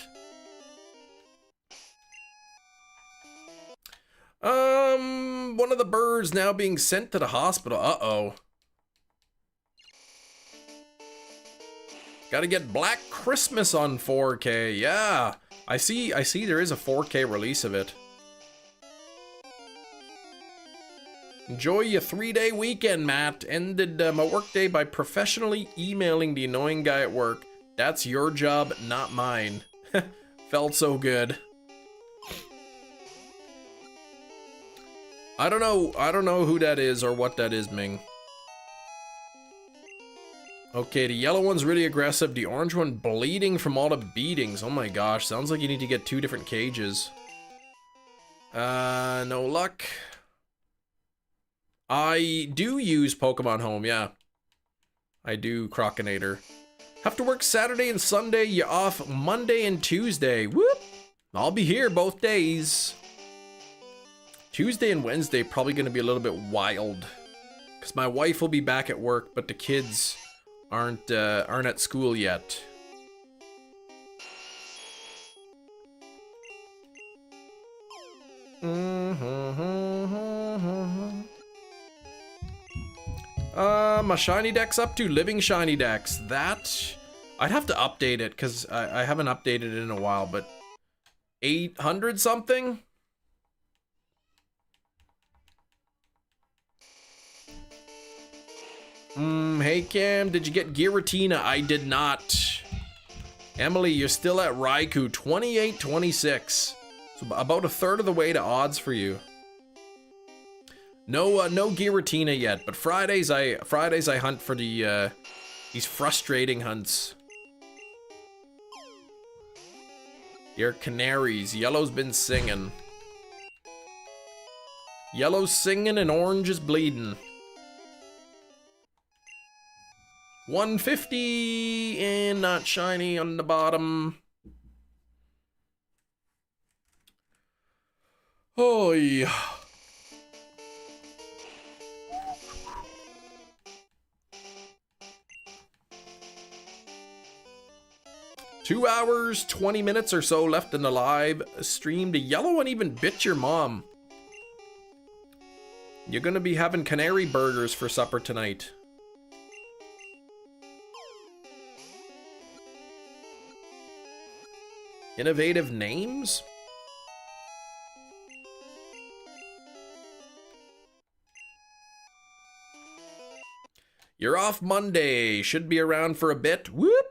One of the birds now being sent to the hospital. Uh-oh. Gotta get Black Christmas on 4K. Yeah. I see there is a 4K release of it. Enjoy your 3-day weekend, Matt. Ended my workday by professionally emailing the annoying guy at work. That's your job, not mine. Felt so good. I don't know who that is or what that is, Ming. Okay, the yellow one's really aggressive. The orange one bleeding from all the beatings. Oh my gosh, sounds like you need to get 2 different cages. No luck. I do use Pokemon Home, yeah. I do, Crocinator. Have to work Saturday and Sunday. You off Monday and Tuesday. Whoop! I'll be here both days. Tuesday and Wednesday probably gonna be a little bit wild. Because my wife will be back at work, but the kids aren't at school yet. My shiny deck's up to living shiny decks. That I'd have to update it because I haven't updated it in a while, but 800 something. Hey Cam, did you get Giratina? I did not. Emily, you're still at Raikou, 28-26. So about a third of the way to odds for you. No Giratina yet, but Fridays I hunt for the these frustrating hunts. Your canaries. Yellow's been singing. Yellow's singing and orange is bleeding. 150 and not shiny on the bottom. Oh yeah. Two hours, 20 minutes or so left in the live stream. The yellow one even bit your mom. You're gonna be having canary burgers for supper tonight. Innovative names? You're off Monday. Should be around for a bit. Whoop!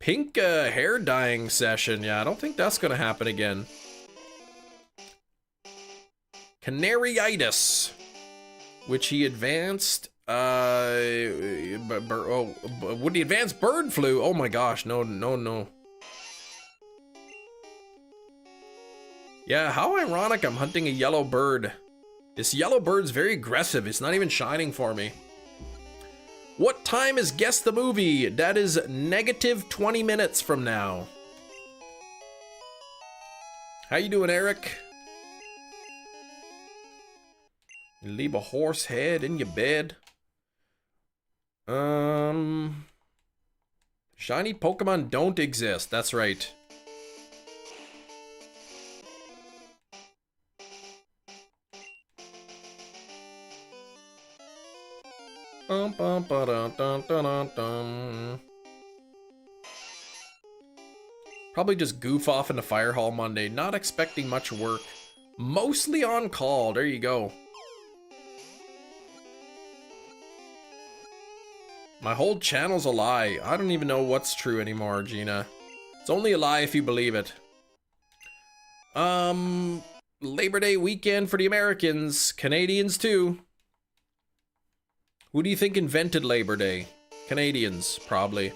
Pink hair dyeing session. Yeah, I don't think that's gonna happen again. Canaryitis, which he advanced. Would he advance bird flu? Oh my gosh, no. Yeah, how ironic I'm hunting a yellow bird. This yellow bird's very aggressive. It's not even shining for me. What time is Guess the Movie? That is negative 20 minutes from now. How you doing, Eric? You leave a horse head in your bed. Shiny Pokemon don't exist. That's right. Probably just goof off in the fire hall Monday. Not expecting much work. Mostly on call. There you go. My whole channel's a lie. I don't even know what's true anymore, Gina. It's only a lie if you believe it. Labor Day weekend for the Americans. Canadians too. Who do you think invented Labor Day? Canadians, probably.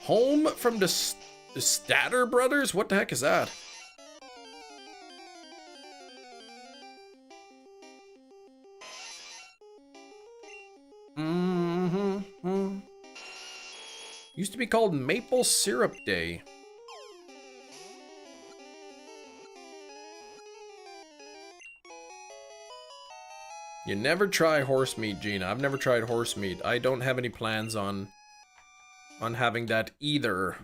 Home from the Statter Brothers? What the heck is that? Used to be called Maple Syrup Day. You never try horse meat, Gina. I've never tried horse meat. I don't have any plans on having that either.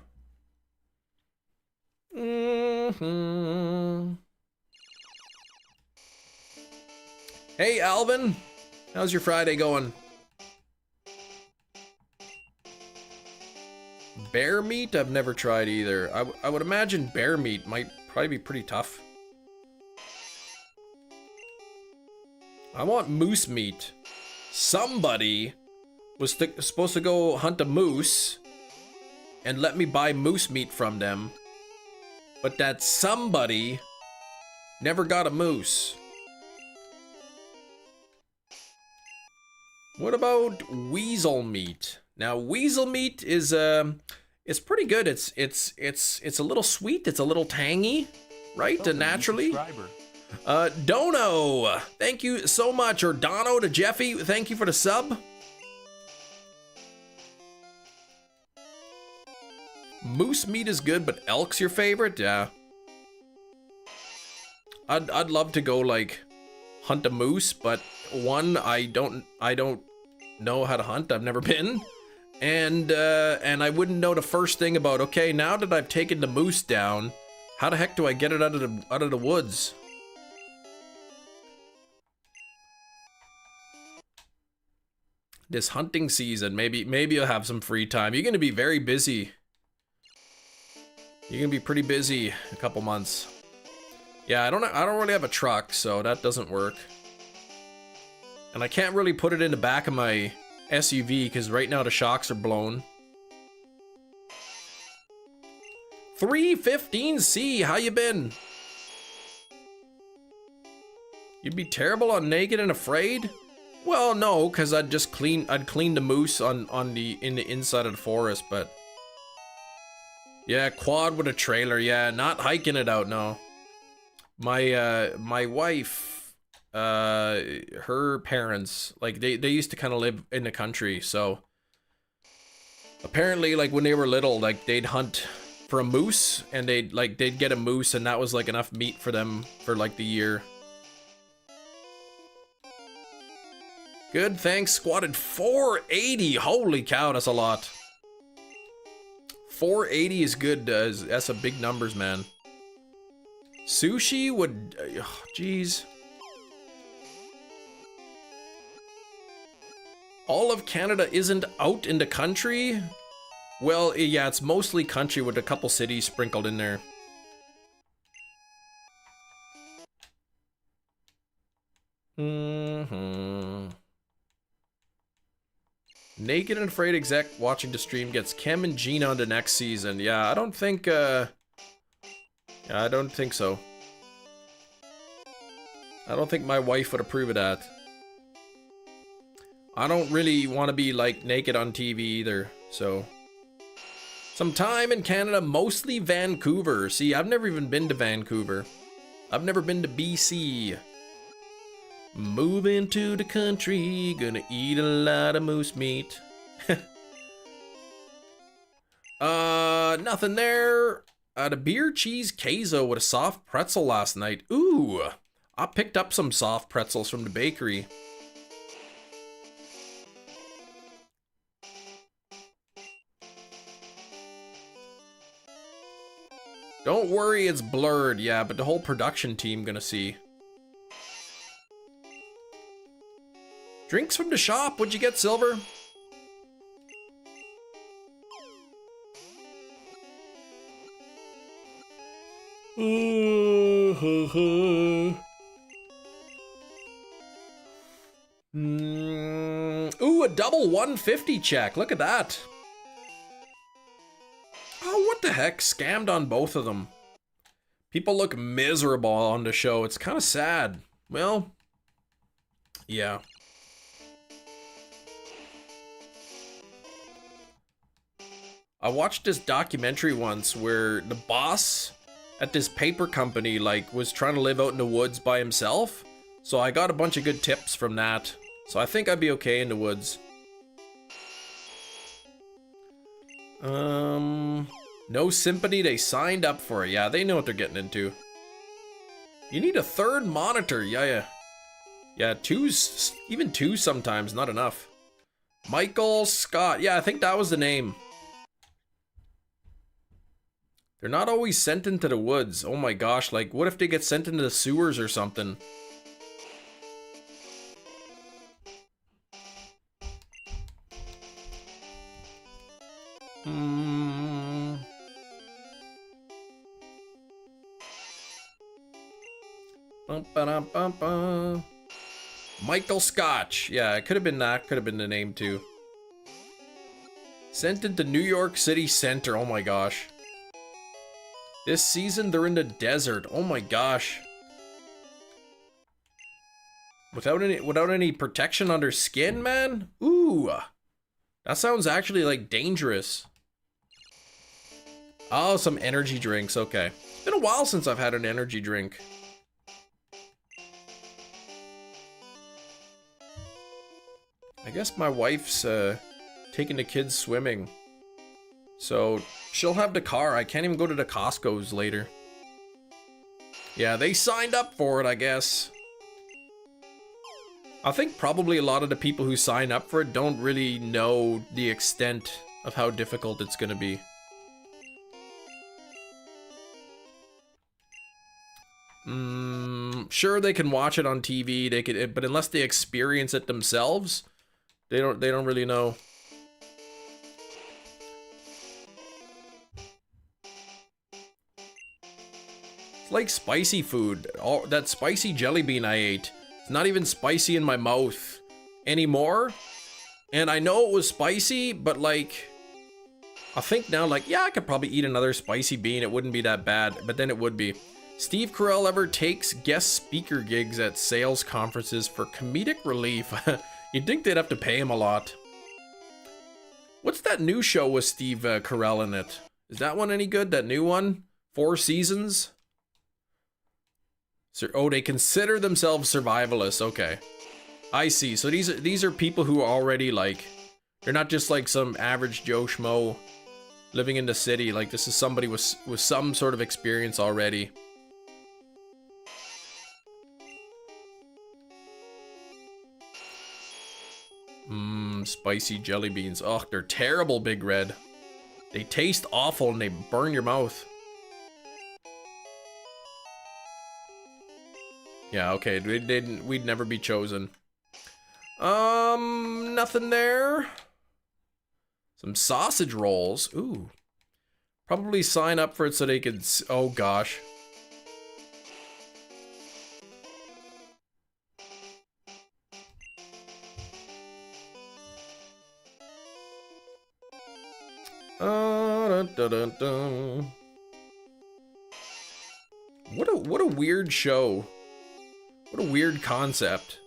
Hey, Alvin. How's your Friday going? Bear meat? I've never tried either. I would imagine bear meat might probably be pretty tough. I want moose meat. Somebody was supposed to go hunt a moose and let me buy moose meat from them. But that somebody never got a moose. What about weasel meat? Now, weasel meat is it's pretty good. It's a little sweet. It's a little tangy, right? Naturally. Dono, thank you so much. Or Dono to Jeffy, thank you for the sub. Moose meat is good, but elk's your favorite? Yeah. I'd love to go like hunt a moose, but one, I don't know how to hunt. I've never been. And I wouldn't know the first thing about, okay, now that I've taken the moose down, how the heck do I get it out of the woods? This hunting season, maybe you'll have some free time. You're gonna be very busy. You're gonna be pretty busy a couple months. Yeah, I don't really have a truck, so that doesn't work. And I can't really put it in the back of my SUV because right now the shocks are blown. 315C, how you been? You'd be terrible on Naked and Afraid? Well, no, because I'd clean the moose in the inside of the forest, but yeah, quad with a trailer, yeah, not hiking it out, no. My wife, her parents, like they used to kind of live in the country, so apparently like when they were little, like they'd hunt for a moose and they'd get a moose and that was like enough meat for them for like the year. Good, thanks. Squatted 480. Holy cow, that's a lot. 480 is good. That's a big numbers, man. Sushi would... Jeez. All of Canada isn't out in the country? Well, yeah, it's mostly country with a couple cities sprinkled in there. Naked and Afraid exec watching the stream gets Chem and Gina on the next season. Yeah, I don't think, yeah, I don't think so. I don't think my wife would approve of that. I don't really want to be, like, naked on TV either, so. Some time in Canada, mostly Vancouver. See, I've never even been to Vancouver. I've never been to BC. Moving to the country, gonna eat a lot of moose meat. Nothing there. The beer cheese queso with a soft pretzel last night. Ooh, I picked up some soft pretzels from the bakery. Don't worry, it's blurred. Yeah, but the whole production team gonna see. Drinks from the shop. What'd you get, Silver? Ooh, a double 150 check. Look at that. Oh, what the heck? Scammed on both of them. People look miserable on the show. It's kind of sad. Well, yeah. I watched this documentary once where the boss at this paper company like was trying to live out in the woods by himself. So I got a bunch of good tips from that. So I think I'd be okay in the woods. No sympathy, they signed up for it. Yeah, they know what they're getting into. You need a third monitor. Yeah. Yeah, even two sometimes, not enough. Michael Scott. Yeah, I think that was the name. They're not always sent into the woods. Oh my gosh, like what if they get sent into the sewers or something? Michael Scotch. Yeah, it could have been that. Could have been the name too. Sent into New York City Center. Oh my gosh. This season they're in the desert. Oh my gosh. Without any protection on their skin, man? Ooh. That sounds actually like dangerous. Oh, some energy drinks. Okay. It's been a while since I've had an energy drink. I guess my wife's taking the kids swimming. So she'll have the car. I can't even go to the Costco's later. Yeah, they signed up for it, I guess. I think probably a lot of the people who sign up for it don't really know the extent of how difficult it's gonna be. Sure, they can watch it on TV, they could, but unless they experience it themselves, they don't really know. It's like spicy food. All that spicy jelly bean I ate, it's not even spicy in my mouth anymore. And I know it was spicy, but like, I think now, like, yeah, I could probably eat another spicy bean. It wouldn't be that bad, but then it would be. Steve Carell ever takes guest speaker gigs at sales conferences for comedic relief. You'd think they'd have to pay him a lot. What's that new show with Steve Carell in it? Is that one any good? That new one? 4 seasons? Oh, they consider themselves survivalists. Okay. I see. So these are people who are already like, they're not just like some average Joe Schmo living in the city. Like this is somebody with some sort of experience already. Spicy jelly beans. Oh, they're terrible, Big Red. They taste awful and they burn your mouth. Yeah, okay, we'd never be chosen. Nothing there. Some sausage rolls. Ooh. Probably sign up for it so they could, oh gosh. Dun, dun, dun. What a weird show. What a weird concept.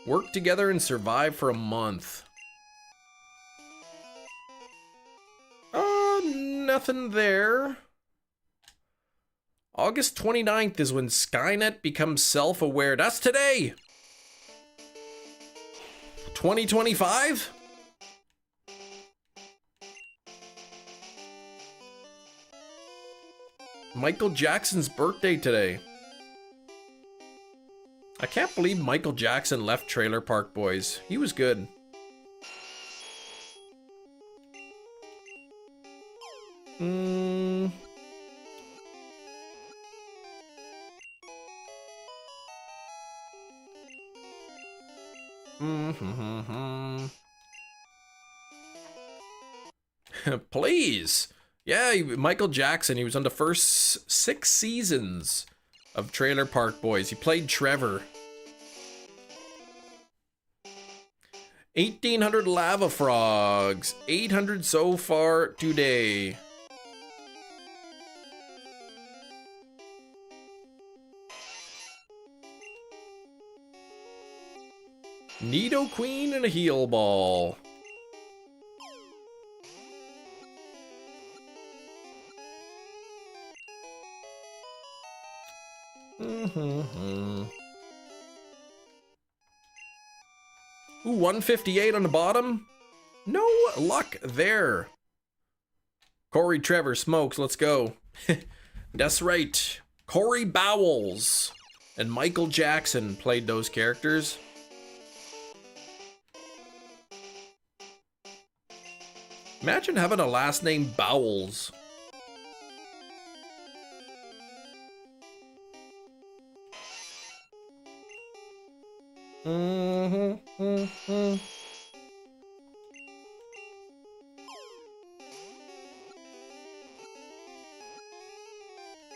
Work together and survive for a month. Nothing there. August 29th is when Skynet becomes self-aware. That's today! 2025? Michael Jackson's birthday today. I can't believe Michael Jackson left Trailer Park Boys. He was good. Please. Yeah, Michael Jackson, he was on the first 6 seasons of Trailer Park Boys. He played Trevor. 1,800 lava frogs. 800 so far today. Nido Queen and a heel ball. Ooh, 158 on the bottom. No luck there. Corey Trevor smokes. Let's go. That's right. Corey Bowles. And Michael Jackson played those characters. Imagine having a last name Bowles.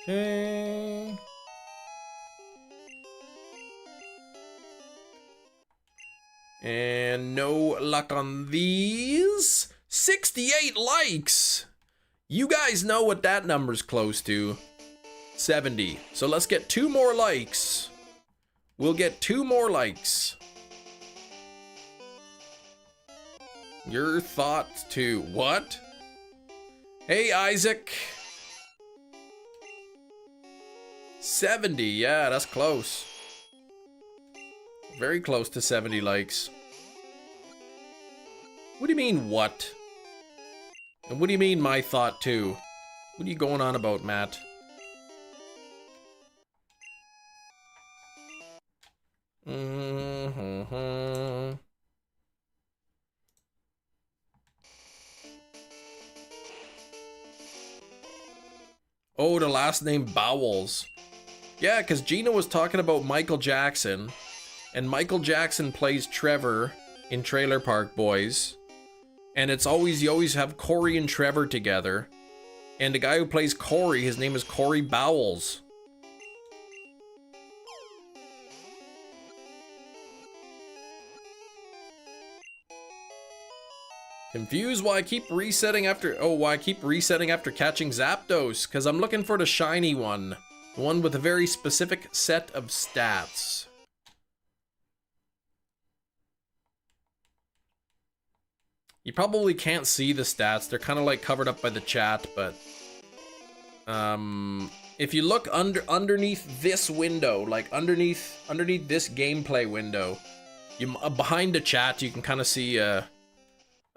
Okay. And no luck on these. 68 likes. You guys know what that number's close to. 70. So let's get 2 more likes. We'll get 2 more likes. Your thoughts to what? Hey, Isaac. 70. Yeah, that's close. Very close to 70 likes. What do you mean, what? And what do you mean, my thought too? What are you going on about, Matt? Oh, the last name Bowles. Yeah, because Gina was talking about Michael Jackson. And Michael Jackson plays Trevor in Trailer Park Boys. And it's always, you always have Corey and Trevor together. And the guy who plays Corey, his name is Corey Bowles. Confused why I keep resetting after, why I keep resetting after catching Zapdos. Because I'm looking for the shiny one. The one with a very specific set of stats. You probably can't see the stats. They're kind of like covered up by the chat, but if you look underneath this window, like underneath this gameplay window, behind the chat, you can kind of see a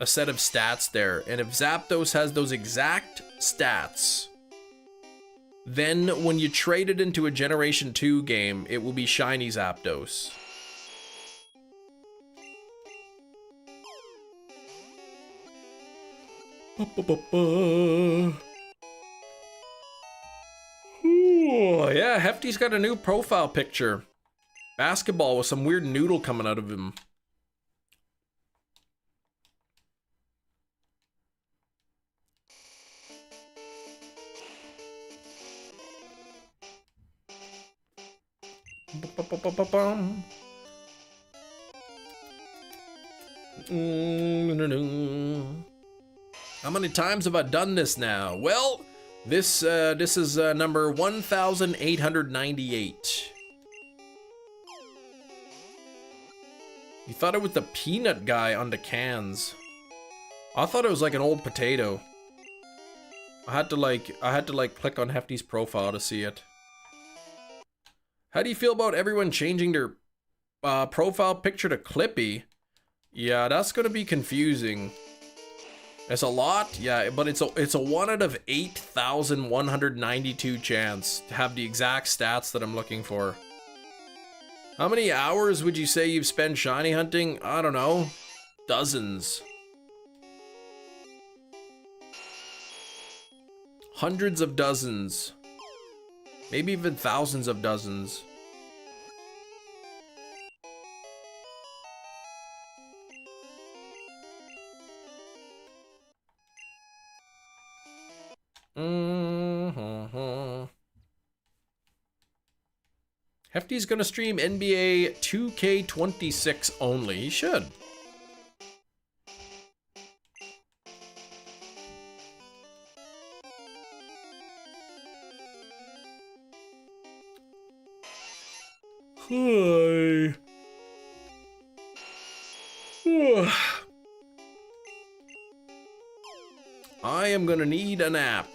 set of stats there. And if Zapdos has those exact stats, then when you trade it into a Generation 2 game, it will be shiny Zapdos. Ooh, yeah, Hefty's got a new profile picture. Basketball with some weird noodle coming out of him. How many times have I done this now? Well, this is number 1898. You thought it was the peanut guy on the cans. I thought it was like an old potato. I had to like click on Hefty's profile to see it. How do you feel about everyone changing their profile picture to Clippy? Yeah, that's gonna be confusing. It's a lot, yeah, but it's a 1 out of 8,192 chance to have the exact stats that I'm looking for. How many hours would you say you've spent shiny hunting? I don't know. Dozens. Hundreds of dozens. Maybe even thousands of dozens. Hefty's gonna stream NBA 2K26 only. He should. Hi. I am gonna need a nap.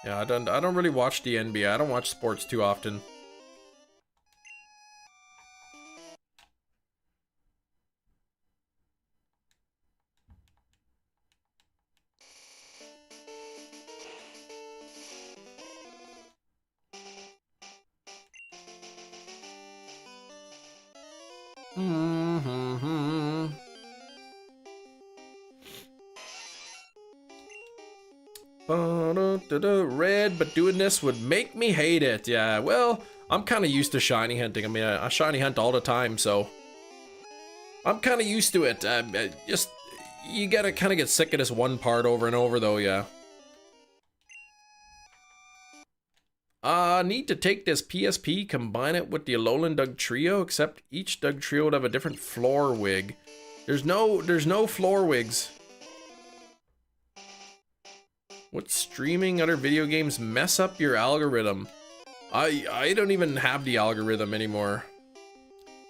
Yeah, I don't really watch the NBA. I don't watch sports too often. Red, but doing this would make me hate it. Yeah, well, I'm kind of used to shiny hunting. I mean, I shiny hunt all the time, so I'm kind of used to it. Just, you gotta kind of get sick of this one part over and over, though, yeah. Need to take this PSP, combine it with the Alolan Dugtrio, except each Dugtrio would have a different floor wig. There's no floor wigs. What streaming other video games mess up your algorithm? I don't even have the algorithm anymore.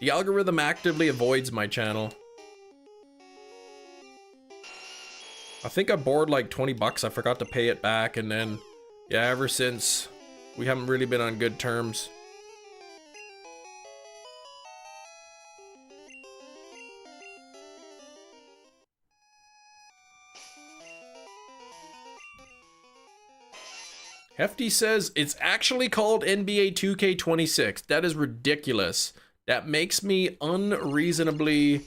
The algorithm actively avoids my channel. I think I borrowed like 20 bucks. I forgot to pay it back, and then, yeah, ever since, we haven't really been on good terms. Hefty says, it's actually called NBA 2K26. That is ridiculous. That makes me unreasonably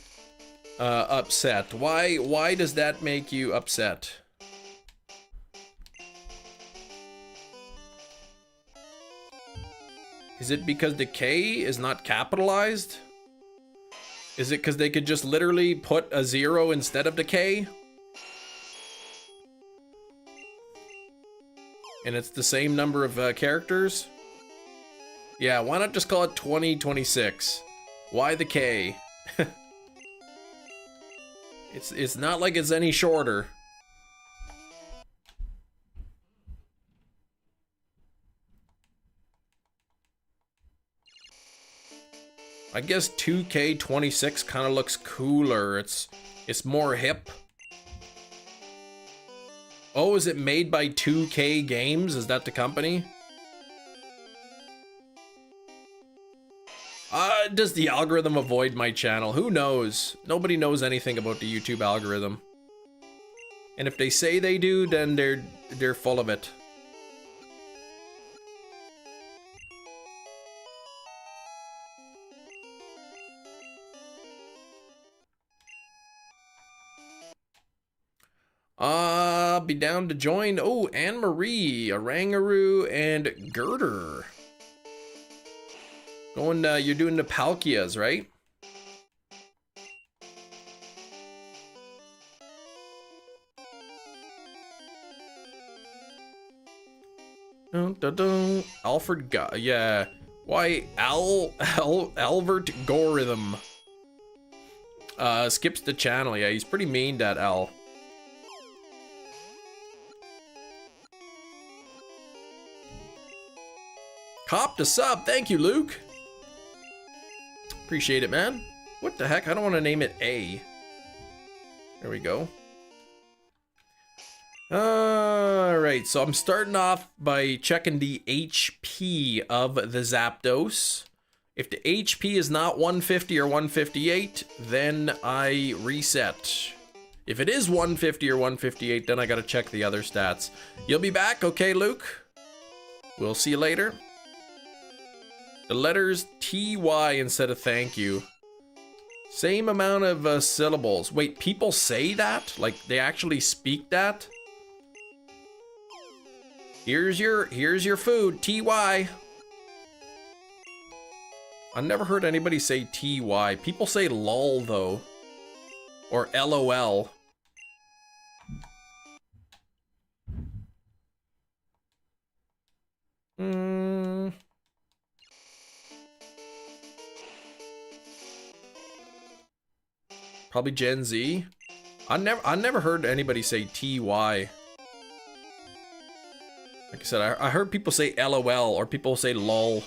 upset. Why does that make you upset? Is it because the K is not capitalized? Is it because they could just literally put a 0 instead of the K? And it's the same number of characters? Yeah, why not just call it 2026? Why the K? It's not like it's any shorter. I guess 2K26 kind of looks cooler. It's more hip. Oh, is it made by 2K Games? Is that the company? Does the algorithm avoid my channel? Who knows? Nobody knows anything about the YouTube algorithm. And if they say they do, then they're full of it. Be down to join. Oh, Anne-Marie, Orangaroo, and Girder. Going, you're doing the Palkias, right? Dun, dun, dun. Alfred, yeah. Why, Albert Goritham. Skips the channel. Yeah, he's pretty mean, that Al. Cop to sub. Thank you, Luke. Appreciate it, man. What the heck? I don't want to name it A. There we go. Alright, so I'm starting off by checking the HP of the Zapdos. If the HP is not 150 or 158, then I reset. If it is 150 or 158, then I gotta check the other stats. You'll be back, okay, Luke? We'll see you later. The letters TY instead of thank you. Same amount of syllables. Wait, people say that? Like, they actually speak that? Here's your food, TY. I never heard anybody say TY. People say lol though. Or LOL. Probably Gen Z. I never heard anybody say TY. Like I said, I heard people say LOL or people say lol.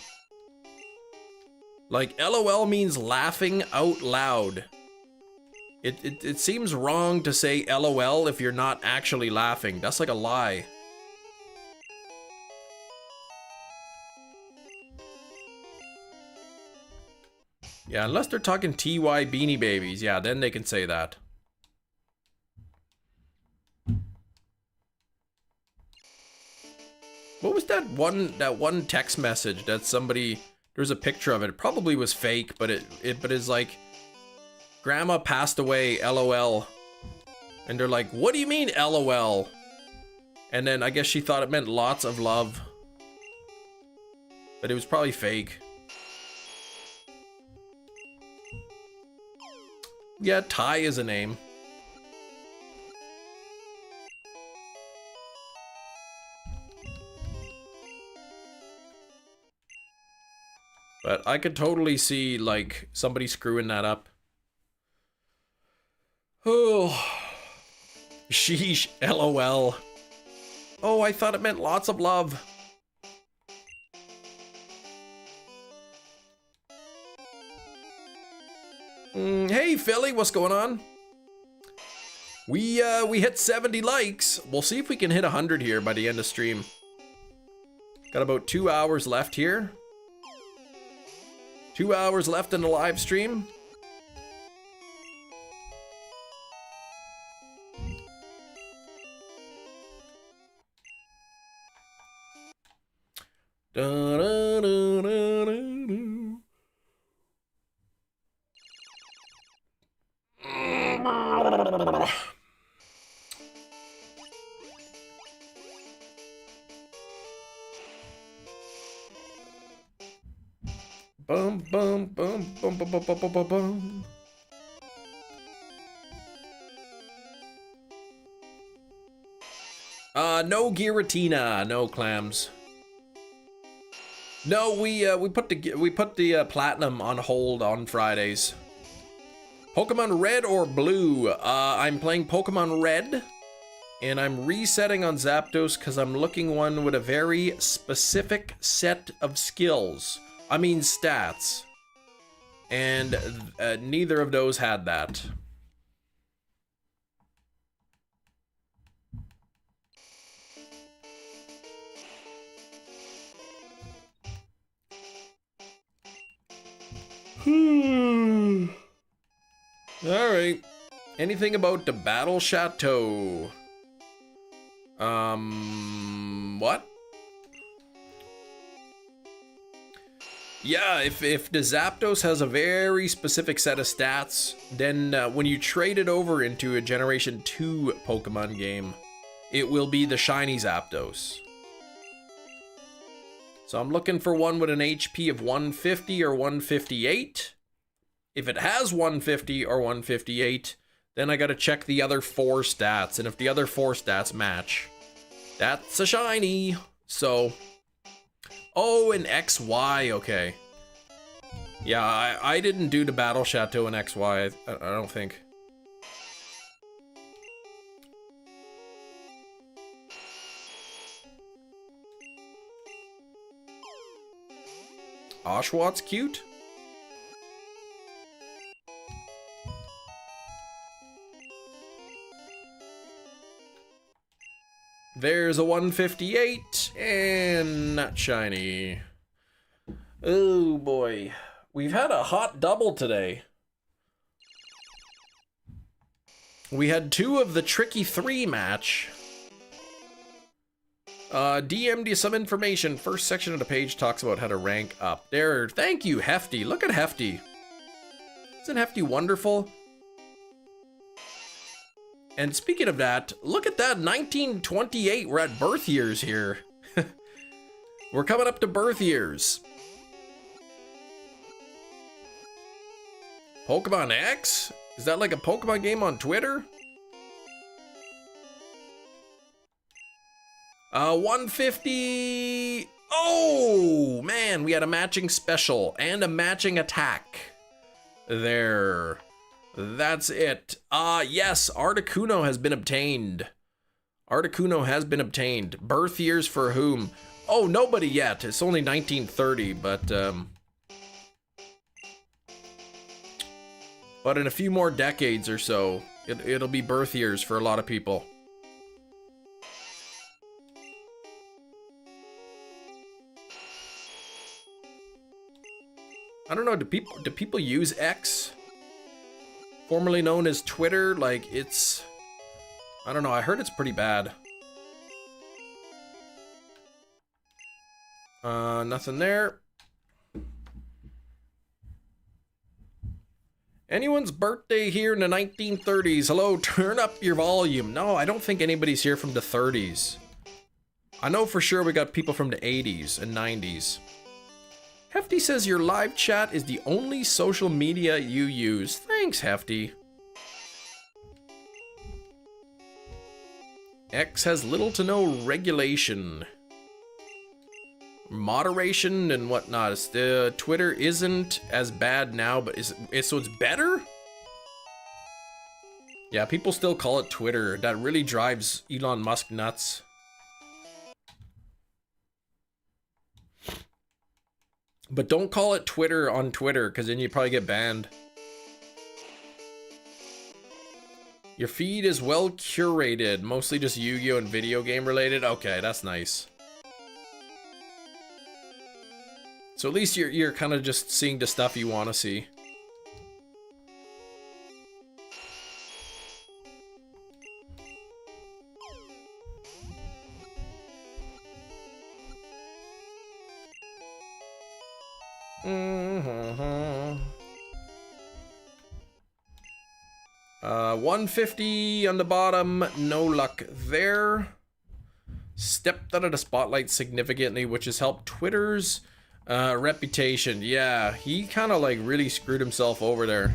Like, LOL means laughing out loud. It seems wrong to say LOL if you're not actually laughing. That's like a lie. Yeah, unless they're talking TY Beanie Babies. Yeah, then they can say that. What was that one text message that somebody, there's a picture of it. It probably was fake, but it is like, Grandma passed away, LOL. And they're like, what do you mean LOL? And then I guess she thought it meant lots of love. But it was probably fake. Yeah, Ty is a name. But I could totally see, like, somebody screwing that up. Oh. Sheesh, LOL. Oh, I thought it meant lots of love. Hey, Philly, what's going on? We hit 70 likes. We'll see if we can hit 100 here by the end of stream. Got about 2 hours left here. 2 hours left in the live stream. Da, da, da, da, da. Bum bum bum bum bum bum bum bum bum bum. No Giratina, no clams. No, we put the platinum on hold on Fridays. Pokemon Red or Blue? I'm playing Pokemon Red, and I'm resetting on Zapdos because I'm looking one with a very specific set of skills. I mean stats. And neither of those had that. Alright. Anything about the Battle Chateau? What? Yeah, if the Zapdos has a very specific set of stats, then when you trade it over into a Generation 2 Pokemon game, it will be the shiny Zapdos. So I'm looking for one with an HP of 150 or 158. If it has 150 or 158, then I gotta check the other 4 stats, and if the other 4 stats match, that's a shiny. So, oh, an XY, okay. Yeah, I didn't do the Battle Chateau in XY, I don't think. Oshawtt's cute. There's a 158 and not shiny. Oh boy. We've had a hot double today. We had 2 of the Tricky 3 match. DM'd you some information. First section of the page talks about how to rank up. There, thank you, Hefty. Look at Hefty. Isn't Hefty wonderful? And speaking of that, look at that, 1928. We're at birth years here. We're coming up to birth years. Pokemon X? Is that like a Pokemon game on Twitter? 150. Oh, man, we had a matching special and a matching attack. There. That's it. Yes, Articuno has been obtained. Articuno has been obtained. Birth years for whom? Oh, nobody yet. It's only 1930, but in a few more decades or so, it'll be birth years for a lot of people. I don't know, do people use X? Formerly known as Twitter, like it's, I don't know, I heard it's pretty bad. Nothing there. Anyone's birthday here in the 1930s? Hello, turn up your volume. No, I don't think anybody's here from the 30s. I know for sure we got people from the 80s and 90s. Hefty says your live chat is the only social media you use. Thanks, Hefty. X has little to no regulation. Moderation and whatnot. Twitter isn't as bad now, but so it's better? Yeah, people still call it Twitter. That really drives Elon Musk nuts. But don't call it Twitter on Twitter, because then you probably get banned. Your feed is well curated, mostly just Yu-Gi-Oh! And video game related. Okay, that's nice. So at least you're kind of just seeing the stuff you want to see. Mm-hmm. 150 on the bottom, no luck there. Stepped out of the spotlight significantly, which has helped Twitter's reputation. Yeah, he kind of like really screwed himself over there.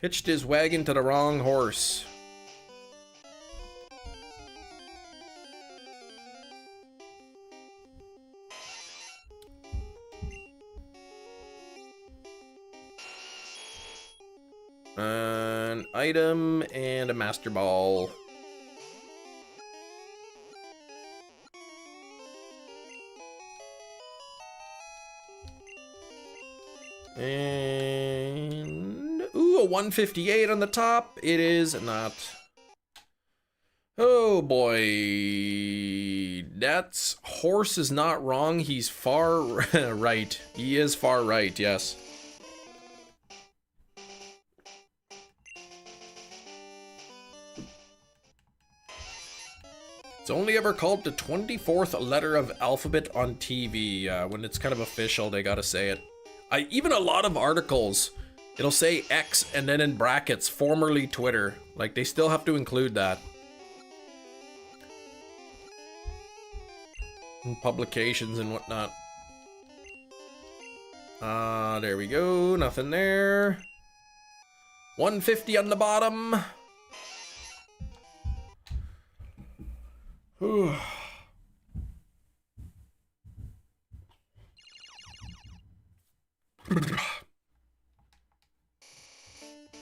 Hitched his wagon to the wrong horse. An item and a master ball. And ooh, a 158 on the top. It is not. Oh boy, that's horse is not wrong. He's far right. He is far right. Yes. It's only ever called the 24th letter of alphabet on TV. When it's kind of official, they gotta say it. Even a lot of articles, it'll say X and then in brackets, formerly Twitter. Like, they still have to include that. In publications and whatnot. There we go. Nothing there. 150 on the bottom.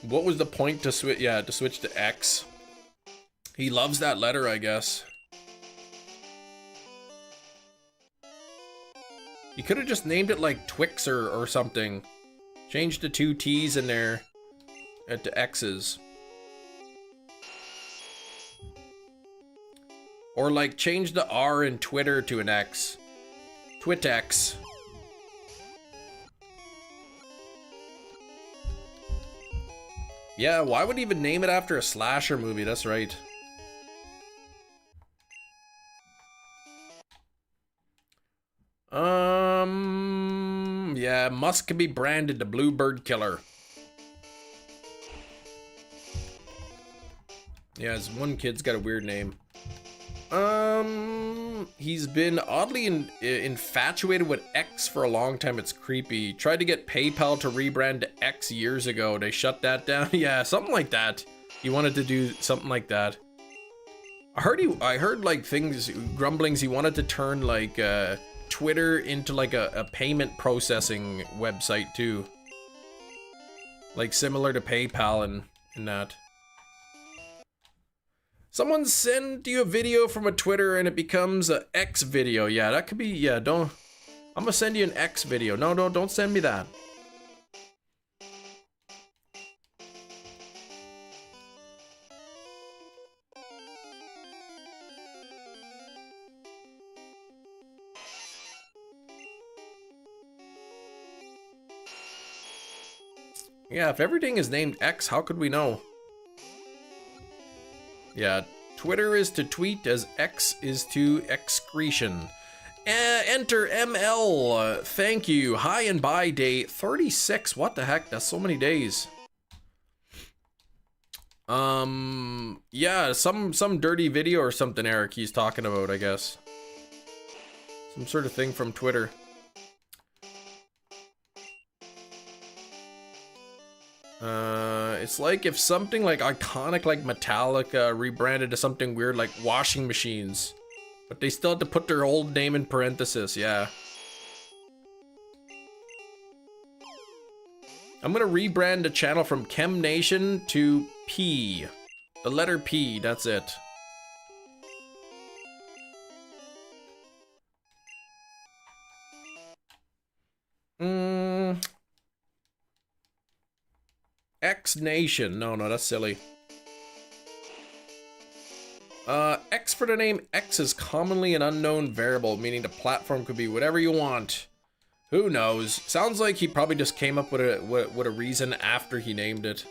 What was the point to switch? Yeah, to switch to X. He loves that letter, I guess. You could have just named it like Twixer or something. Changed the 2 T's in there to X's. Or like change the R in Twitter to an X. Twitex. Yeah, why would he even name it after a slasher movie? That's right. Yeah, Musk can be branded the Bluebird Killer. Yeah, his one kid's got a weird name. He's been oddly infatuated with X for a long time. It's creepy. Tried to get PayPal to rebrand to X years ago. They shut that down. Yeah, something like that. He wanted to do something like that. I heard like grumblings. He wanted to turn like Twitter into like a payment processing website too. Like similar to PayPal and that. Someone send you a video from a Twitter and it becomes a X video. Yeah, that could be, yeah, don't. I'm gonna send you an X video. No, don't send me that. Yeah, if everything is named X, how could we know? Yeah, Twitter is to tweet as X is to excretion. Enter ML. Thank you. Hi and bye day 36. What the heck? That's so many days. Yeah, some dirty video or something, Eric, he's talking about, I guess. Some sort of thing from Twitter. It's like if something like iconic like Metallica rebranded to something weird like washing machines. But they still had to put their old name in parenthesis, yeah. I'm gonna rebrand the channel from Chem Nation to P. The letter P, that's it. X Nation. No, that's silly. X for the name X is commonly an unknown variable, meaning the platform could be whatever you want. Who knows? Sounds like he probably just came up with a reason after he named it.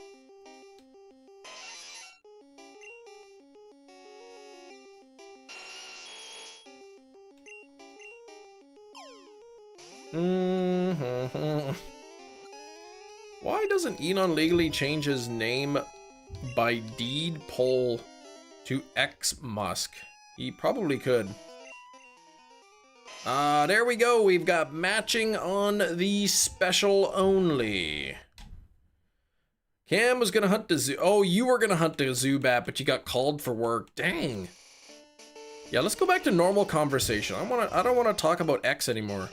Why doesn't Enon legally change his name by deed poll to X Musk? He probably could. There we go. We've got matching on the special only. Cam was gonna hunt the zoo. Oh, you were gonna hunt the Zubat, but you got called for work. Dang. Yeah, let's go back to normal conversation. I don't wanna talk about X anymore.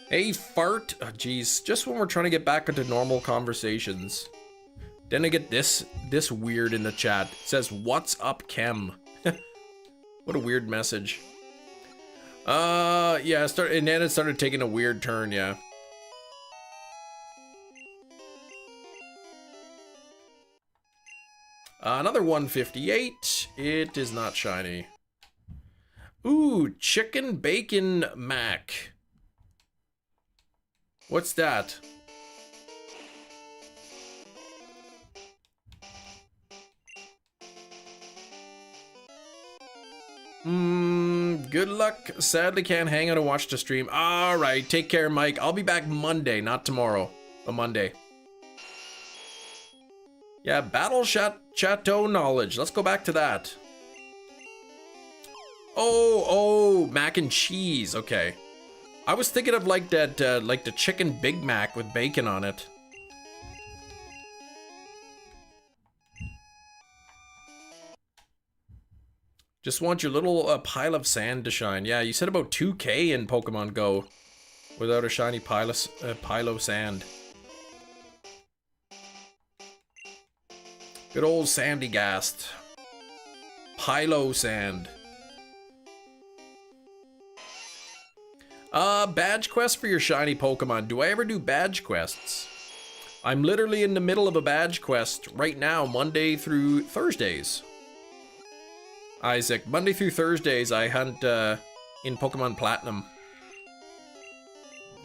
Hey, fart. Oh, geez. Just when we're trying to get back into normal conversations. Then I get this weird in the chat. It says, "What's up, Chem?" What a weird message. Yeah, and then it started taking a weird turn, yeah. Another 158. It is not shiny. Ooh, chicken bacon mac. What's that? Good luck. Sadly can't hang out and watch the stream. Alright, take care, Mike. I'll be back Monday, not tomorrow, but Monday. Yeah, Battle Chateau knowledge. Let's go back to that. Oh, mac and cheese. Okay. I was thinking of like that, like the chicken Big Mac with bacon on it. Just want your little pile of sand to shine. Yeah, you said about 2K in Pokemon Go without a shiny pile of sand. Good old Sandy Gast. Pilo sand. Badge quest for your shiny Pokemon. Do I ever do badge quests? I'm literally in the middle of a badge quest right now, Monday through Thursdays. Isaac, Monday through Thursdays I hunt in Pokemon Platinum.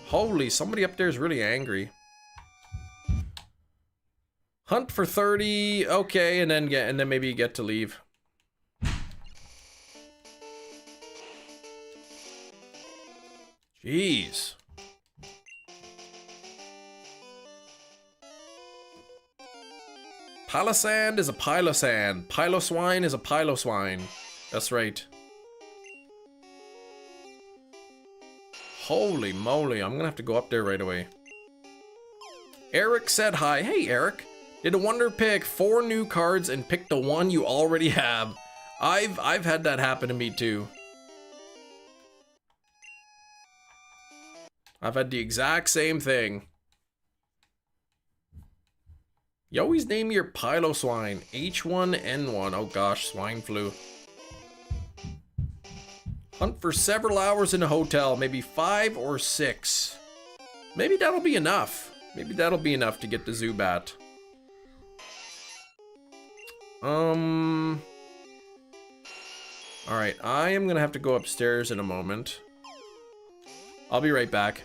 Holy, somebody up there is really angry. Hunt for 30, okay, and then maybe you get to leave. Jeez. Palisand is a Pilosand. Piloswine is a Piloswine. That's right. Holy moly, I'm gonna have to go up there right away. Eric said hi. Hey, Eric. Did a wonder pick 4 new cards and pick the one you already have. I've had that happen to me too. I've had the exact same thing. You always name your Piloswine H1N1. Oh gosh, swine flu. Hunt for several hours in a hotel, maybe 5 or 6. Maybe that'll be enough. Maybe that'll be enough to get the Zubat. Alright, I am gonna have to go upstairs in a moment. I'll be right back.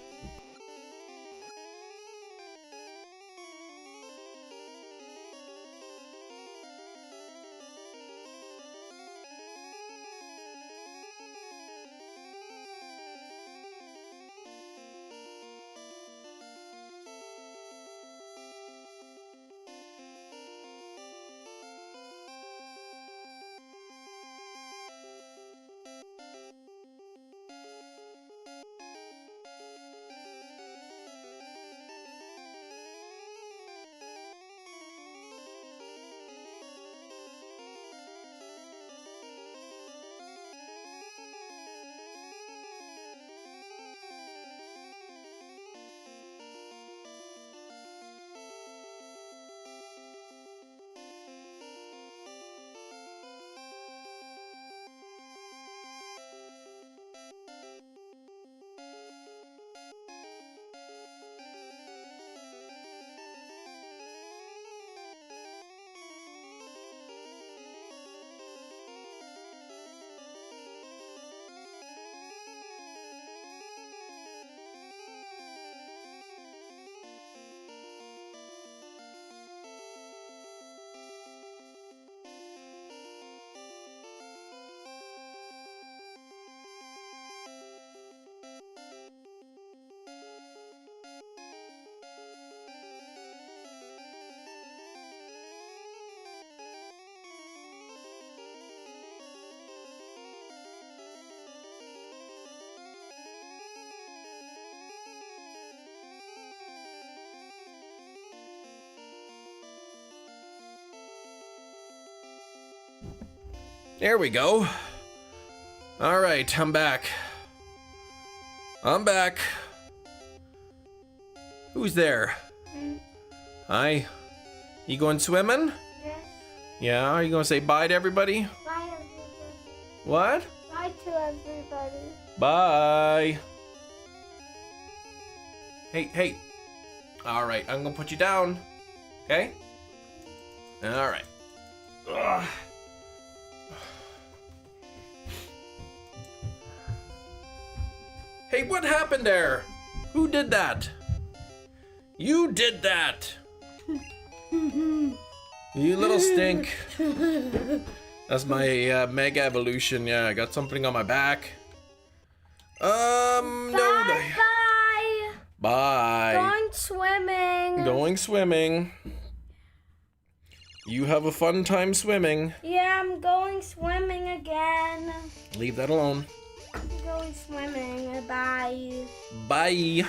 There we go. All right, I'm back. I'm back. Who's there? Hi. You going swimming?
Yes.
Yeah, are you gonna say bye to everybody?
Bye, everybody.
What?
Bye to everybody.
Bye. Hey. All right, I'm gonna put you down. Okay? All right. Ugh. Hey, what happened there? Who did that? You did that. You little stink. That's my mega evolution. Yeah, I got something on my back. No.
Bye.
Bye.
Going swimming.
Going swimming. You have a fun time swimming.
Yeah, I'm going swimming again.
Leave that alone.
I'm going swimming. Bye.
Bye.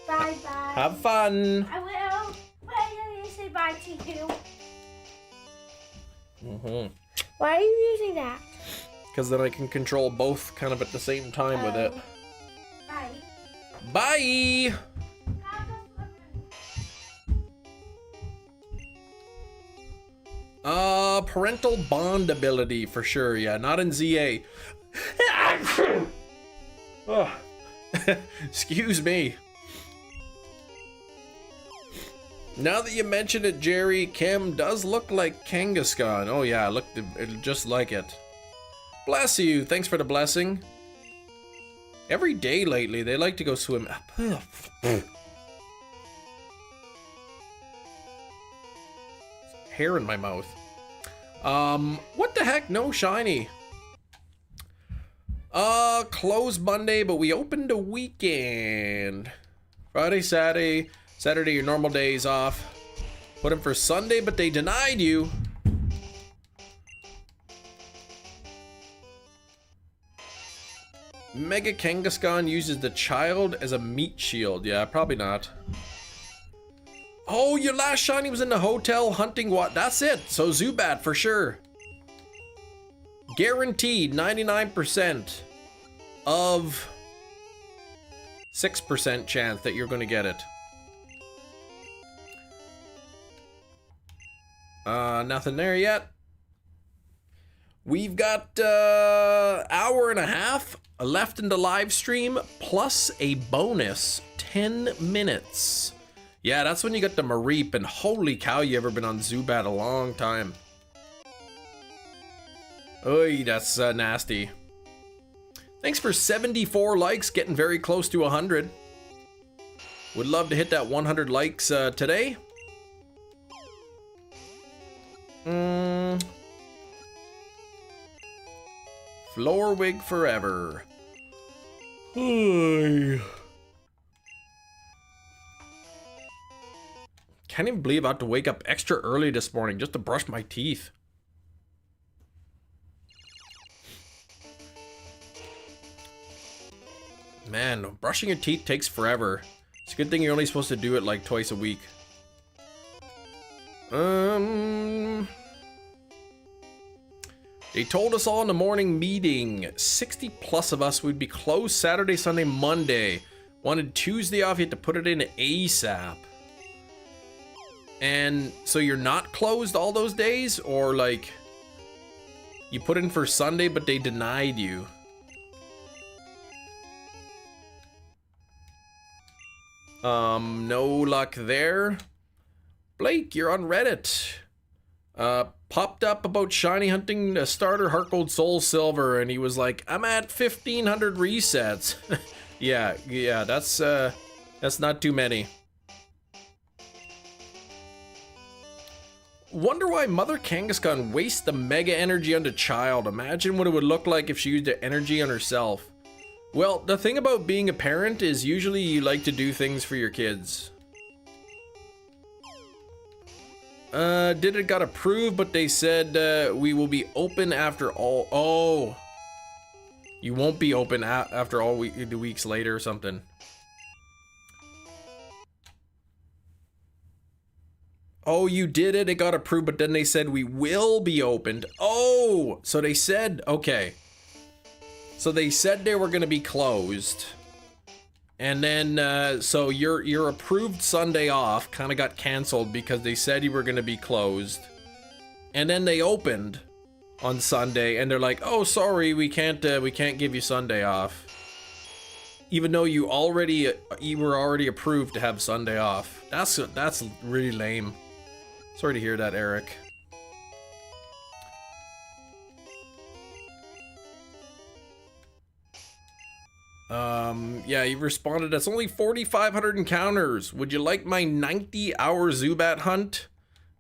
Bye.
Have fun.
I will. Why did you say bye to you? Why are you using that?
Because then I can control both kind of at the same time with it.
Bye.
Bye. Parental bond ability for sure. Yeah, not in ZA. Oh. Excuse me. Now that you mention it, Jerry, Kim does look like Kangaskhan. Oh yeah, looked just like it. Bless you. Thanks for the blessing. Every day lately, they like to go swim. Hair in my mouth. What the heck? No shiny. Closed Monday, but we opened a weekend. Friday, Saturday, your normal days off. Put in for Sunday, but they denied you. Mega Kangaskhan uses the child as a meat shield. Yeah, probably not. Oh, your last shiny was in the hotel hunting what? That's it. So Zubat for sure. Guaranteed 99% of 6% chance that you're going to get it. Nothing there yet. We've got hour and a half left in the live stream, plus a bonus 10 minutes. Yeah, that's when you get the Mareep, and holy cow, you ever been on Zubat a long time. Oy, that's nasty. Thanks for 74 likes, getting very close to 100. Would love to hit that 100 likes today. Floor wig forever. Can't even believe I had to wake up extra early this morning just to brush my teeth. Man, brushing your teeth takes forever. It's a good thing you're only supposed to do it like twice a week. They told us all in the morning meeting, 60 plus of us would be closed Saturday, Sunday, Monday. Wanted Tuesday off, you had to put it in ASAP. And so you're not closed all those days? Or like, you put in for Sunday, but they denied you? No luck there. Blake, you're on Reddit. Popped up about shiny hunting a starter Heart Gold Soul Silver, and he was like, I'm at 1,500 resets. yeah, that's not too many. Wonder why Mother Kangaskhan wastes the mega energy on the child. Imagine what it would look like if she used the energy on herself. Well, the thing about being a parent is usually you like to do things for your kids. Did it got approved, but they said we will be open after all. Oh, you won't be open after all the weeks later or something. Oh, you did it. It got approved, but then they said we will be opened. Oh, Oh, so they said, okay. So they said they were going to be closed. And then, so your approved Sunday off kind of got canceled because they said you were going to be closed. And then they opened on Sunday and they're like, oh, sorry, we can't give you Sunday off. Even though you were already approved to have Sunday off. That's really lame. Sorry to hear that, Eric. Yeah, you responded, that's only 4,500 encounters. Would you like my 90-hour Zubat hunt?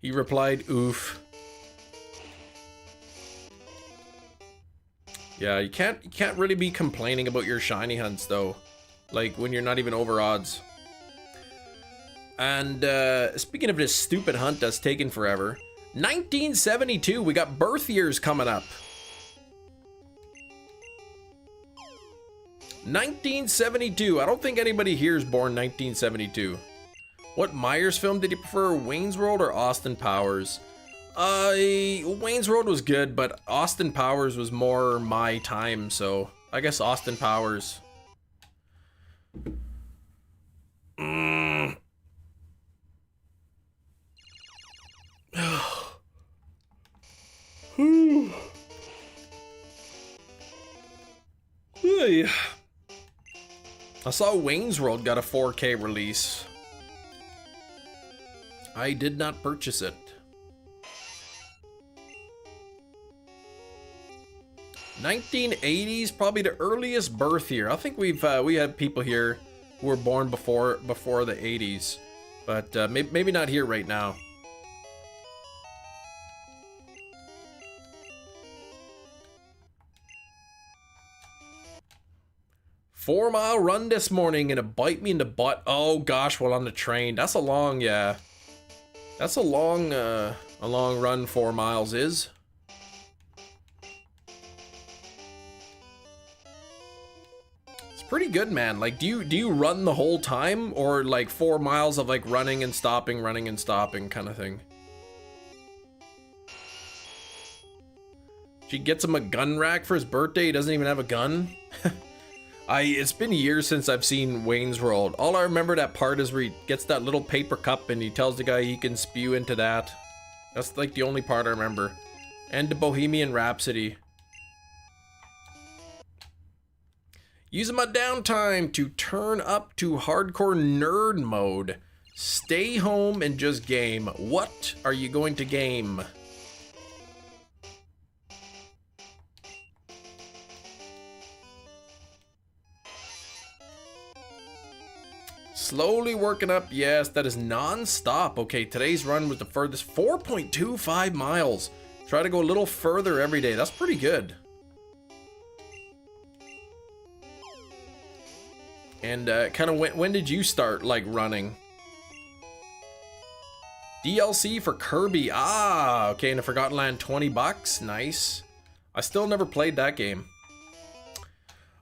He replied, oof. Yeah, you can't really be complaining about your shiny hunts though. Like when you're not even over odds. And speaking of this stupid hunt that's taken forever, 1972, we got birth years coming up. 1972. I don't think anybody here is born 1972. What Myers film did you prefer, Wayne's World or Austin Powers? Wayne's World was good, but Austin Powers was more my time, so I guess Austin Powers. Hey. I saw Wayne's World got a 4K release. I did not purchase it. 1980s, probably the earliest birth year. I think we had people here who were born before the 80s, but maybe not here right now. Four-mile run this morning and it bite me in the butt. Oh gosh, while on the train. That's a long, yeah. That's a long run. 4 miles is. It's pretty good, man. Like, do you run the whole time, or like 4 miles of like running and stopping kind of thing? She gets him a gun rack for his birthday. He doesn't even have a gun. It's been years since I've seen Wayne's World. All I remember that part is where he gets that little paper cup and he tells the guy he can spew into that. That's like the only part I remember. And the Bohemian Rhapsody. Using my downtime to turn up to hardcore nerd mode. Stay home and just game. What are you going to game? Slowly working up. Yes, that is non-stop. Okay, today's run was the furthest, 4.25 miles. Try to go a little further every day. That's pretty good. And kind of when did you start like running? DLC for Kirby. Ah, okay, in the Forgotten Land, 20 bucks. Nice. I still never played that game.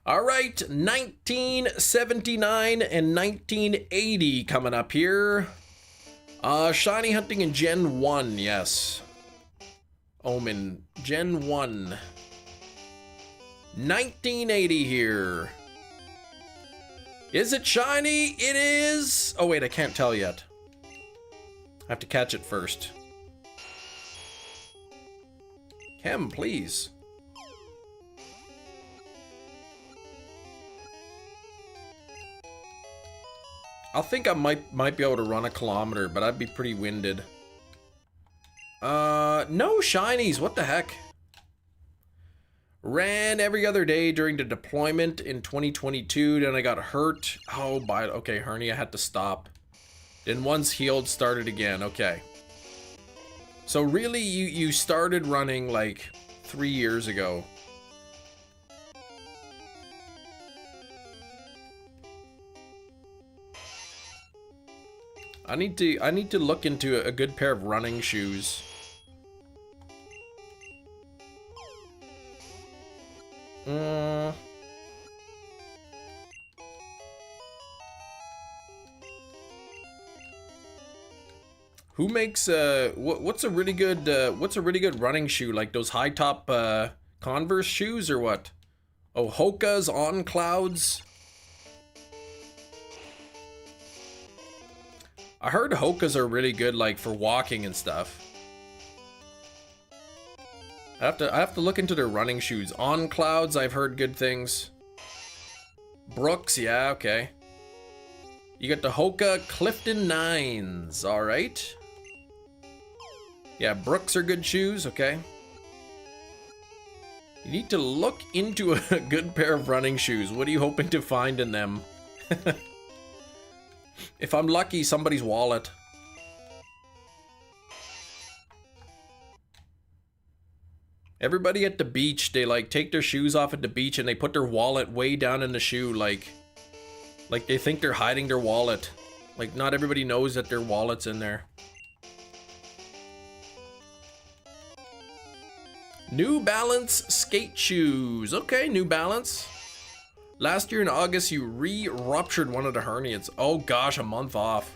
All right, 1979 and 1980 coming up here. Shiny hunting in Gen 1, yes. Omen, Gen 1. 1980 here. Is it shiny? It is. Oh wait, I can't tell yet. I have to catch it first. Chem, please. I think I might be able to run a kilometer, but I'd be pretty winded. No shinies, what the heck? Ran every other day during the deployment in 2022, then I got hurt. Oh, okay, hernia, had to stop. Then once healed, started again, okay. So really, you started running like 3 years ago. I need to look into a good pair of running shoes. Who makes what's a really good running shoe? Like those high top Converse shoes or what? Oh, Hoka's on clouds. I heard Hoka's are really good, like for walking and stuff. I have to look into their running shoes. On clouds, I've heard good things. Brooks, yeah, okay. You got the Hoka Clifton 9s, all right. Yeah, Brooks are good shoes, okay. You need to look into a good pair of running shoes. What are you hoping to find in them? If I'm lucky, somebody's wallet. Everybody at the beach, they like take their shoes off at the beach and they put their wallet way down in the shoe, like they think they're hiding their wallet. Like not everybody knows that their wallet's in there. New Balance skate shoes. Okay, New Balance. Last year in August, you re-ruptured one of the hernias. Oh gosh, a month off.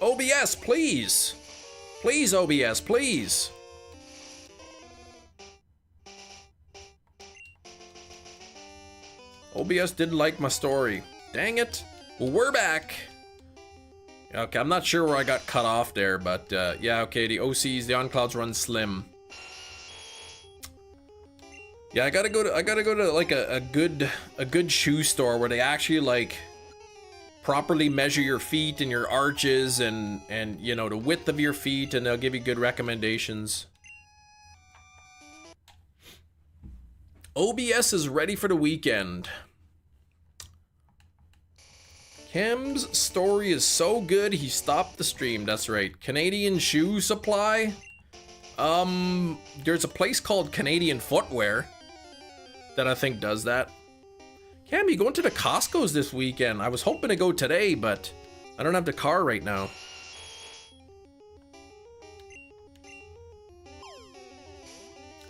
OBS, please. Please, OBS, please. OBS didn't like my story. Dang it. Well, we're back. Okay, I'm not sure where I got cut off there, but yeah, okay, the OCs, the on clouds run slim. Yeah, I gotta go to like a good shoe store where they actually like properly measure your feet and your arches and you know the width of your feet, and they'll give you good recommendations. OBS is ready for the weekend. Cam's story is so good he stopped the stream. That's right. Canadian Shoe Supply. There's a place called Canadian Footwear that I think does that. Cam, you going to the Costco's this weekend? I was hoping to go today, but I don't have the car right now.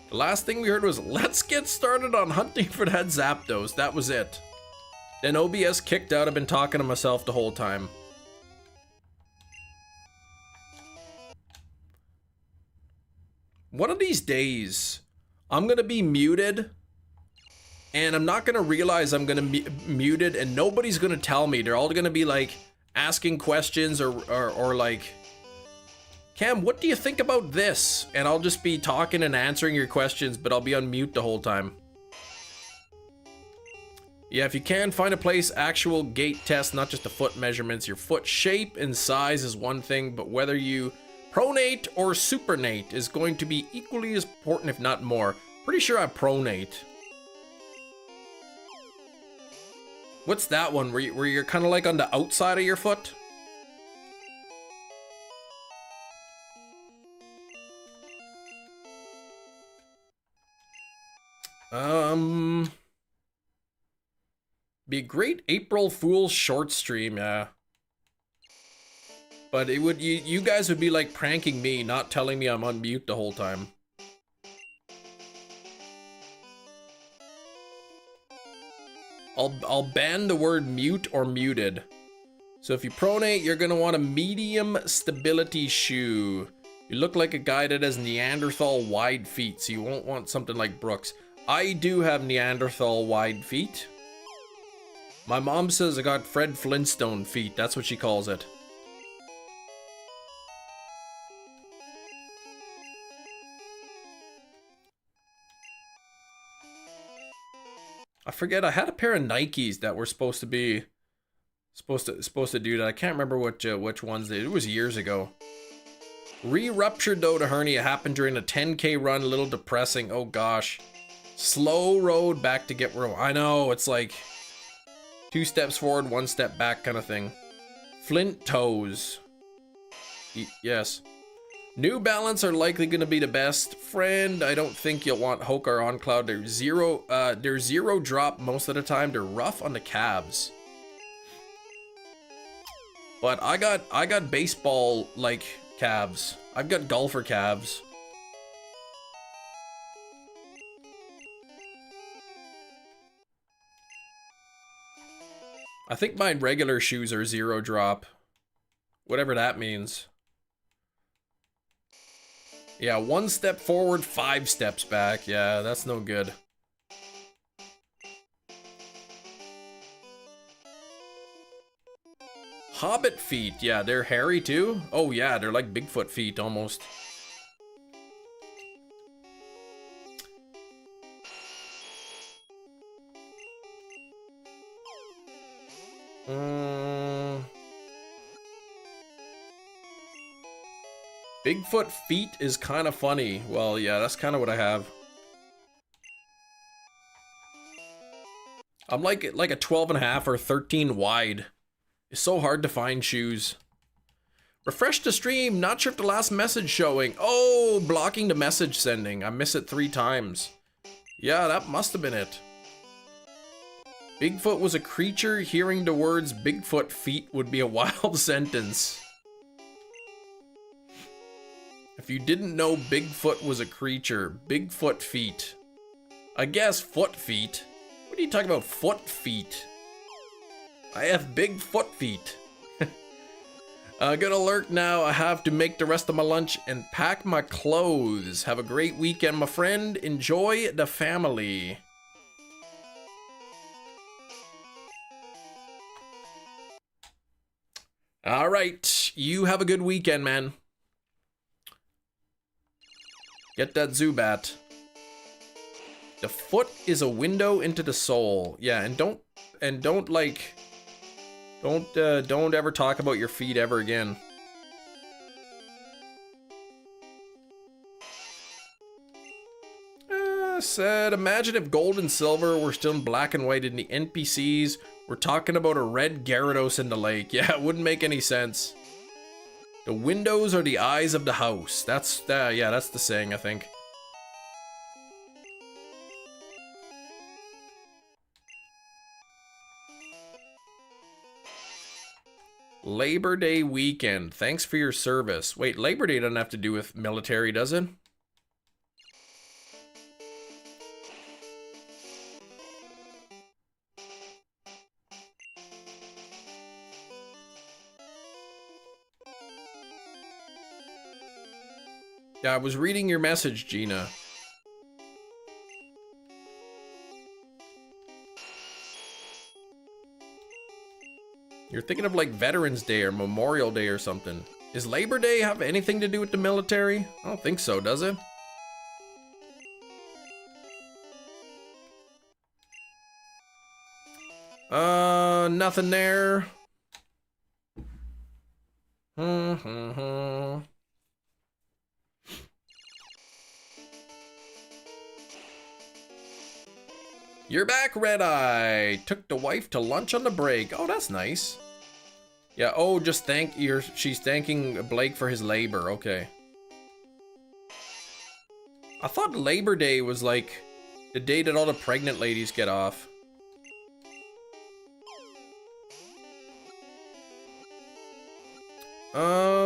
The last thing we heard was, let's get started on hunting for that Zapdos. That was it. Then OBS kicked out. I've been talking to myself the whole time. One of these days, I'm gonna be muted, and I'm not gonna realize I'm gonna be muted, and nobody's gonna tell me. They're all gonna be like asking questions or like, Cam, what do you think about this? And I'll just be talking and answering your questions, but I'll be on mute the whole time. Yeah, if you can, find a place, actual gait test, not just the foot measurements. Your foot shape and size is one thing, but whether you pronate or supinate is going to be equally as important, if not more. Pretty sure I pronate. What's that one, where you're kind of like on the outside of your foot? Be a great April Fool's short stream, yeah. But it would, you guys would be like pranking me, not telling me I'm on mute the whole time. I'll ban the word mute or muted. So if you pronate, you're gonna want a medium stability shoe. You look like a guy that has Neanderthal wide feet, so you won't want something like Brooks. I do have Neanderthal wide feet. My mom says I got Fred Flintstone feet. That's what she calls it. I forget. I had a pair of Nikes that were supposed to be supposed to do that. I can't remember which ones they. It was years ago. Re-ruptured though. The hernia happened during a 10K run. A little depressing. Oh gosh. Slow road back to get where I know. It's like 2 steps forward, 1 step back kind of thing. Flint toes. Yes. New Balance are likely going to be the best. Friend, I don't think you'll want Hoka or On Cloud. They're zero drop most of the time. They're rough on the calves. But I got baseball like calves. I've got golfer calves. I think my regular shoes are 0 drop. Whatever that means. Yeah, 1 step forward, 5 steps back. Yeah, that's no good. Hobbit feet. Yeah, they're hairy too. Oh yeah, they're like Bigfoot feet almost. Bigfoot feet is kind of funny. Well, yeah, that's kind of what I have. I'm like a 12.5 or 13 wide. It's so hard to find shoes. Refresh the stream. Not sure if the last message showing. Oh, blocking the message sending. I miss it 3 times. Yeah, that must have been it. Bigfoot was a creature. Hearing the words Bigfoot feet would be a wild sentence. If you didn't know Bigfoot was a creature, Bigfoot feet. I guess foot feet. What are you talking about, foot feet? I have big foot feet. Gonna lurk now. I have to make the rest of my lunch and pack my clothes. Have a great weekend, my friend. Enjoy the family. All right, you have a good weekend, man. Get that Zubat. The foot is a window into the soul. Yeah, and don't ever talk about your feet ever again. Said, imagine if gold and silver were still in black and white in the NPCs. We're talking about a red Gyarados in the lake. Yeah, it wouldn't make any sense. The windows are the eyes of the house. Yeah, that's the saying, I think. Labor Day weekend. Thanks for your service. Wait, Labor Day doesn't have to do with military, does it? Yeah, I was reading your message, Gina. You're thinking of like Veterans Day or Memorial Day or something. Does Labor Day have anything to do with the military? I don't think so, does it? Nothing there. You're back, Red Eye. Took the wife to lunch on the break. Oh, that's nice. Yeah, oh, she's thanking Blake for his labor. Okay. I thought Labor Day was like the day that all the pregnant ladies get off.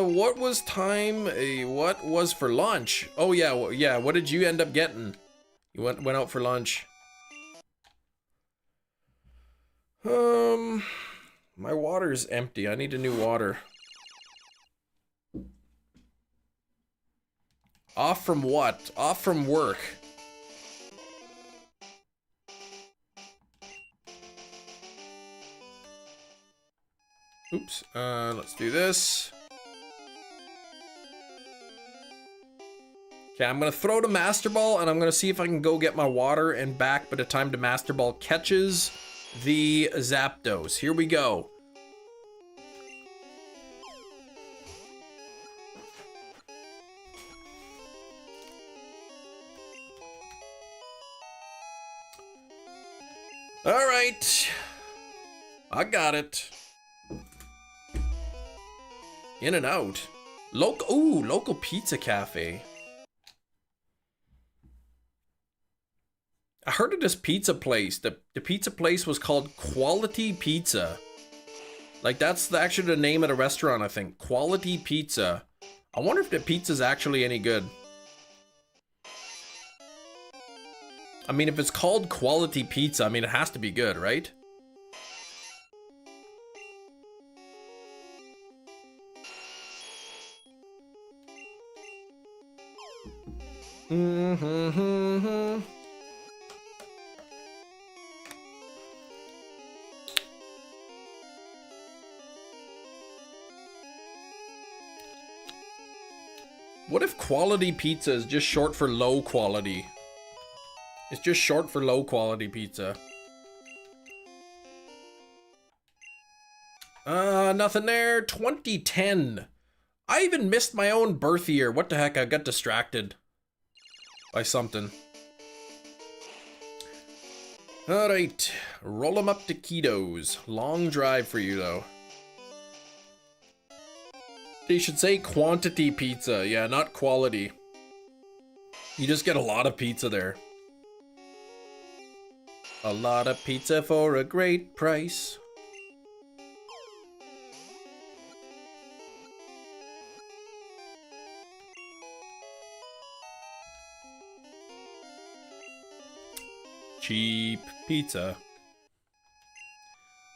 What was time? What was for lunch? Oh yeah, yeah. What did you end up getting? You went out for lunch. My water's empty. I need a new water. Off from what? Off from work. Oops. Let's do this. Okay, I'm gonna throw the Master Ball and I'm gonna see if I can go get my water and back by the time the Master Ball catches the Zapdos. Here we go. All right. I got it. In and out. Local pizza cafe. I heard of this pizza place. The pizza place was called Quality Pizza. Like, that's actually the name of the restaurant, I think. Quality Pizza. I wonder if the pizza's actually any good. I mean, if it's called Quality Pizza, I mean, it has to be good, right? Mm-hmm. What if quality pizza is just short for low quality? It's just short for low quality pizza. Nothing there. 2010. I even missed my own birth year. What the heck? I got distracted by something. Alright. Roll them up to Ketos. Long drive for you, though. They should say quantity pizza. Yeah, not quality. You just get a lot of pizza there. A lot of pizza for a great price. Cheap pizza.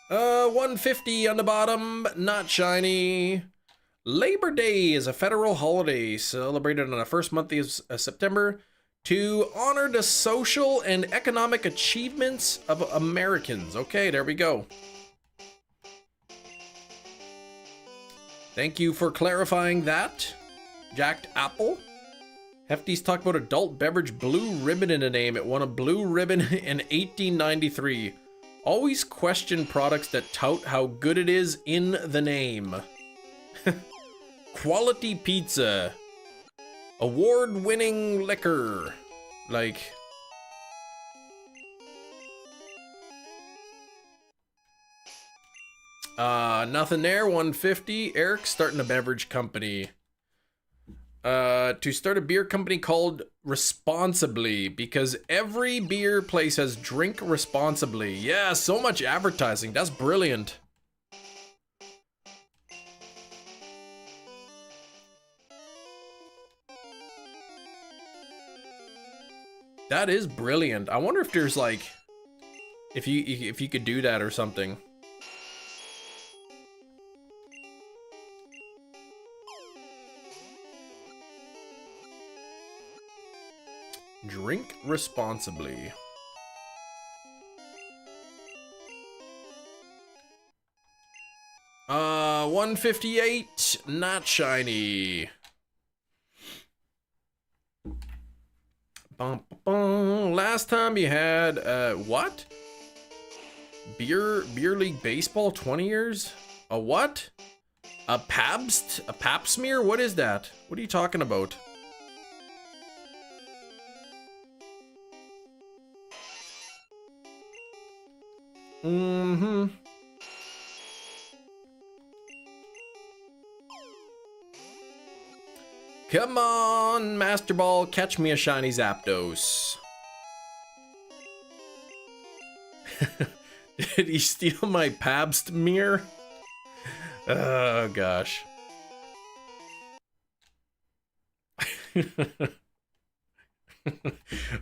150 on the bottom, not shiny. Labor Day is a federal holiday celebrated on the first month of September to honor the social and economic achievements of Americans. Okay, there we go. Thank you for clarifying that, Jacked Apple. Hefty's talk about adult beverage Blue Ribbon in the name. It won a Blue Ribbon in 1893. Always question products that tout how good it is in the name. Quality pizza. Award-winning liquor. Like... nothing there. 150. Eric's starting a beverage company. To start a beer company called Responsibly, because every beer place has drink responsibly. Yeah, so much advertising. That's brilliant. That is brilliant. I wonder if there's like, if you could do that or something. Drink responsibly. Uh, 158, not shiny. Bum, bum. Last time you had, what? Beer League Baseball 20 years? A what? A Pabst? A Pap smear? What is that? What are you talking about? Mm-hmm. Come on, Master Ball, catch me a shiny Zapdos. Did he steal my Pabst mirror? Oh, gosh.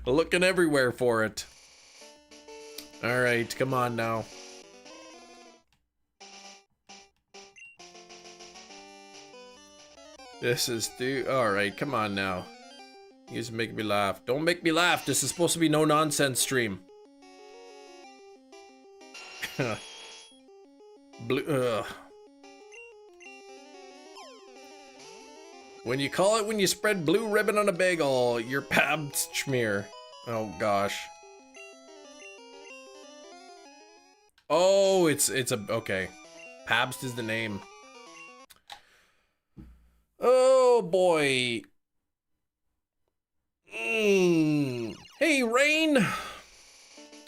Looking everywhere for it. All right, come on now. This is all right, come on now. You just make me laugh. Don't make me laugh. This is supposed to be no nonsense stream. Blue, when you call it when you spread blue ribbon on a bagel, you're Pabst schmear. Oh gosh. Oh, it's a okay. Pabst is the name. Oh boy. Hey, Rain.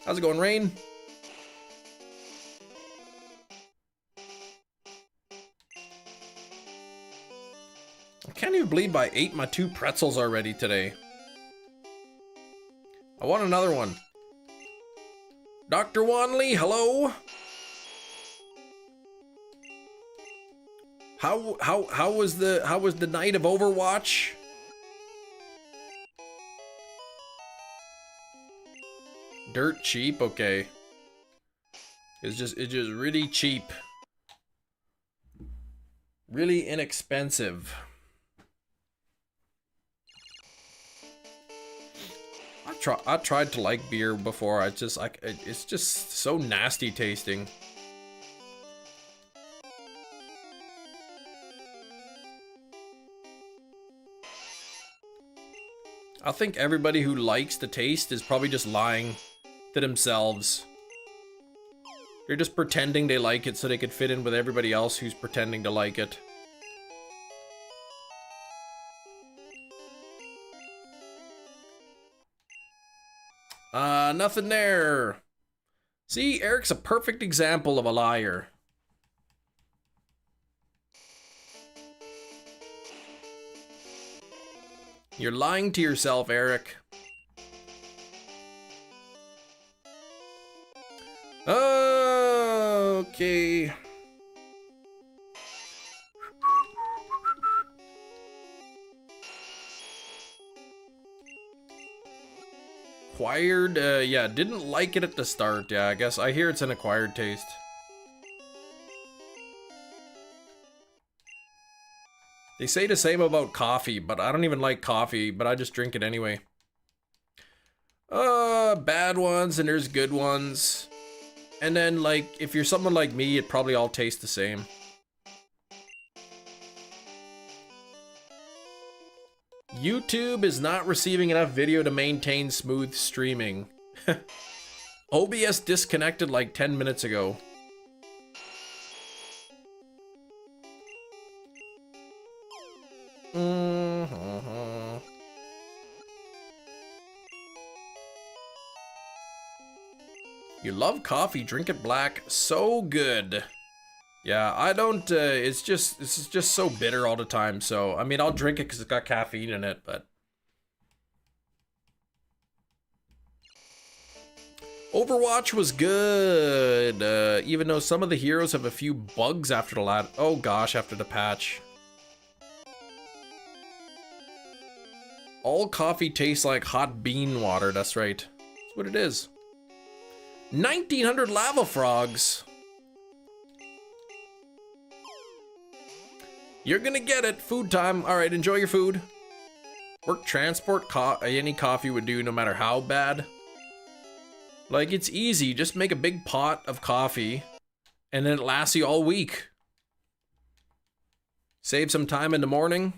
How's it going, Rain? I can't even believe I ate my 2 pretzels already today. I want another one. Dr. Wanley, hello. How was the night of Overwatch? Dirt cheap, okay. It's just really cheap. Really inexpensive. tried to like beer before. It's just so nasty tasting. I think everybody who likes the taste is probably just lying to themselves. They're just pretending they like it so they could fit in with everybody else who's pretending to like it. Nothing there. See, Eric's a perfect example of a liar. You're lying to yourself, Eric. Okay. Acquired, yeah, didn't like it at the start. Yeah, I guess I hear it's an acquired taste. They say the same about coffee, but I don't even like coffee, but I just drink it anyway. Bad ones, and there's good ones. And then, like, if you're someone like me, it probably all tastes the same. YouTube is not receiving enough video to maintain smooth streaming. OBS disconnected like 10 minutes ago. You love coffee, drink it black. So good. Yeah, I don't, it's just so bitter all the time, so, I mean, I'll drink it because it's got caffeine in it, but... Overwatch was good, even though some of the heroes have a few bugs after the oh gosh, after the patch. All coffee tastes like hot bean water, that's right. That's what it is. 1900 lava frogs! You're gonna get it. Food time. All right, enjoy your food. Work transport. Any coffee would do, no matter how bad. Like, it's easy. Just make a big pot of coffee, and then it lasts you all week. Save some time in the morning.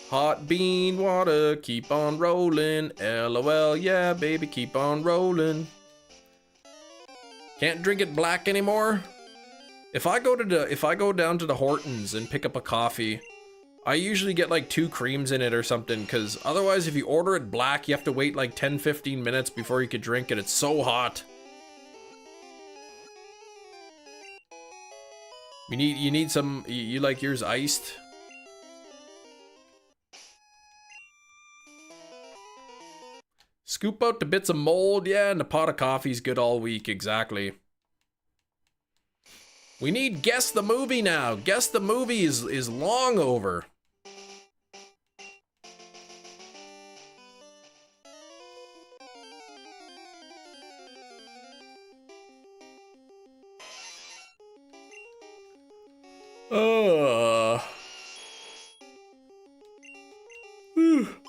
Hot bean water, keep on rolling. LOL, yeah, baby, keep on rolling. Can't drink it black anymore. If I go down to the Hortons and pick up a coffee, I usually get like 2 creams in it or something, because otherwise if you order it black, you have to wait like 10-15 minutes before you could drink it. It's so hot. You need some, you like yours iced? Scoop out the bits of mold, yeah, and the pot of coffee's good all week, exactly. We need Guess the Movie now. Guess the Movie is long over.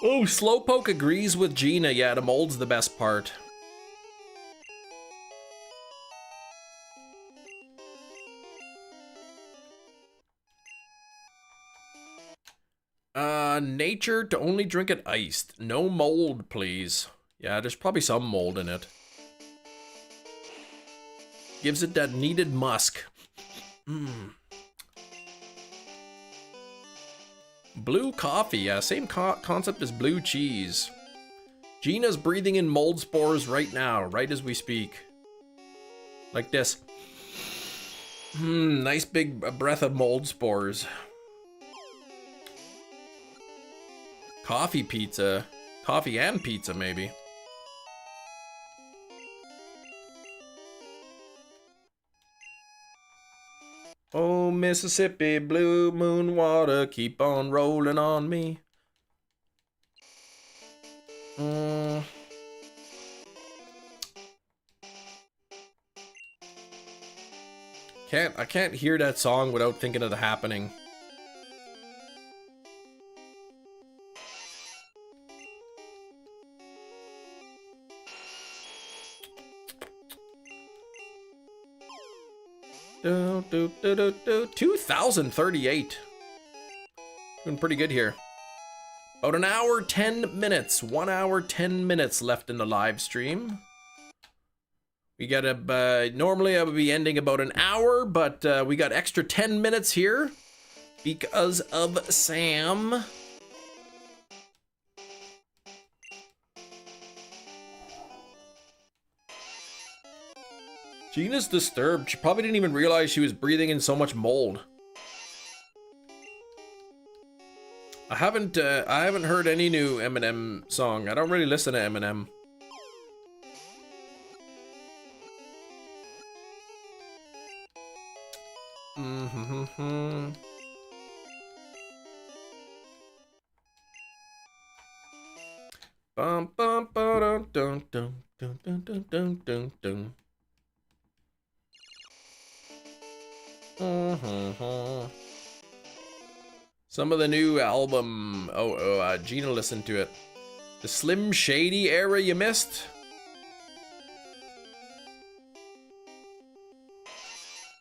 Oh, Slowpoke agrees with Gina. Yeah, the mold's the best part. Nature to only drink it iced. No mold, please. Yeah, there's probably some mold in it. Gives it that needed musk. Blue coffee, yeah, same concept as blue cheese. Gina's breathing in mold spores right now, right as we speak. Like this. Nice big breath of mold spores. Coffee pizza. Coffee and pizza, maybe. Oh, Mississippi, blue moon water, keep on rolling on me. I can't hear that song without thinking of The Happening. 2038. Doing pretty good here. About an hour, 10 minutes. 1 hour, 10 minutes left in the live stream. We got a, normally I would be ending about an hour, but we got extra 10 minutes here because of Sam. Gina's disturbed. She probably didn't even realize she was breathing in so much mold. I haven't heard any new Eminem song. I don't really listen to Eminem. Bum bum ba dun dun dun dun dun dun dun dun. Some of the new album. Gina listened to it. The Slim Shady era you missed?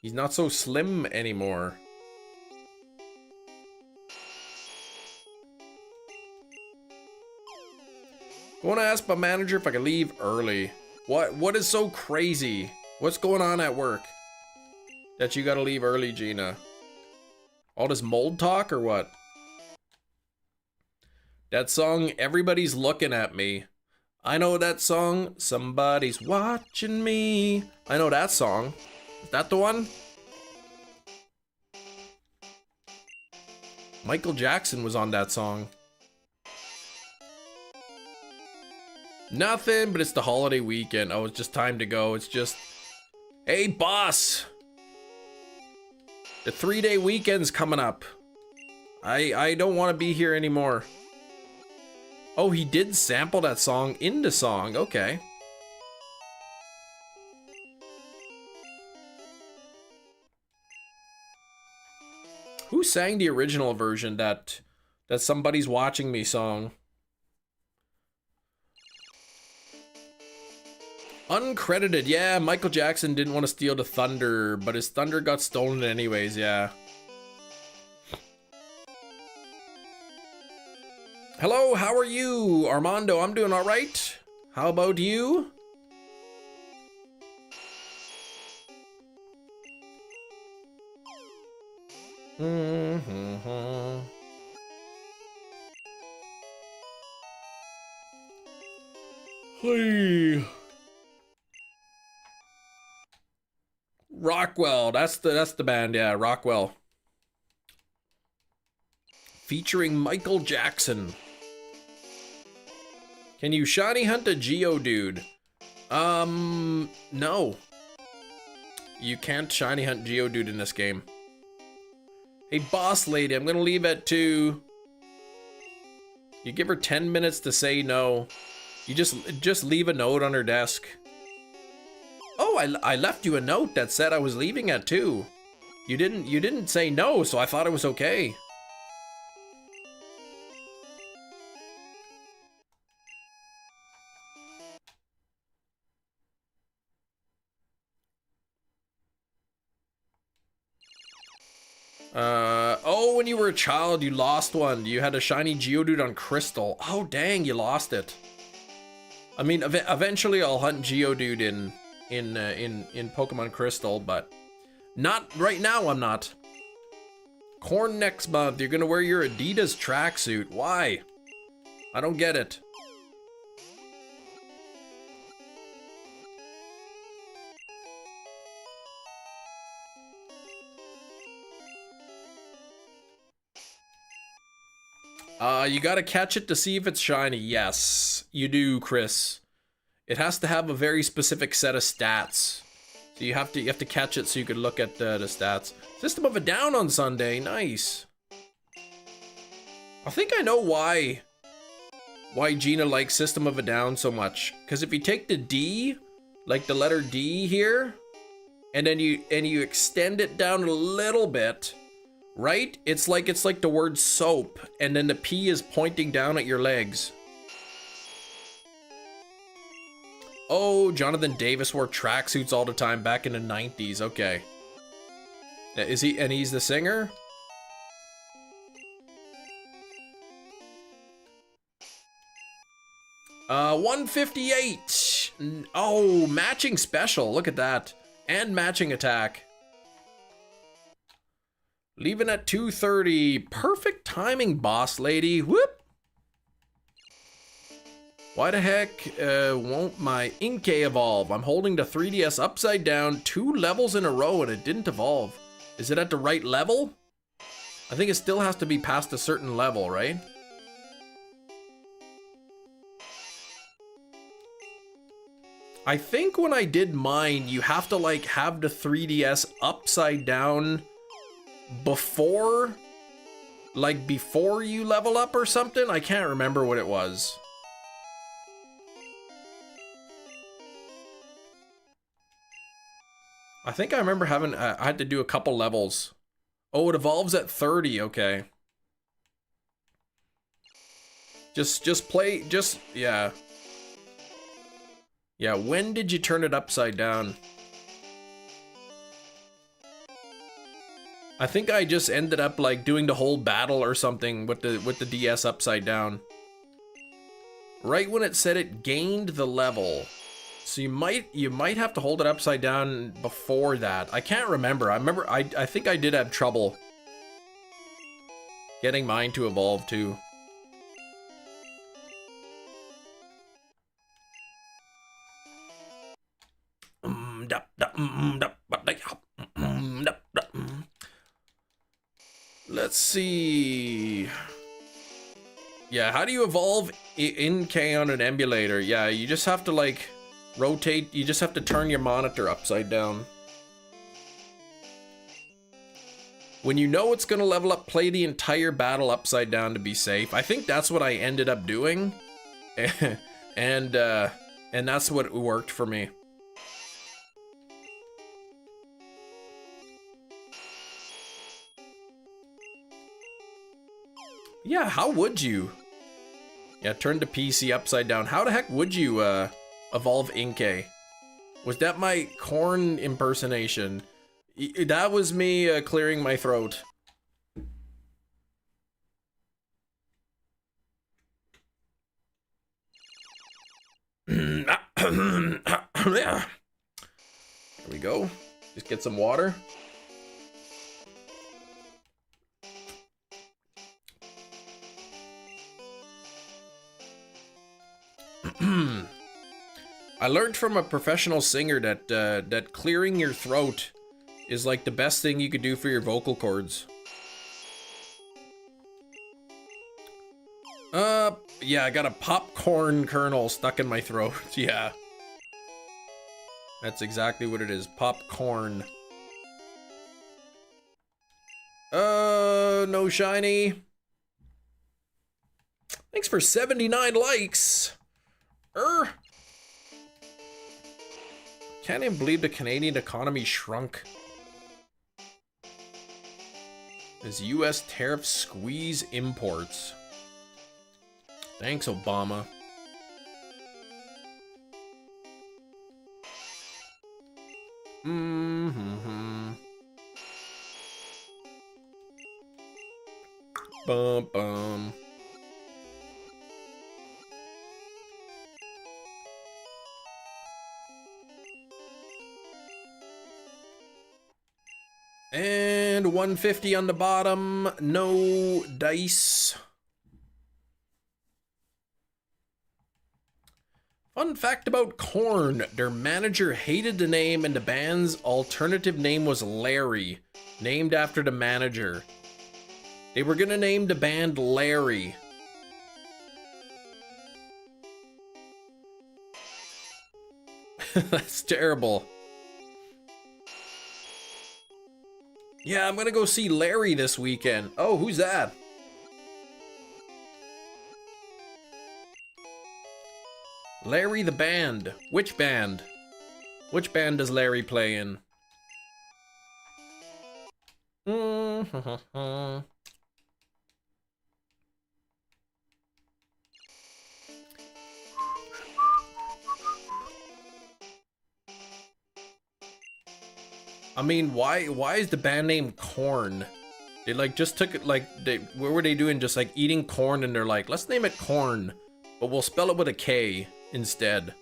He's not so slim anymore. I want to ask my manager if I can leave early. What is so crazy? What's going on at work that you gotta leave early, Gina? All this mold talk or what? That song, Everybody's Looking at Me. I know that song, Somebody's Watching Me. I know that song. Is that the one? Michael Jackson was on that song. Nothing, but it's the holiday weekend. Oh, it's just time to go. It's just, hey boss, the 3-day weekend's coming up. I don't want to be here anymore. Oh, he did sample that song in the song. Okay. Who sang the original version, that Somebody's Watching Me song? Uncredited, yeah, Michael Jackson didn't want to steal the thunder, but his thunder got stolen anyways, yeah. Hello, how are you, Armando? I'm doing all right. How about you? Hey. Rockwell, that's the band, yeah, Rockwell. Featuring Michael Jackson. Can you shiny hunt a Geodude? No. You can't shiny hunt Geodude in this game. Hey, boss lady, I'm gonna leave at 2. You give her 10 minutes to say no. You just leave a note on her desk. Oh, I left you a note that said I was leaving at 2. You didn't say no, so I thought it was okay. Oh, when you were a child, you lost one. You had a shiny Geodude on Crystal. Oh, dang, you lost it. I mean, eventually I'll hunt Geodude in Pokemon Crystal, but not right now. I'm not. Corn next month. You're gonna wear your Adidas tracksuit. Why? I don't get it. You gotta catch it to see if it's shiny. Yes, you do, Chris. It has to have a very specific set of stats. So you have to catch it so you can look at the stats. System of a Down on Sunday. Nice. I think I know why Gina likes System of a Down so much. Because if you take the D, like the letter D here, and then you extend it down a little bit, right? It's like the word soap, and then the P is pointing down at your legs. Oh, Jonathan Davis wore tracksuits all the time back in the 90s. Okay. Is he? And he's the singer? Uh, 158. Oh, matching special. Look at that. And matching attack. Leaving at 230. Perfect timing, boss lady. Whoop. Why the heck won't my Inkay evolve? I'm holding the 3DS upside down 2 levels in a row and it didn't evolve. Is it at the right level? I think it still has to be past a certain level, right? I think when I did mine, you have to like have the 3DS upside down before you level up or something. I can't remember what it was. I think I remember having, I had to do a couple levels. Oh, it evolves at 30, okay. Yeah. Yeah, when did you turn it upside down? I think I just ended up like doing the whole battle or something with the DS upside down. Right when it said it gained the level. So you might have to hold it upside down before that. I can't remember. I think I did have trouble getting mine to evolve too. Let's see. Yeah, how do you evolve Inkay on an emulator? Yeah, you just have to like rotate, you just have to turn your monitor upside down. When you know it's gonna level up, play the entire battle upside down to be safe. I think that's what I ended up doing. And that's what worked for me. Yeah, how would you? Yeah, turn the PC upside down. How the heck would you evolve Inkay? Was that my corn impersonation? That was me clearing my throat. There we go. Just get some water. I learned from a professional singer that that clearing your throat is like the best thing you could do for your vocal cords. Yeah, I got a popcorn kernel stuck in my throat. Yeah. That's exactly what it is. Popcorn. No shiny. Thanks for 79 likes. Can't even believe the Canadian economy shrunk as US tariffs squeeze imports. Thanks, Obama. Bum bum. And 150 on the bottom, no dice. Fun fact about Korn, their manager hated the name and the band's alternative name was Larry, named after the manager. They were gonna name the band Larry. That's terrible. Yeah, I'm gonna go see Larry this weekend. Oh, who's that? Larry the band. Which band? Which band does Larry play in? I mean, why is the band name Corn? They like just took it like what were they doing? Just like eating corn, and they're like, let's name it Corn, but we'll spell it with a K instead.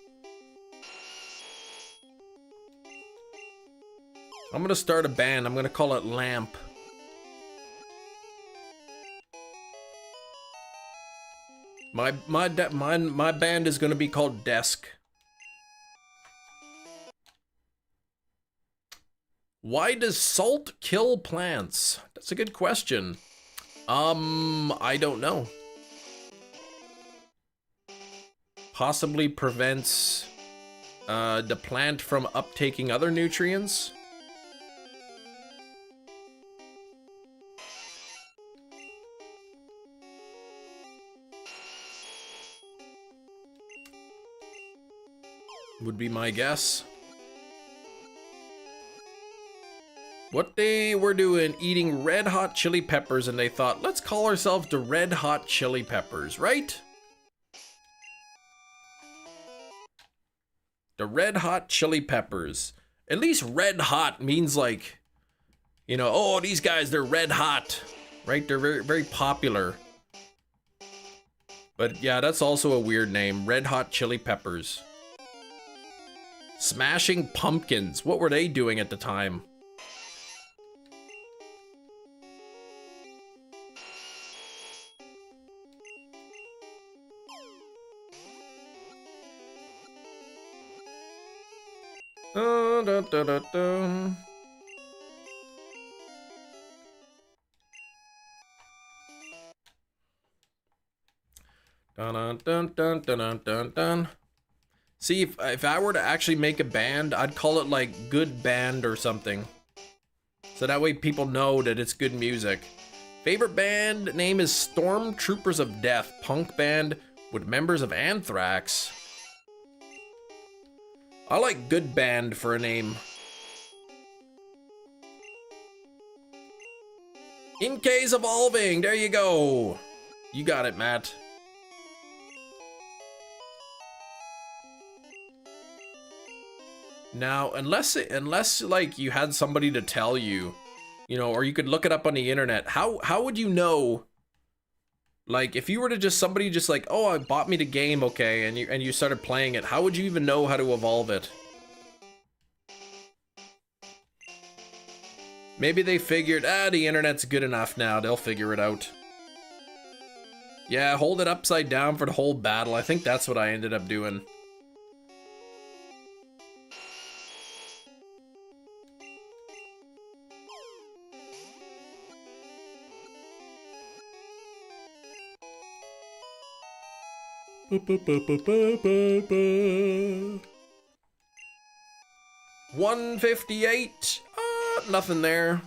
I'm gonna start a band. I'm gonna call it Lamp. My band is gonna be called Desk. Why does salt kill plants? That's a good question. I don't know. Possibly prevents the plant from uptaking other nutrients. Would be my guess. What they were doing, eating red hot chili peppers, and they thought, let's call ourselves the Red Hot Chili Peppers, right? The Red Hot Chili Peppers. At least red hot means like, you know, oh, these guys, they're red hot, right? They're very, very popular. But yeah, that's also a weird name, Red Hot Chili Peppers. Smashing Pumpkins. What were they doing at the time? Dun, dun, dun, dun. Dun, dun, dun, dun, dun, dun, dun. See, if I were to actually make a band, I'd call it like Good Band or something. So that way people know that it's good music. Favorite band name is Stormtroopers of Death, punk band with members of Anthrax. I like Good Band for a name. InK's evolving, there you go. You got it, Matt. Now, unless like you had somebody to tell you, you know, or you could look it up on the internet, how would you know? Like, if you were to just somebody just like, oh, I bought me the game, okay, and you started playing it, how would you even know how to evolve it? Maybe they figured, the internet's good enough now, they'll figure it out. Yeah, hold it upside down for the whole battle. I think that's what I ended up doing. $158. Nothing there.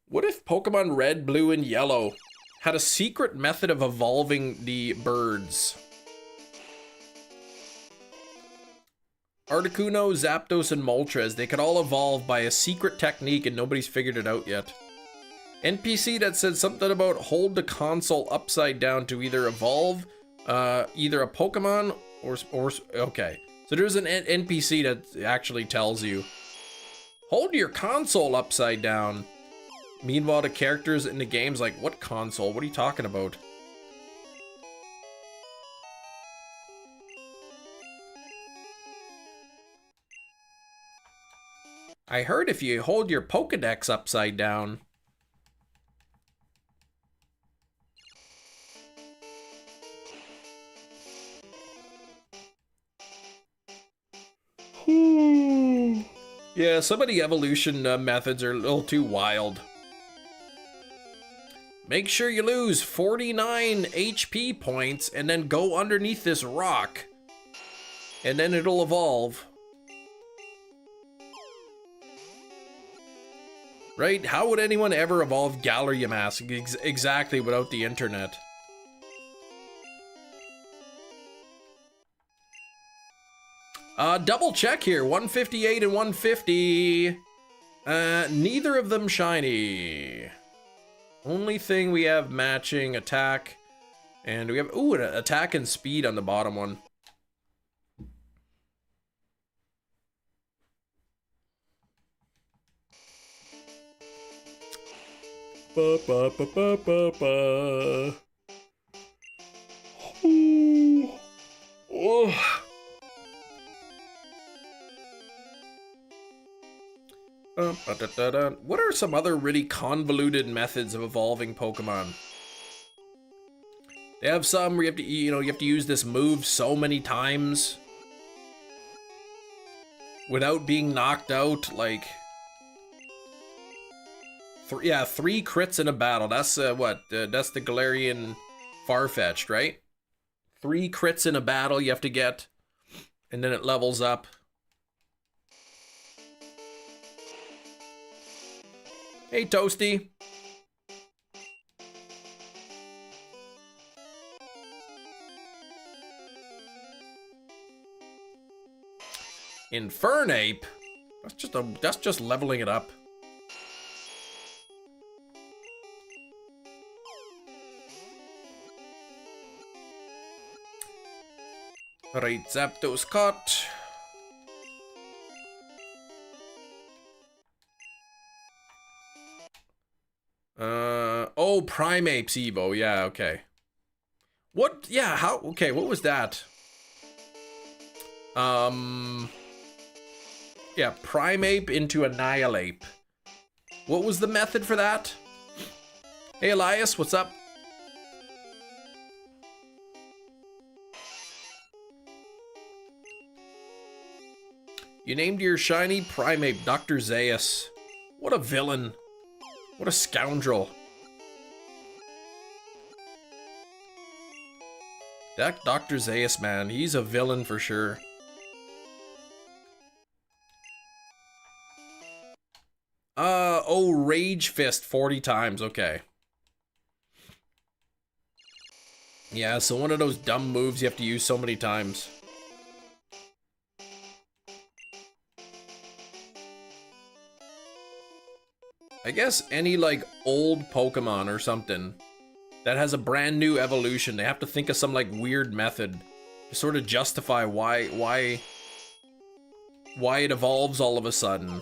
What if Pokemon Red, Blue, and Yellow had a secret method of evolving the birds? Articuno, Zapdos, and Moltres, they could all evolve by a secret technique and nobody's figured it out yet. NPC that said something about hold the console upside down to either evolve either a Pokemon or okay. So there's an NPC that actually tells you, hold your console upside down. Meanwhile, the characters in the game's like, what console? What are you talking about? I heard if you hold your Pokedex upside down. Yeah, some of the evolution methods are a little too wild. Make sure you lose 49 HP points and then go underneath this rock. And then it'll evolve. Right? How would anyone ever evolve Galariamas exactly without the internet? Double check here, 158 and 150. Neither of them shiny. Only thing we have matching attack, and we have, ooh, an attack and speed on the bottom one. Ba, ba, ba, ba, ba, ba. Ooh. Oh. Ba-da-da-da. What are some other really convoluted methods of evolving Pokemon? They have some where you have to, you have to use this move so many times without being knocked out. Like, three crits in a battle. That's that's the Galarian Farfetch'd, right? 3 crits in a battle you have to get, and then it levels up. Hey, Toasty. Infernape? That's just leveling it up. Alright, Zapdos caught. Oh, Primape's Evo. Yeah, okay. What? Yeah, how? Okay, what was that? Yeah, Primeape into Annihilape. What was the method for that? Hey, Elias, what's up? You named your shiny Primeape Dr. Zaius. What a villain. What a scoundrel. That Dr. Zaius, man, he's a villain for sure. Oh, Rage Fist 40 times, okay. Yeah, so one of those dumb moves you have to use so many times. I guess any, like, old Pokemon or something that has a brand new evolution, they have to think of some, like, weird method to sort of justify why it evolves all of a sudden.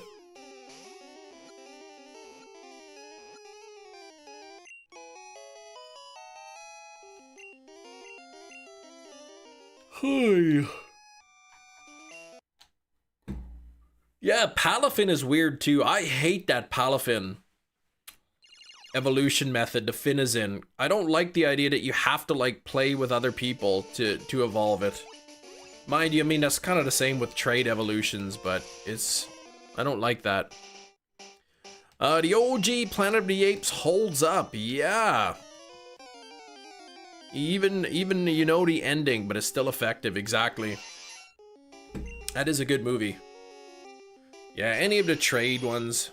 Hi. Yeah, Palafin is weird too. I hate that Palafin evolution method the Fin is in. I don't like the idea that you have to like play with other people to evolve it. Mind you, I mean that's kind of the same with trade evolutions, but I don't like that. The OG Planet of the Apes holds up, yeah. Even you know the ending, but it's still effective, exactly. That is a good movie. Yeah, any of the trade ones.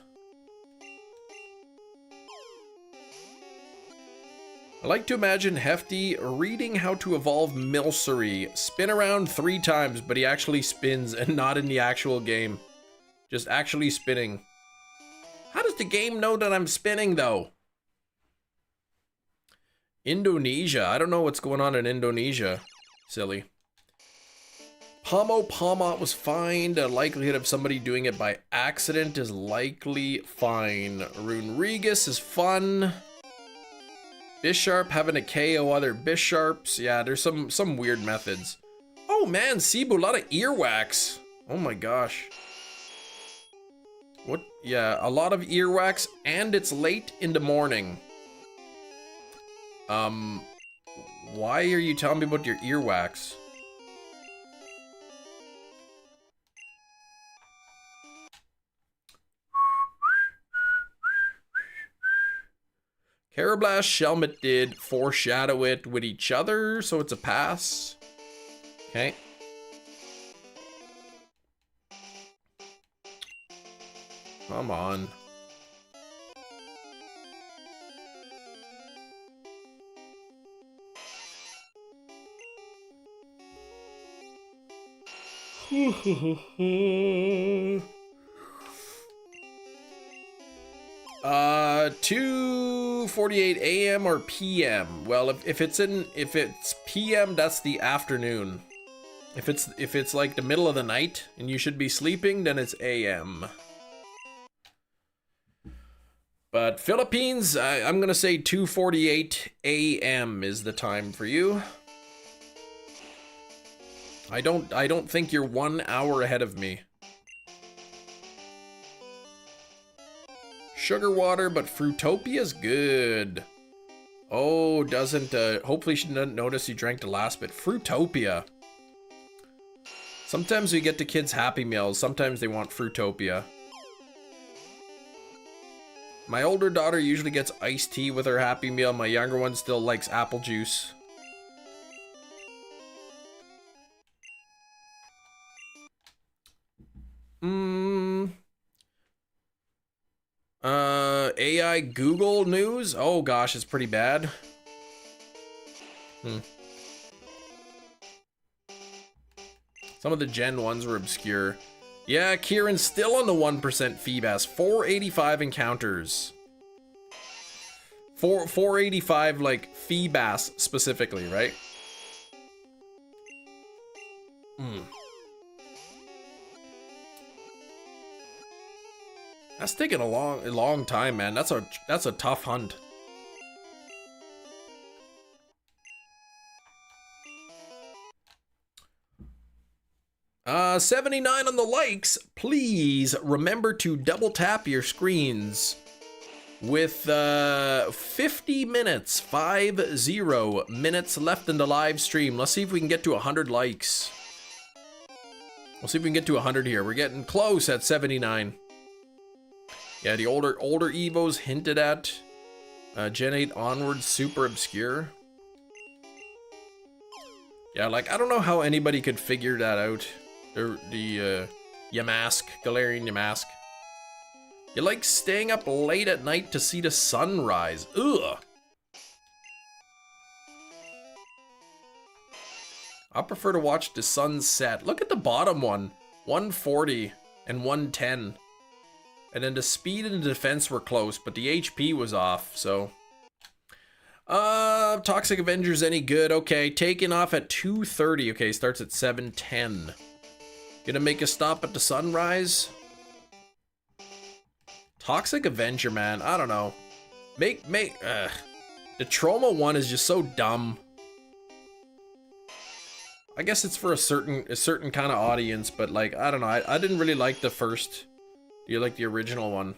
I like to imagine Hefty reading how to evolve Milcery. Spin around 3 times, but he actually spins and not in the actual game. Just actually spinning. How does the game know that I'm spinning, though? Indonesia. I don't know what's going on in Indonesia. Silly. Pomot was fine. The likelihood of somebody doing it by accident is likely fine. Runerigus is fun. Bisharp having a KO other Bisharps. Yeah, there's some weird methods. Oh man, Cebu, a lot of earwax. Oh my gosh. What? Yeah, a lot of earwax, and it's late in the morning. Why are you telling me about your earwax? Carablast, Shelmet did foreshadow it with each other, so it's a pass. Okay. Come on. Uh, 2:48 a.m. or p.m. Well, if it's p.m., that's the afternoon. If it's like the middle of the night and you should be sleeping, then it's a.m. But Philippines, I'm gonna say 2:48 a.m. is the time for you. I don't think you're 1 hour ahead of me. Sugar water, but Fruitopia's good. Oh, doesn't, hopefully she didn't notice you drank the last bit. Fruitopia. Sometimes we get the kids Happy Meals, sometimes they want Fruitopia. My older daughter usually gets iced tea with her Happy Meal. My younger one still likes apple juice. AI Google News? Oh gosh, it's pretty bad. Some of the Gen 1s were obscure. Yeah, Kieran's still on the 1% Feebas. 485 encounters. 485 like Feebas specifically, right? That's taking a long time, man. That's a tough hunt. Uh, 79 on the likes. Please remember to double tap your screens with 50 minutes, 50 minutes left in the live stream. Let's see if we can get to 100 likes. We'll see if we can get to 100 here. We're getting close at 79. Yeah, the older Evos hinted at. Gen 8 onwards, super obscure. Yeah, like, I don't know how anybody could figure that out. The Yamask, Galarian Yamask. You like staying up late at night to see the sunrise. Ugh. I prefer to watch the sunset. Look at the bottom one. 140 and 110. And then the speed and the defense were close, but the HP was off, so. Toxic Avenger's any good? Okay, taking off at 2:30. Okay, starts at 7:10. Gonna make a stop at the sunrise? Toxic Avenger, man, I don't know. The Troma one is just so dumb. I guess it's for a certain kind of audience, but like, I don't know. I didn't really like the first. You like the original one.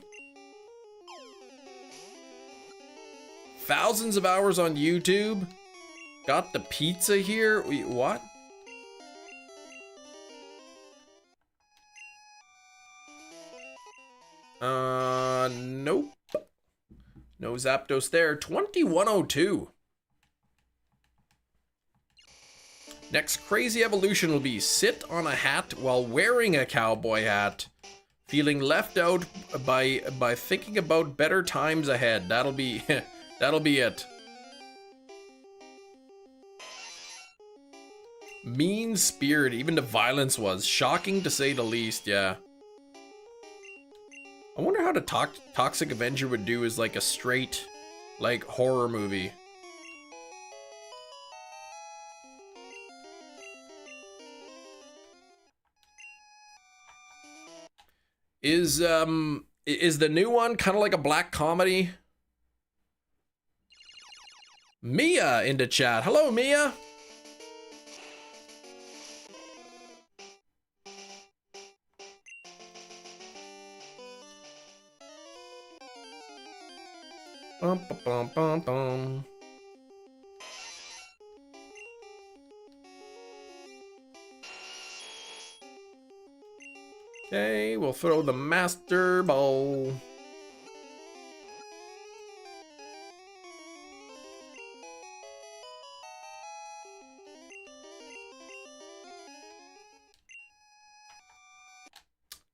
Thousands of hours on YouTube. Got the pizza here. Wait, what? Nope. No Zapdos there. 2102. Next crazy evolution will be sit on a hat while wearing a cowboy hat. Feeling left out by thinking about better times ahead. That'll be that'll be it. Mean spirit, even the violence was shocking to say the least. Yeah. I wonder how the Toxic Avenger would do as like a straight, like, horror movie. Is the new one kind of like a black comedy? Mia in the chat. Hello, Mia. Bum, bum, bum, bum. Okay, we'll throw the Master Ball.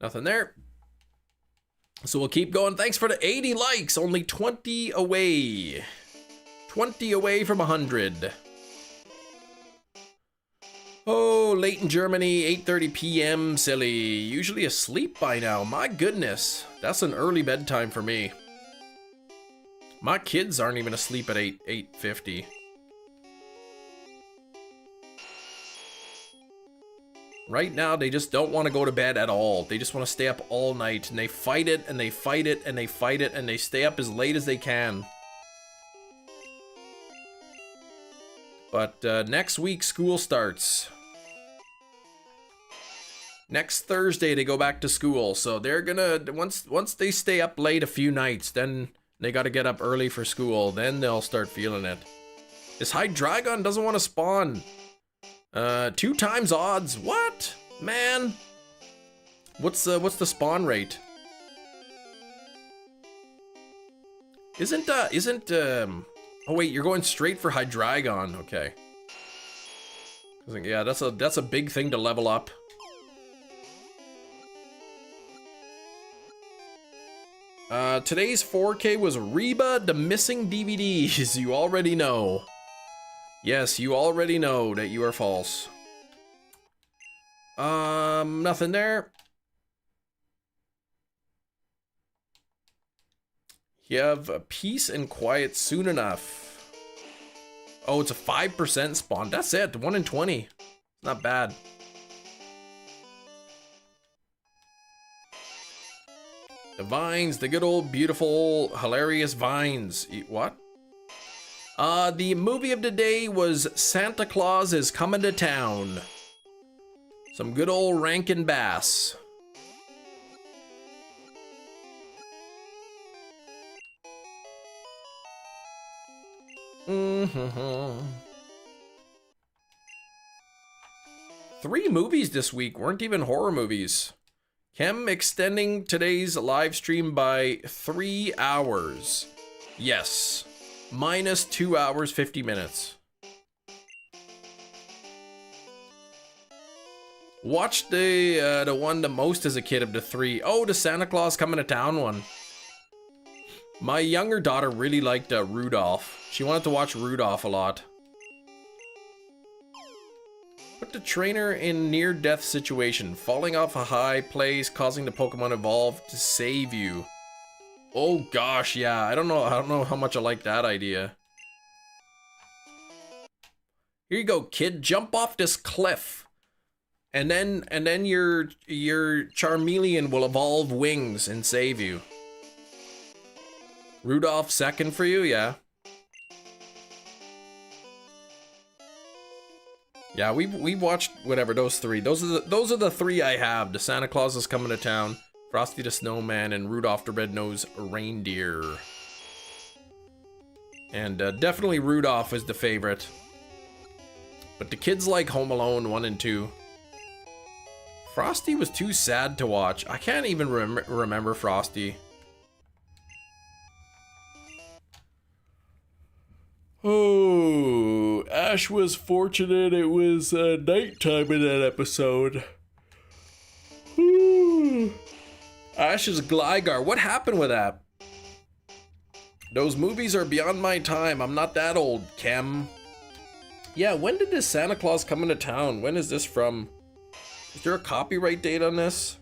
Nothing there. So we'll keep going. Thanks for the 80 likes. Only 20 away. 20 away from 100. Oh, late in Germany, 8:30 p.m. Silly. Usually asleep by now. My goodness. That's an early bedtime for me. My kids aren't even asleep at 8:50. Right now, they just don't want to go to bed at all. They just want to stay up all night, and they fight it, and they fight it, and they fight it, and they stay up as late as they can. But next week, school starts. Next Thursday, they go back to school, so they're gonna, once they stay up late a few nights, then they gotta get up early for school, then they'll start feeling it. This Hydreigon doesn't want to spawn. 2 times odds. What? Man. What's the spawn rate? Oh wait, you're going straight for Hydreigon. Okay. Yeah, that's a big thing to level up. Today's 4K was Reba, the missing DVDs. You already know. Yes, you already know that you are false. Nothing there. You have a peace and quiet soon enough. Oh, it's a 5% spawn. That's it. 1 in 20. Not bad. The vines, the good old beautiful hilarious vines. What? The movie of the day was Santa Claus is Coming to Town. Some good old Rankin Bass. Mm-hmm. 3 movies this week weren't even horror movies. Chem extending today's live stream by 3 hours. Yes. Minus 2 hours, 50 minutes. Watched the one the most as a kid of the 3. Oh, the Santa Claus Coming to Town one. My younger daughter really liked Rudolph. She wanted to watch Rudolph a lot. Put the trainer in near-death situation. Falling off a high place, causing the Pokemon evolve to save you. Oh gosh, yeah. I don't know how much I like that idea. Here you go, kid. Jump off this cliff. And then your Charmeleon will evolve wings and save you. Rudolph second for you, yeah. Yeah, we've watched whatever, those 3. Those are the 3 I have. The Santa Claus is Coming to Town, Frosty the Snowman, and Rudolph the Red-Nosed Reindeer. And definitely Rudolph is the favorite. But the kids like Home Alone 1 and 2. Frosty was too sad to watch. I can't even remember Frosty. Oh, Ash was fortunate it was nighttime in that episode. Ash's Gligar, what happened with that? Those movies are beyond my time. I'm not that old, Chem. Yeah, when did this Santa Claus Coming to Town? When is this from? Is there a copyright date on this?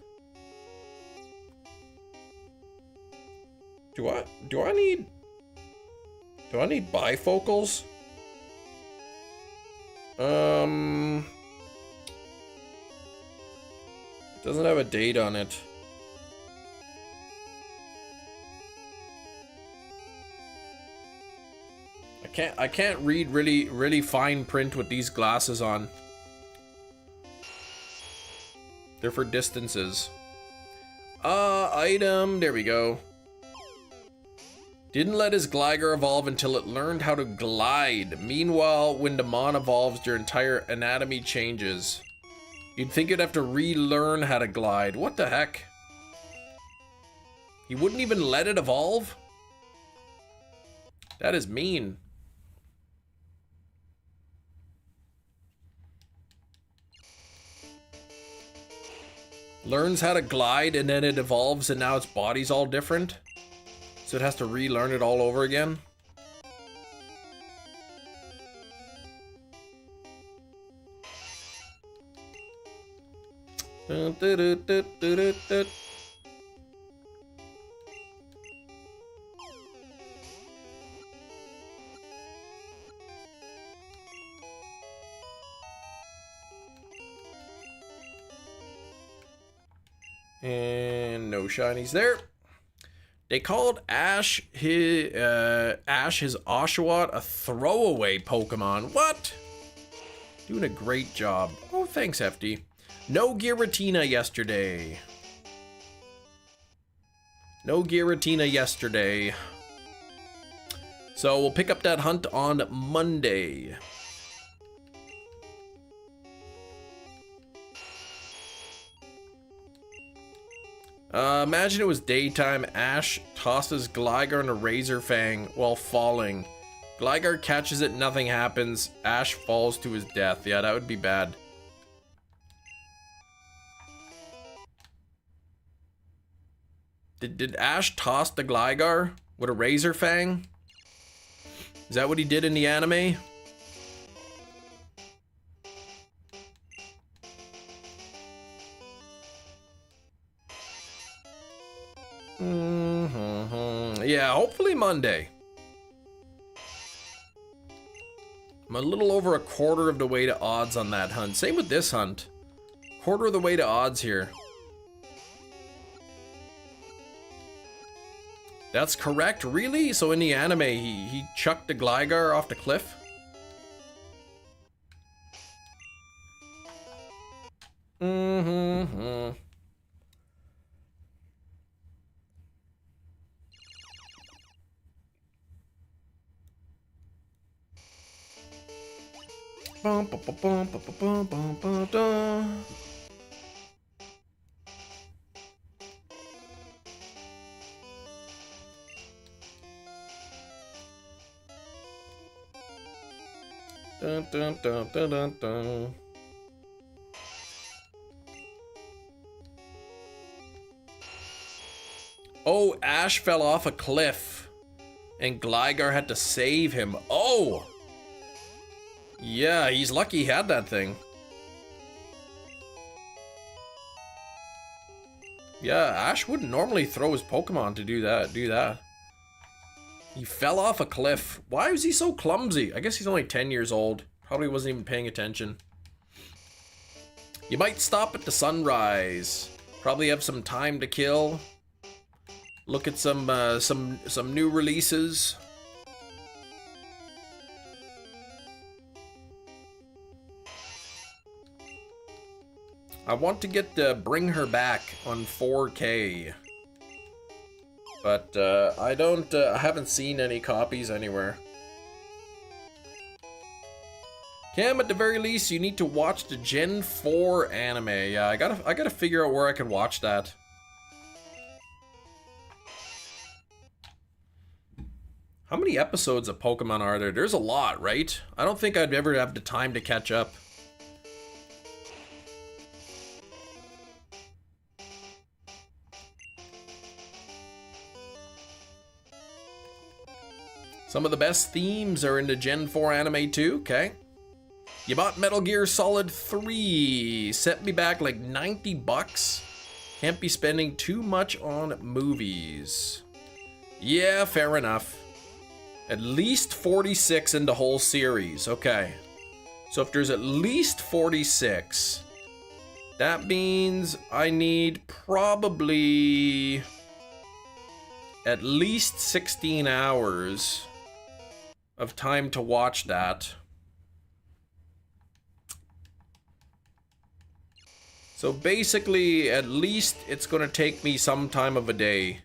Do I need bifocals? Doesn't have a date on it. I can't read really fine print with these glasses on. They're for distances. Item, there we go. Didn't let his Gligar evolve until it learned how to glide. Meanwhile, when the Mon evolves, your entire anatomy changes. You'd think you'd have to relearn how to glide. What the heck? He wouldn't even let it evolve? That is mean. Learns how to glide and then it evolves and now its body's all different? So it has to relearn it all over again? And no shinies there. They called Ash his Oshawott a throwaway Pokemon. What? Doing a great job. Oh, thanks, Hefty. No Giratina yesterday. No Giratina yesterday. So we'll pick up that hunt on Monday. Imagine it was daytime. Ash tosses Gligar in a Razor Fang while falling. Gligar catches it, nothing happens. Ash falls to his death. Yeah, that would be bad. Did Ash toss the Gligar with a Razor Fang? Is that what he did in the anime? Yeah, hopefully Monday. I'm a little over a quarter of the way to odds on that hunt. Same with this hunt. Quarter of the way to odds here. That's correct, really? So in the anime, he chucked the Gligar off the cliff? Bum, bum, bum, bum, bum, bum, bum, bum, bum. Dun, dun, dun, dun, dun, dun. Oh, Ash fell off a cliff and Gligar had to save him. Oh! Yeah, he's lucky he had that thing. Yeah, Ash wouldn't normally throw his Pokemon to do that. He fell off a cliff. Why was he so clumsy? I guess he's only 10 years old. Probably wasn't even paying attention. You might stop at the sunrise. Probably have some time to kill. Look at some new releases. I want to get Bring Her Back on 4K. But I haven't seen any copies anywhere. Cam, at the very least, you need to watch the Gen 4 anime. Yeah, I gotta figure out where I can watch that. How many episodes of Pokemon are there? There's a lot, right? I don't think I'd ever have the time to catch up. Some of the best themes are in the Gen 4 anime too, okay. You bought Metal Gear Solid 3. Set me back like 90 bucks. Can't be spending too much on movies. Yeah, fair enough. At least 46 in the whole series, okay. So if there's at least 46, that means I need probably at least 16 hours of time to watch that. So basically, at least it's gonna take me some time of a day.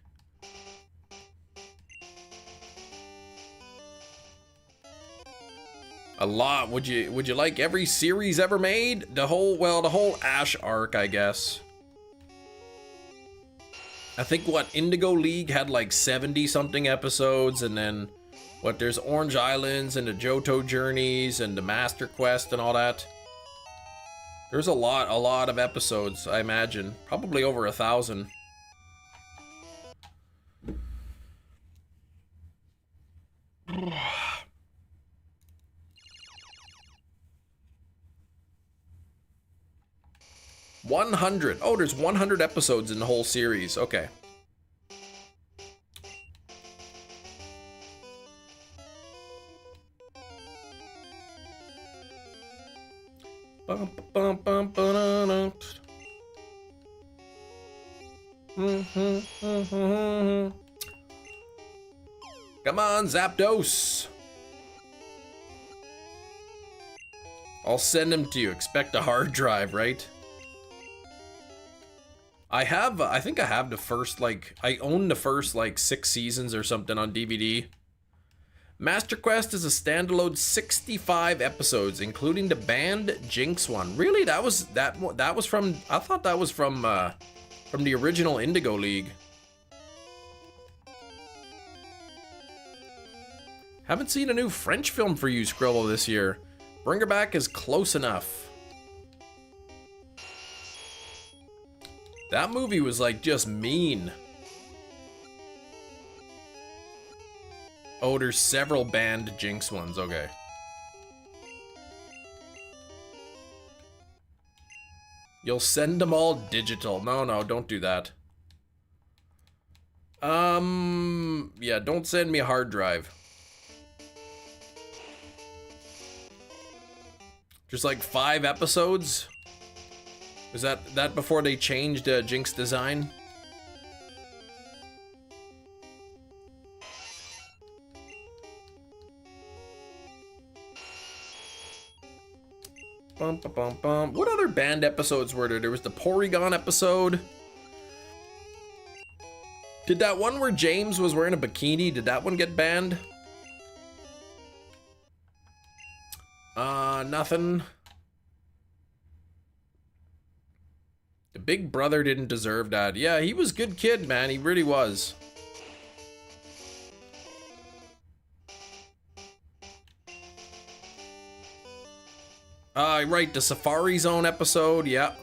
A lot. Would you like every series ever made? The whole Ash arc, I guess. I think what Indigo League had like 70 something episodes, and then there's Orange Islands and the Johto Journeys and the Master Quest and all that. There's a lot of episodes, I imagine. Probably over 1,000. $100. Oh, there's 100 episodes in the whole series. Okay. Come on, Zapdos. I'll send him to you. Expect a hard drive, right? I think I have the first, like, I own the first, like, 6 seasons or something on DVD. Master Quest is a standalone 65 episodes, including the banned Jinx one. Really? That was from, I thought that was from the original Indigo League. Haven't seen a new French film for you, Scribble, this year. Bring Her Back is close enough. That movie was like just mean. Oh, there's several banned Jinx ones, okay. You'll send them all digital. No, don't do that. Yeah, don't send me a hard drive. Just like 5 episodes? Was that before they changed Jinx design? Bum, bum, bum, bum. What other banned episodes were there? There was the Porygon episode. Did that one where James was wearing a bikini, did that one get banned? Nothing. The Big Brother didn't deserve that. Yeah, he was a good kid, man. He really was. Right, the Safari Zone episode, yeah.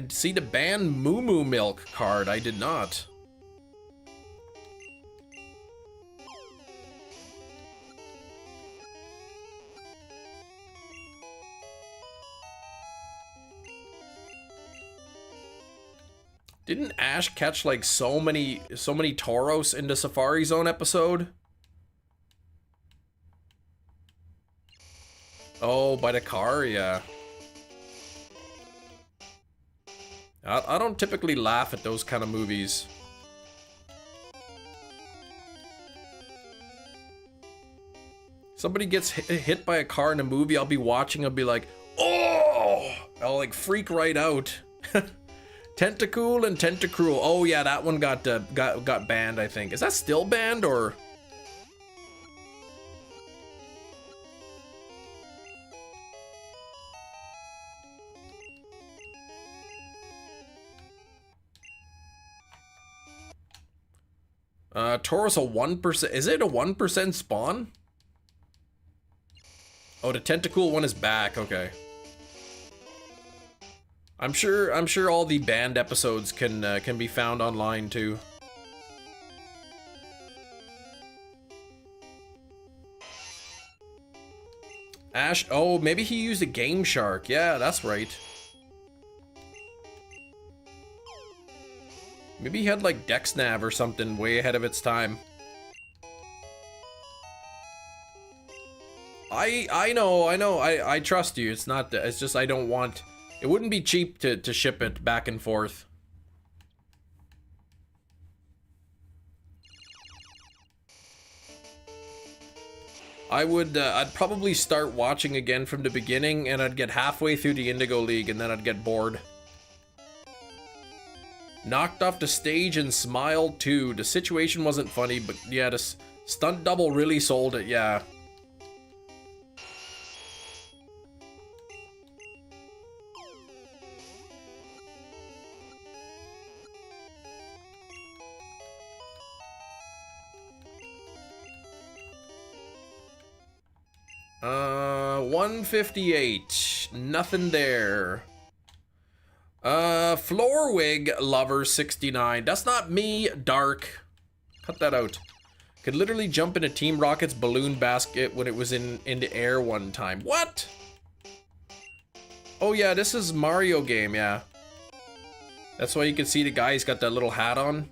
See the banned Moo Moo Milk card? I did not. Didn't Ash catch like so many Tauros in the Safari Zone episode? Oh, by the car, yeah. I don't typically laugh at those kind of movies. Somebody gets hit by a car in a movie, I'll be watching, I'll be like, oh! I'll like freak right out. Tentacool and Tentacruel. Oh yeah, that one got banned, I think. Is that still banned or? Taurus a 1%. Is it a 1% spawn? Oh, the Tentacool one is back. Okay. I'm sure all the banned episodes can be found online too. Ash, oh, maybe he used a Game Shark. Yeah, that's right. Maybe he had like DexNav or something way ahead of its time. I know, I trust you. It's not, it's just I don't want, it wouldn't be cheap to ship it back and forth. I'd probably start watching again from the beginning and I'd get halfway through the Indigo League and then I'd get bored. Knocked off the stage and smiled too. The situation wasn't funny, but yeah, the stunt double really sold it, yeah. Uh, 158. Nothing there. Floorwig Lover 69. That's not me, Dark. Cut that out. Could literally jump into Team Rocket's balloon basket when it was in the air one time. What? Oh yeah, this is Mario game, yeah. That's why you can see the guy, he's got that little hat on.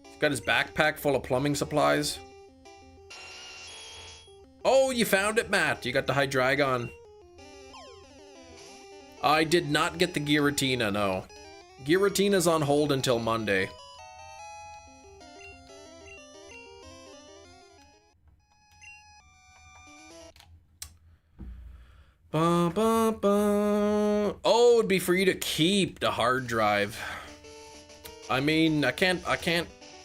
He's got his backpack full of plumbing supplies. Oh, you found it, Matt. You got the Hydreigon. I did not get the Giratina, no. Giratina's on hold until Monday. Ba, ba, ba. Oh, it'd be for you to keep the hard drive. I mean, I can't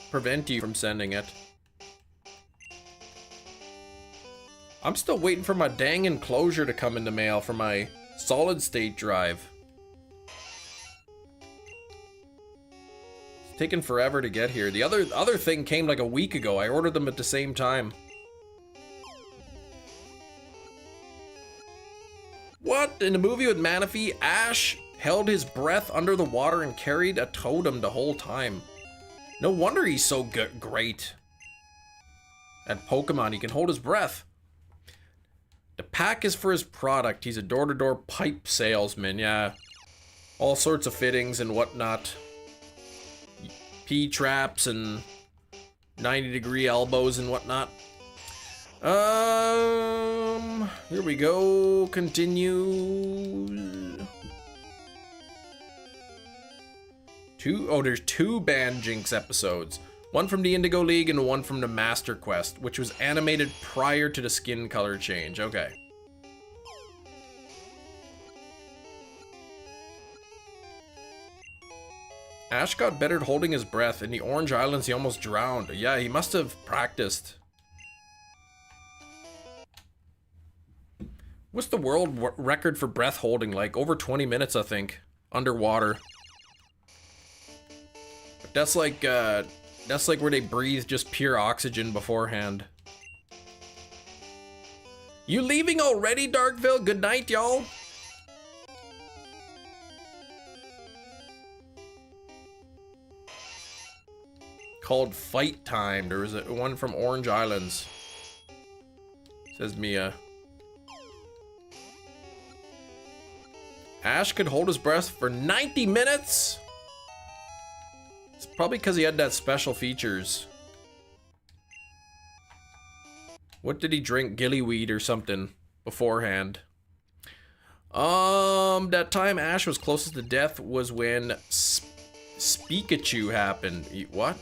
prevent you from sending it. I'm still waiting for my dang enclosure to come in the mail for my solid state drive. It's taken forever to get here. The other thing came like a week ago. I ordered them at the same time. What? In the movie with Manaphy, Ash held his breath under the water and carried a totem the whole time. No wonder he's so great at Pokemon. He can hold his breath. The pack is for his product. He's a door-to-door pipe salesman, yeah. All sorts of fittings and whatnot. P-traps and 90-degree elbows and whatnot. Here we go. Continue. There's two Band Jinx episodes. One from the Indigo League and one from the Master Quest, which was animated prior to the skin color change. Okay. Ash got better at holding his breath. In the Orange Islands, he almost drowned. Yeah, he must have practiced. What's the world record for breath holding? Like over 20 minutes, I think, underwater. But that's like where they breathe just pure oxygen beforehand. You leaving already, Darkville? Good night, y'all. Called Fight Time. There was one from Orange Islands. Says Mia. Ash could hold his breath for 90 minutes? It's probably because he had that special features. What did he drink? Gillyweed or something beforehand. That time Ash was closest to death was when Pikachu happened. What?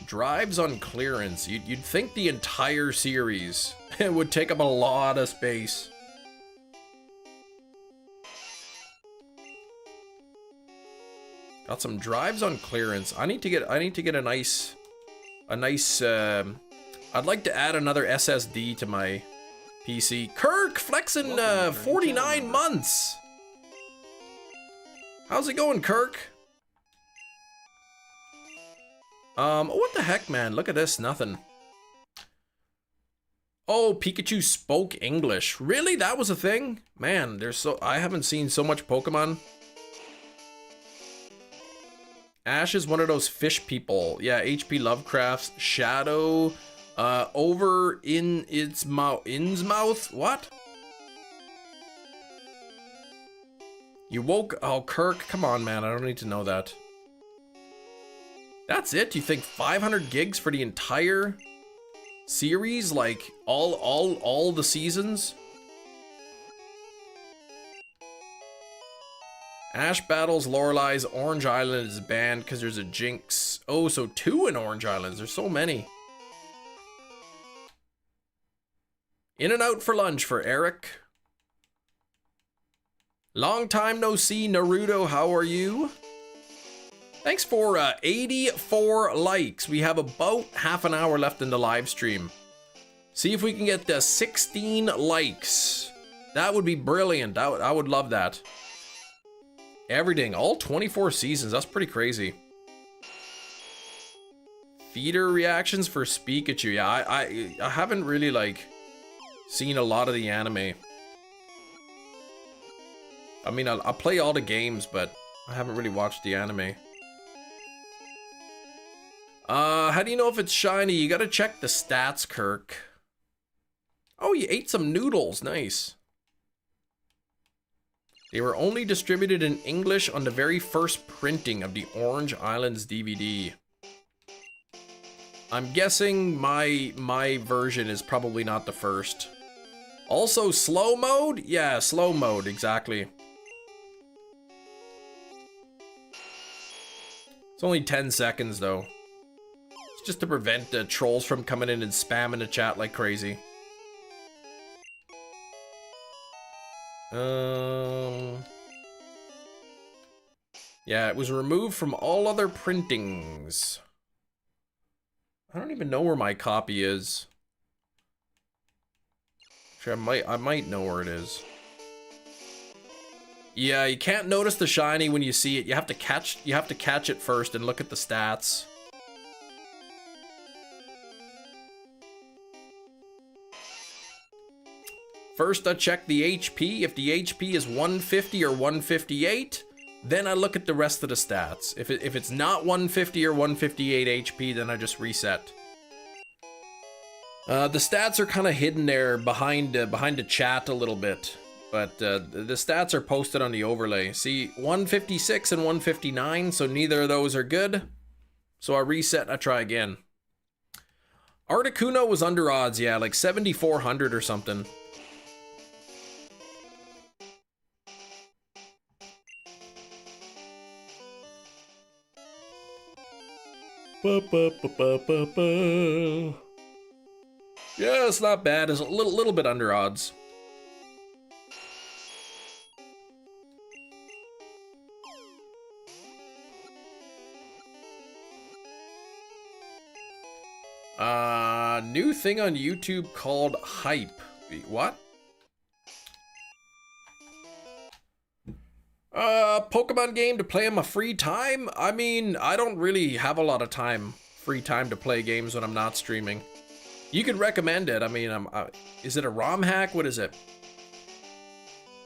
Drives on clearance. You'd think the entire series would take up a lot of space. Got some drives on clearance. I need to get a nice I'd like to add another SSD to my PC. Kirk flexing 49 months. How's it going, Kirk? What the heck, man? Look at this, nothing. Oh, Pikachu spoke English. Really? That was a thing? Man, I haven't seen so much Pokemon. Ash is one of those fish people. Yeah, H.P. Lovecraft's shadow, over in its mouth. What? You woke, oh, Kirk, come on, man, I don't need to know that. That's it? You think 500 gigs for the entire series? Like, all the seasons? Ash battles Lorelai's Orange Island is banned because there's a Jinx. Oh, so 2 in Orange Islands. There's so many. In and out for lunch for Eric. Long time no see, Naruto. How are you? Thanks for 84 likes. We have about half an hour left in the live stream. See if we can get the 16 likes. That would be brilliant. I would love that. Everything, all 24 seasons. That's pretty crazy. Feeder reactions for Pikachu. Yeah, I haven't really like seen a lot of the anime. I mean, I'll play all the games, but I haven't really watched the anime. How do you know if it's shiny? You gotta check the stats, Kirk. Oh, you ate some noodles. Nice. They were only distributed in English on the very first printing of the Orange Islands DVD. I'm guessing my version is probably not the first. Also, slow mode? Yeah, slow mode, exactly. It's only 10 seconds, though. It's just to prevent trolls from coming in and spamming the chat like crazy. Yeah, it was removed from all other printings. I don't even know where my copy is. Actually, I might know where it is. Yeah, you can't notice the shiny when you see it. You have to catch it first and look at the stats. First, I check the HP. If the HP is 150 or 158, then I look at the rest of the stats. If it's not 150 or 158 HP, then I just reset. The stats are kind of hidden there behind the chat a little bit, but the stats are posted on the overlay. See, 156 and 159, so neither of those are good. So I reset and I try again. Articuno was under odds, yeah, like 7,400 or something. Yeah, it's not bad. It's a little bit under odds. New thing on YouTube called Hype. What? Pokemon game to play in my free time? I mean, I don't really have a lot of free time to play games when I'm not streaming. You could recommend it. I mean, is it a ROM hack? What is it?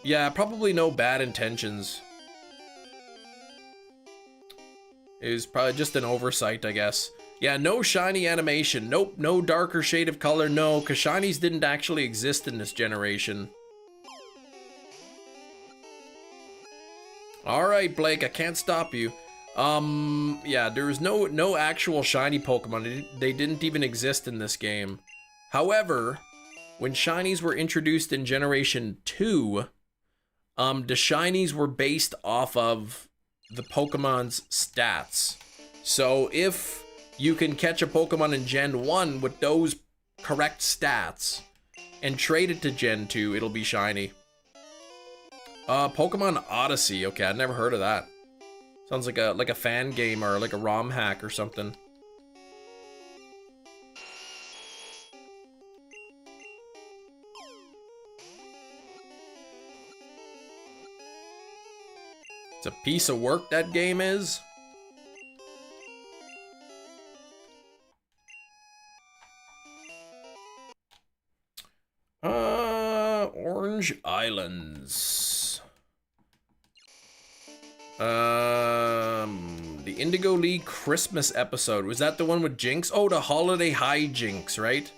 Yeah, probably no bad intentions. It was probably just an oversight, I guess. Yeah, no shiny animation. Nope, no darker shade of color. No, because shinies didn't actually exist in this generation. Alright, Blake, I can't stop you. Yeah, there was no actual shiny Pokemon. They didn't even exist in this game. However, when shinies were introduced in Generation 2, the shinies were based off of the Pokemon's stats. So if you can catch a Pokemon in Gen 1 with those correct stats and trade it to Gen 2, it'll be shiny. Pokemon Odyssey. Okay, I'd never heard of that. Sounds like a fan game or like a ROM hack or something. It's a piece of work, that game is. Orange Islands. The Indigo League Christmas episode. Was that the one with Jinx? Oh, the Holiday High Jinx, right?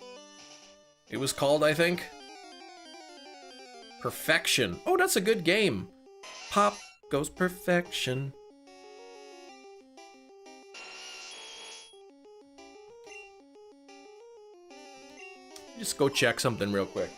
It was called, I think. Perfection. Oh, that's a good game. Pop goes perfection. Just go check something real quick.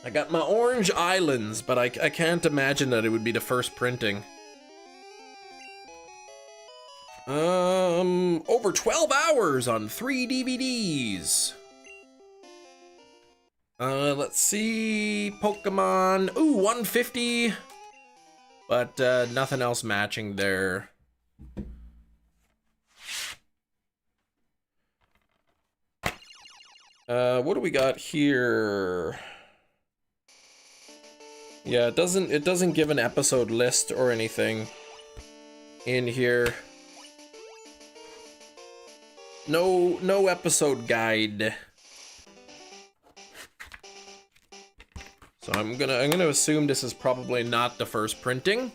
I got my Orange Islands, but I can't imagine that it would be the first printing. Over 12 hours on 3 DVDs. Let's see, Pokemon, ooh, 150, but nothing else matching there. What do we got here? Yeah, it doesn't give an episode list or anything in here. No episode guide. So I'm gonna assume this is probably not the first printing.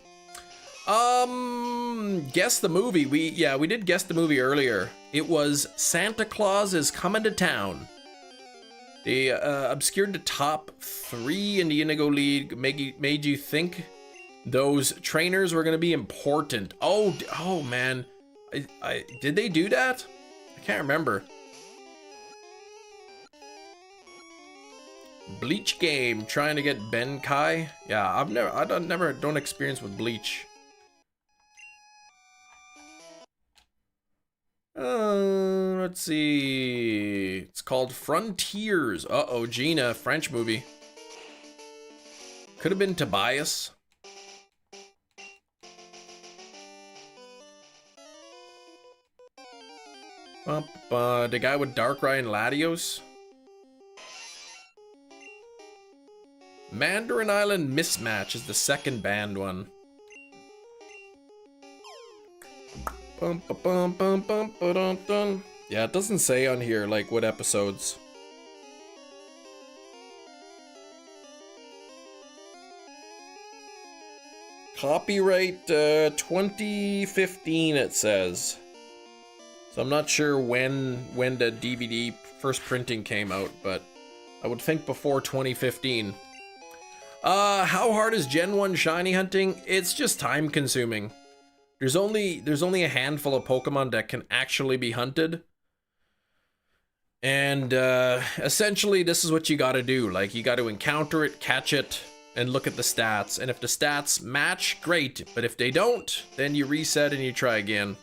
Guess the movie. We did guess the movie earlier. It was Santa Claus is Coming to Town. They obscured the top 3 in the Indigo League, made you think those trainers were gonna be important. Oh man, I did they do that? I can't remember. Bleach game, trying to get Ben Kai. Yeah, I don't experience with Bleach. Let's see. It's called Frontiers. Uh-oh, Gina, French movie. Could have been Tobias. The guy with Darkrai and Latios. Mandarin Island Mismatch is the second banned one. Yeah, it doesn't say on here like what episodes. Copyright 2015 it says. So I'm not sure when the DVD first printing came out, but I would think before 2015. How hard is Gen 1 shiny hunting? It's just time consuming. There's only a handful of Pokemon that can actually be hunted. And essentially this is what you gotta do. Like, you gotta encounter it, catch it, and look at the stats. And if the stats match, great. But if they don't, then you reset and you try again.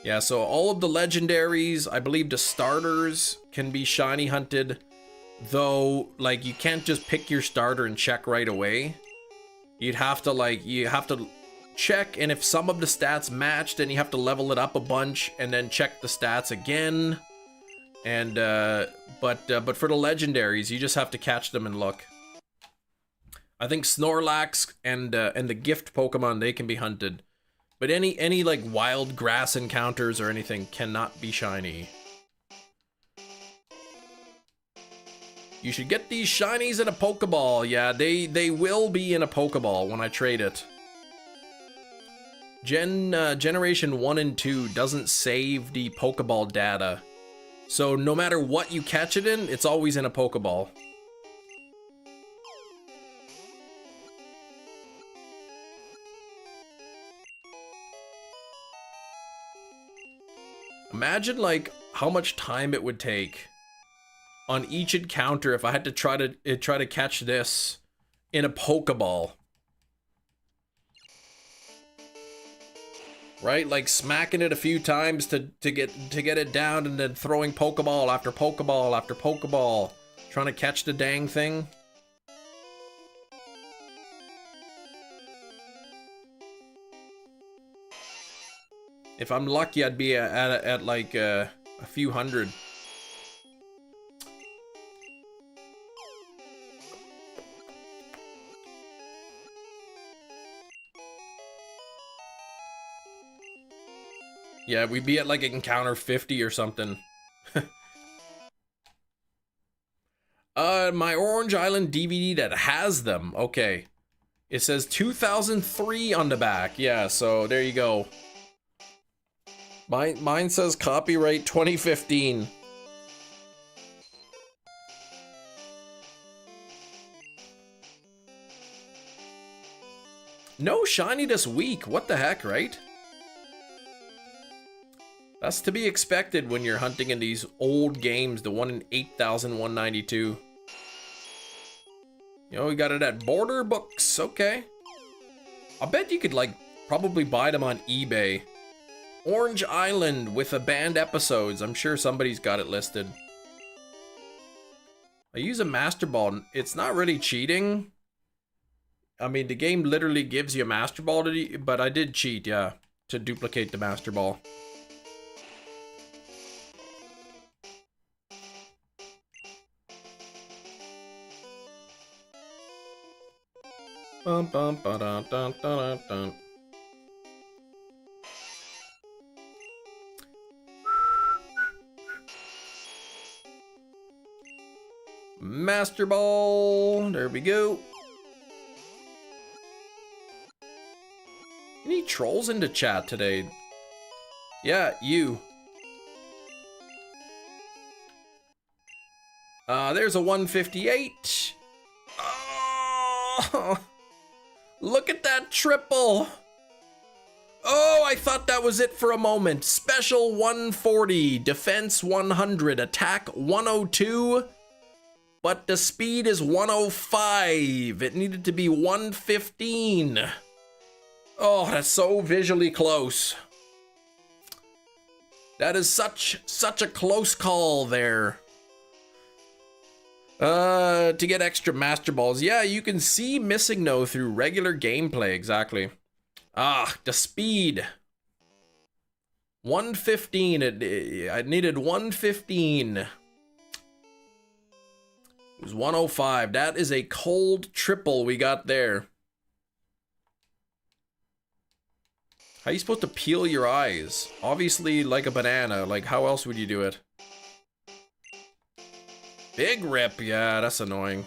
Yeah, so all of the legendaries, I believe the starters can be shiny hunted, though, like, you can't just pick your starter and check right away. You have to check, and if some of the stats match, then you have to level it up a bunch and then check the stats again. And but for the legendaries, you just have to catch them and look. I think Snorlax and the gift Pokemon, they can be hunted. But any like wild grass encounters or anything cannot be shiny. You should get these shinies in a Pokeball. Yeah, they will be in a Pokeball when I trade it. Generation 1 and 2 doesn't save the Pokeball data. So no matter what you catch it in, it's always in a Pokeball. Imagine like how much time it would take on each encounter if I had to try to catch this in a Pokeball. Right? Like smacking it a few times to get it down, and then throwing Pokeball after Pokeball after Pokeball, trying to catch the dang thing. If I'm lucky, I'd be at like a few hundred. Yeah, we'd be at like encounter 50 or something. My Orange Island DVD that has them. Okay. It says 2003 on the back. Yeah, so there you go. Mine says copyright 2015. No shiny this week. What the heck, right? That's to be expected when you're hunting in these old games, the one in 8,192. You know, we got it at Border Books. Okay. I bet you could, like, probably buy them on eBay. Orange Island with a banned episodes. I'm sure somebody's got it listed. I use a Master Ball. It's not really cheating. I mean, the game literally gives you a Master Ball, but I did cheat, yeah, to duplicate the Master Ball. Bum, bum, ba, dun, dun, dun, dun. Master Ball. There we go. Any trolls into chat today? Yeah, you. There's a 158. Oh, look at that triple. Oh, I thought that was it for a moment. Special 140, defense 100, attack 102, but the speed is 105. It needed to be 115. Oh, that's so visually close. That is such a close call there. To get extra Master Balls. Yeah, you can see Missing No through regular gameplay, exactly. Ah, the speed. 115. I needed 115. It was 105. That is a cold triple we got there. How are you supposed to peel your eyes? Obviously like a banana. Like, how else would you do it? Big rip. Yeah, that's annoying.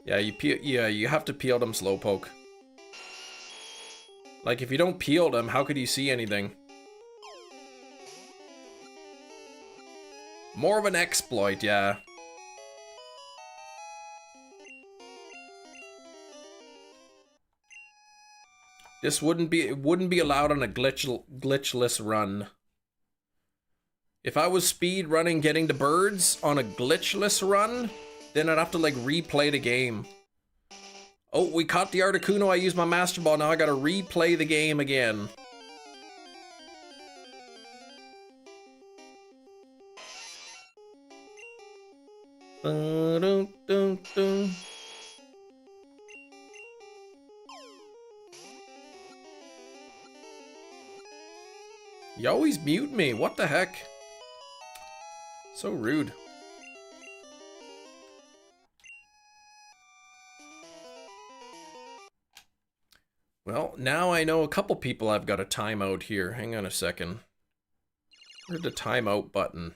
Yeah, you have to peel them, Slowpoke. Like, if you don't peel them, how could you see anything? More of an exploit, yeah. This wouldn't be allowed on a glitchless run. If I was speed running getting the birds on a glitchless run, then I'd have to like replay the game. Oh, we caught the Articuno. I used my Master Ball. Now I gotta replay the game again. Dun. You always mute me. What the heck? So rude. Well, now I know a couple people I've got a timeout here. Hang on a second. Where's the timeout button?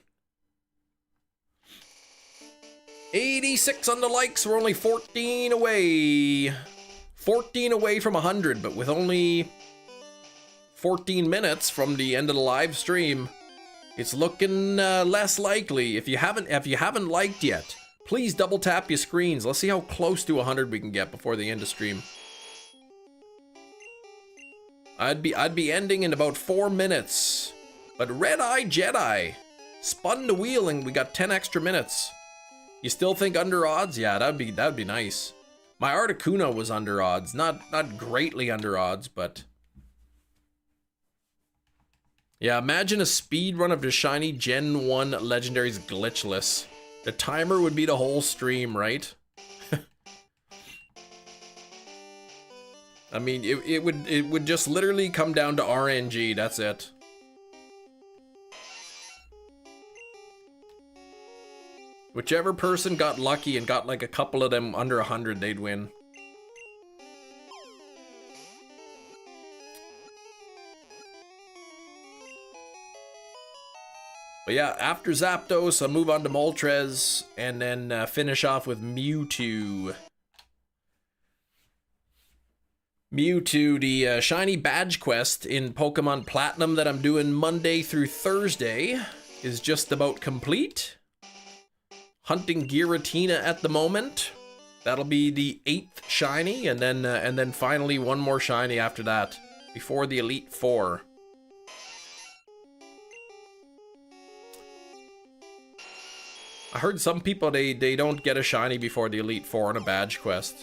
86 on the likes. We're only 14 away. 14 away from 100, but with only 14 minutes from the end of the live stream, it's looking less likely. If you haven't liked yet, please double tap your screens. Let's see how close to 100 we can get before the end of stream. I'd be ending in about 4 minutes. But Red Eye Jedi spun the wheel and we got 10 extra minutes. You still think under odds? Yeah, that'd be nice. My Articuno was under odds, not greatly under odds, but yeah, imagine a speed run of the shiny Gen 1 legendaries glitchless. The timer would be the whole stream, right? I mean, it would just literally come down to RNG, that's it. Whichever person got lucky and got like a couple of them under 100, they'd win. But yeah, after Zapdos, I'll move on to Moltres, and then finish off with Mewtwo. Mewtwo, the shiny badge quest in Pokemon Platinum that I'm doing Monday through Thursday is just about complete. Hunting Giratina at the moment. That'll be the 8th shiny, and then finally one more shiny after that, before the Elite Four. I heard some people, they don't get a shiny before the Elite Four on a badge quest.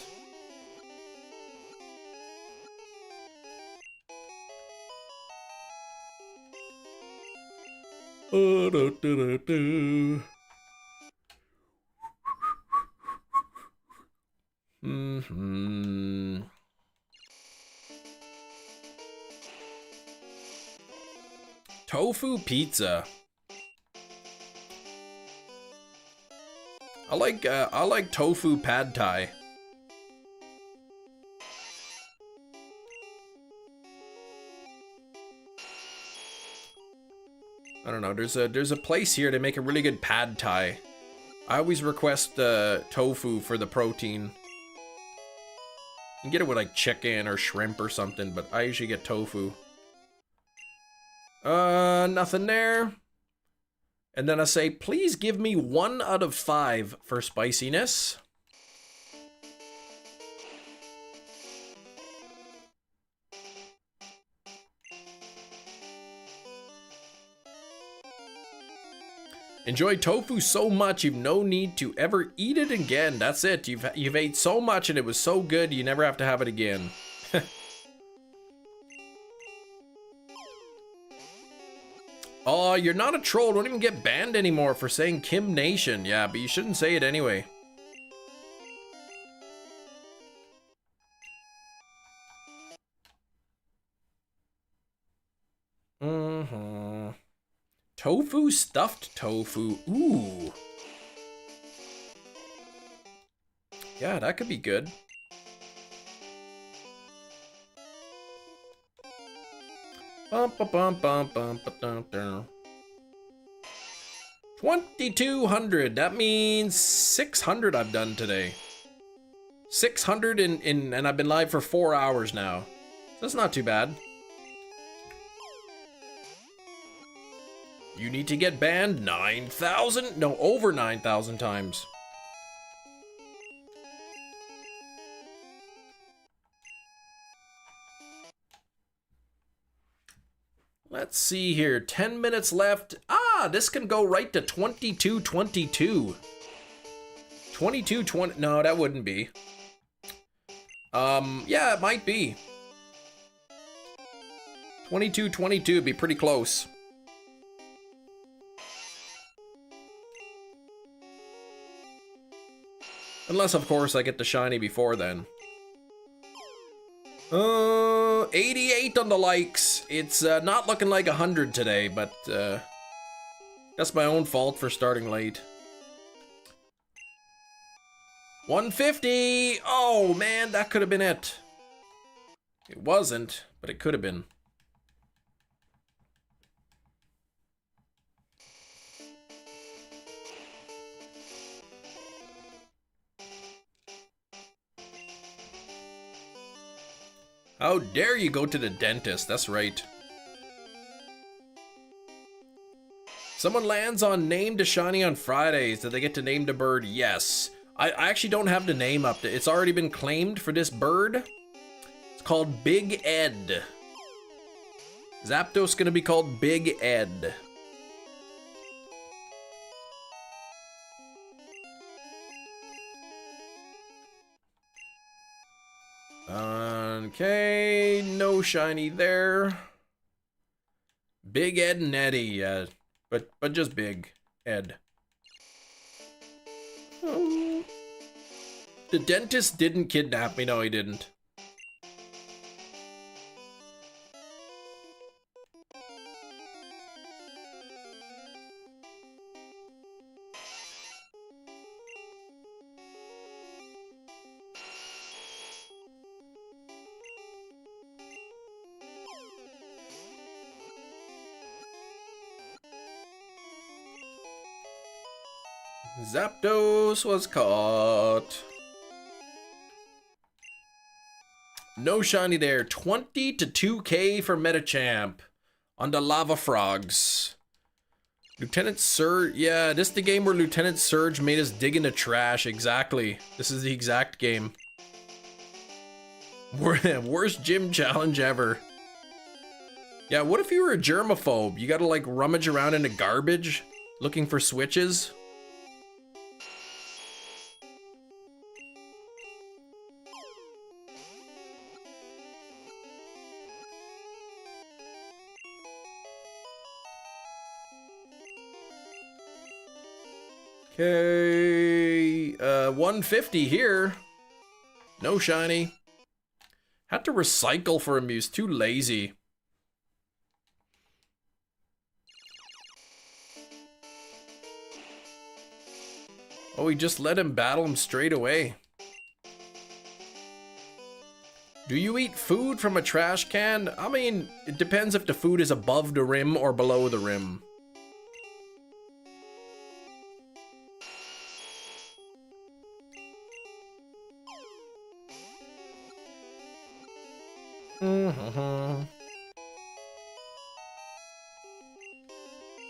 Tofu pizza. I like tofu pad thai. I don't know. There's a place here to make a really good pad thai. I always request tofu for the protein. You can get it with like chicken or shrimp or something, but I usually get tofu. Nothing there. And then I say, please give me 1 out of 5 for spiciness. Enjoy tofu so much you've no need to ever eat it again. That's it. You've ate so much and it was so good you never have to have it again. Oh, you're not a troll. Don't even get banned anymore for saying Kim Nation. Yeah, but you shouldn't say it anyway. Tofu, stuffed tofu. Ooh. Yeah, that could be good. Bum, ba, bum, bum, bum, ba, dum, dum. 2,200. That means 600 I've done today. 600 and I've been live for 4 hours now. That's not too bad. You need to get banned 9,000? No, over 9,000 times. Let's see here. 10 minutes left. Ah, this can go right to 2222. 2220. No, that wouldn't be. Yeah, it might be. 2222 would be pretty close. Unless, of course, I get the shiny before then. 88 on the likes. It's not looking like 100 today, but that's my own fault for starting late. 150! Oh, man, that could have been it. It wasn't, but it could have been. How dare you go to the dentist? That's right. Someone lands on Name to Shiny on Fridays. Did they get to name the bird? Yes. I actually don't have the name up. It's already been claimed for this bird. It's called Big Ed. Zapdos gonna be called Big Ed. Okay, no shiny there. Big Ed and Eddie, but just Big Ed. The dentist didn't kidnap me. No, he didn't. Zapdos was caught. No shiny there. 20 to 2K for Metachamp on the Lava Frogs. Lieutenant Surge. Yeah, this is the game where Lieutenant Surge made us dig in the trash. Exactly. This is the exact game. Worst gym challenge ever. Yeah, what if you were a germaphobe? You gotta like rummage around in the garbage looking for switches? Okay, 150 here. No shiny. Had to recycle for a Muse, too lazy. Oh, we just let him battle him straight away. Do you eat food from a trash can? I mean, it depends if the food is above the rim or below the rim.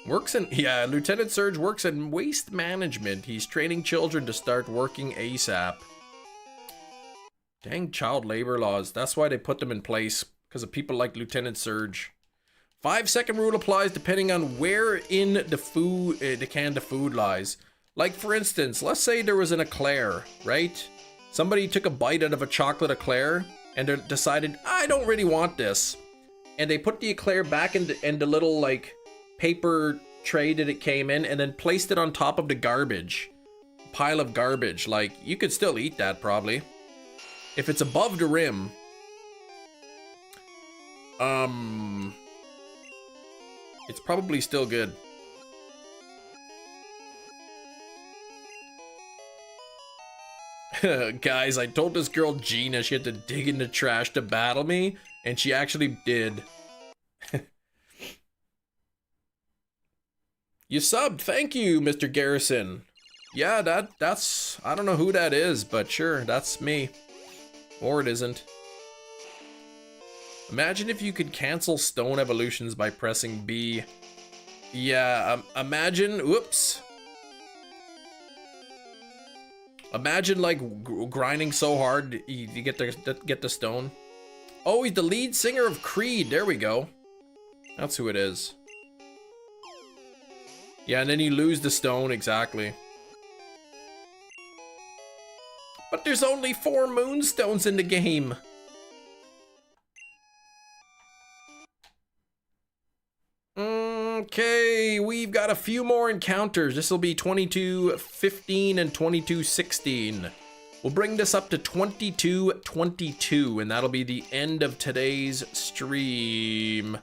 Works in, yeah, Lieutenant Surge works in waste management. He's training children to start working ASAP. Dang child labor laws. That's why they put them in place, because of people like Lieutenant Surge. 5-second rule applies depending on where in the food, the can the food lies. Like for instance, let's say there was an eclair, right? Somebody took a bite out of a chocolate eclair and they decided, I don't really want this. And they put the eclair back in the little like paper tray that it came in and then placed it on top of the garbage. Pile of garbage. Like, you could still eat that probably. If it's above the rim. It's probably still good. Guys, I told this girl Gina she had to dig in the trash to battle me, and she actually did. You subbed, thank you, Mr. Garrison. Yeah, that's, I don't know who that is, but sure, that's me. Or it isn't. Imagine if you could cancel stone evolutions by pressing B. Yeah, imagine, whoops. Imagine like grinding so hard you get the stone. Oh, he's the lead singer of Creed. There we go. That's who it is. Yeah, and then you lose the stone, exactly. But there's only 4 moonstones in the game. Okay, we've got a few more encounters. This will be 22:15 and 22:16. We'll bring this up to 22:22, and that'll be the end of today's stream.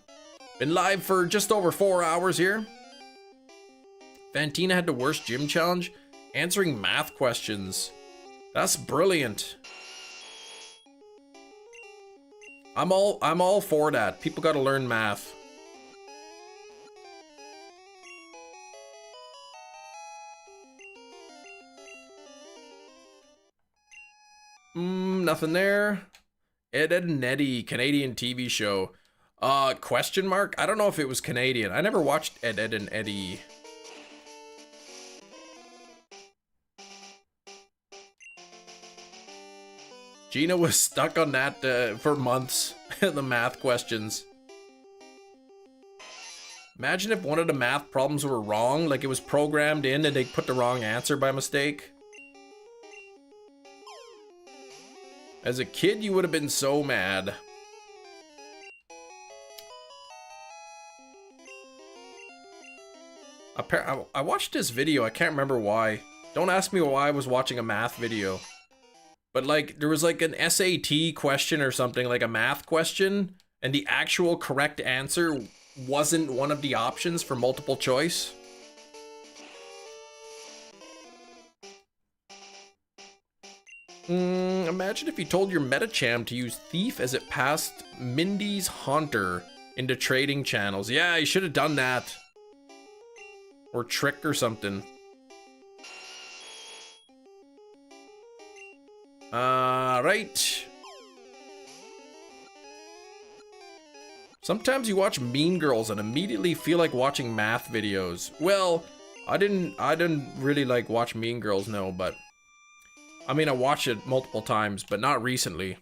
Been live for just over 4 hours here. Fantina had the worst gym challenge, answering math questions. That's brilliant. I'm all for that. People gotta learn math. Nothing there. Ed, Ed and Eddie, Canadian TV show. Question mark? I don't know if it was Canadian. I never watched Ed, Ed and Eddie. Gina was stuck on that for months. The math questions. Imagine if one of the math problems were wrong, like it was programmed in and they put the wrong answer by mistake. As a kid, you would have been so mad. I watched this video, I can't remember why. Don't ask me why I was watching a math video. But like, there was like an SAT question or something, like a math question, and the actual correct answer wasn't one of the options for multiple choice. Imagine if you told your Metacham to use Thief as it passed Mindy's Haunter into trading channels. Yeah, you should have done that. Or Trick or something. Right. Sometimes you watch Mean Girls and immediately feel like watching math videos. Well, I didn't really like watch Mean Girls, no, but I mean, I watched it multiple times, but not recently.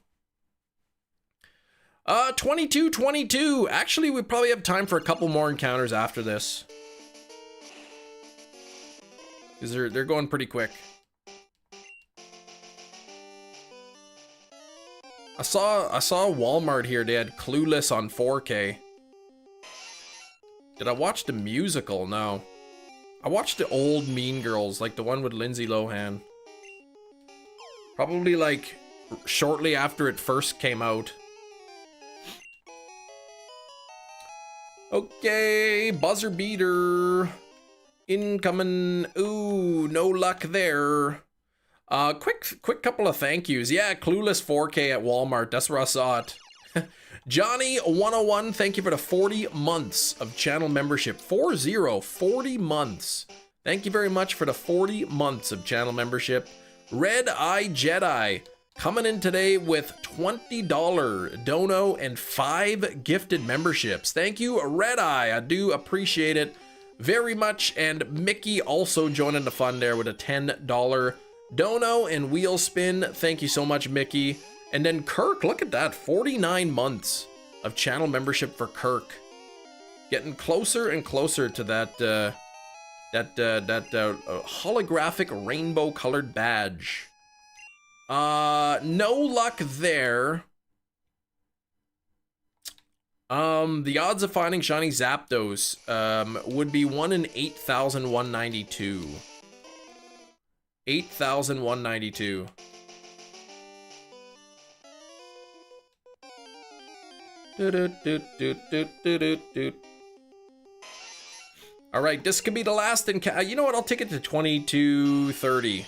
22:22. Actually, we probably have time for a couple more encounters after this. Because they're going pretty quick. I saw Walmart here. They had Clueless on 4K. Did I watch the musical? No. I watched the old Mean Girls, like the one with Lindsay Lohan. Probably like shortly after it first came out. Okay, buzzer beater. Incoming. Ooh, no luck there. Quick couple of thank yous. Yeah, Clueless 4K at Walmart. That's where I saw it. Johnny101, thank you for the 40 months of channel membership. 40 months. Thank you very much for the 40 months of channel membership. Red Eye Jedi, coming in today with $20 dono and 5 gifted memberships. Thank you, Red Eye. I do appreciate it very much. And Mickey also joining the fun there with a $10 dono and wheel spin. Thank you so much, Mickey. And then Kirk, look at that, 49 months of channel membership for Kirk. Getting closer and closer to that holographic rainbow colored badge. No luck there. The odds of finding shiny Zapdos would be 1 in 8,192. 8,192. All right, this could be the last encounter. You know what? I'll take it to 2230.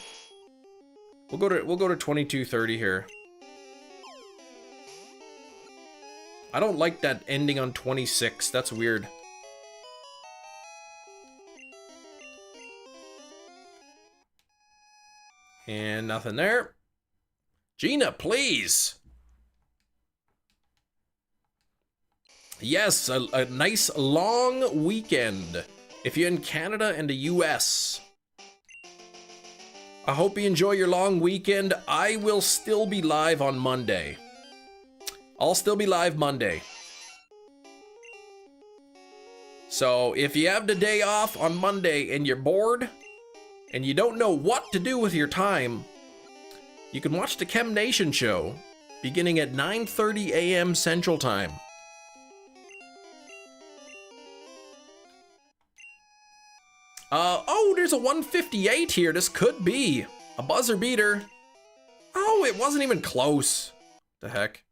We'll go to 2230 here. I don't like that ending on 26. That's weird. And nothing there. Gina, please. Yes, a nice long weekend. If you're in Canada and the US. I hope you enjoy your long weekend. I will still be live on Monday. I'll still be live Monday. So if you have the day off on Monday and you're bored and you don't know what to do with your time, you can watch the Chem Nation show beginning at 9:30 a.m. Central Time. Oh, there's a 158 here. This could be a buzzer beater. Oh, it wasn't even close. The heck?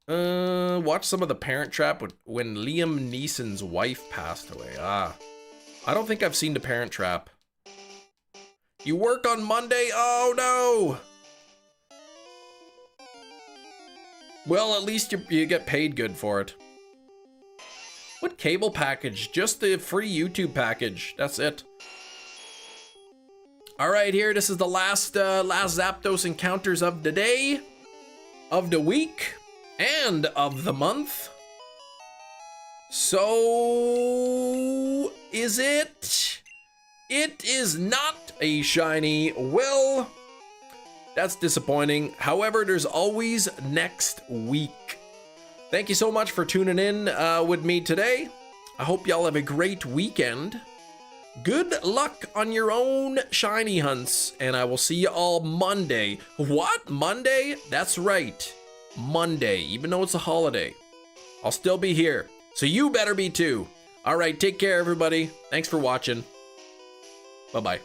Watch some of the Parent Trap when Liam Neeson's wife passed away. I don't think I've seen the Parent Trap. You work on Monday? Oh no. Well, at least you get paid good for it. What cable package? Just the free YouTube package. That's it. All right, here. This is the last Zapdos encounters of the day, of the week, and of the month. So, is it? It is not a shiny. Well, that's disappointing. However, there's always next week. Thank you so much for tuning in with me today. I hope y'all have a great weekend. Good luck on your own shiny hunts, and I will see you all Monday. What? Monday? That's right. Monday, even though it's a holiday. I'll still be here, so you better be too. All right, take care, everybody. Thanks for watching. Bye-bye.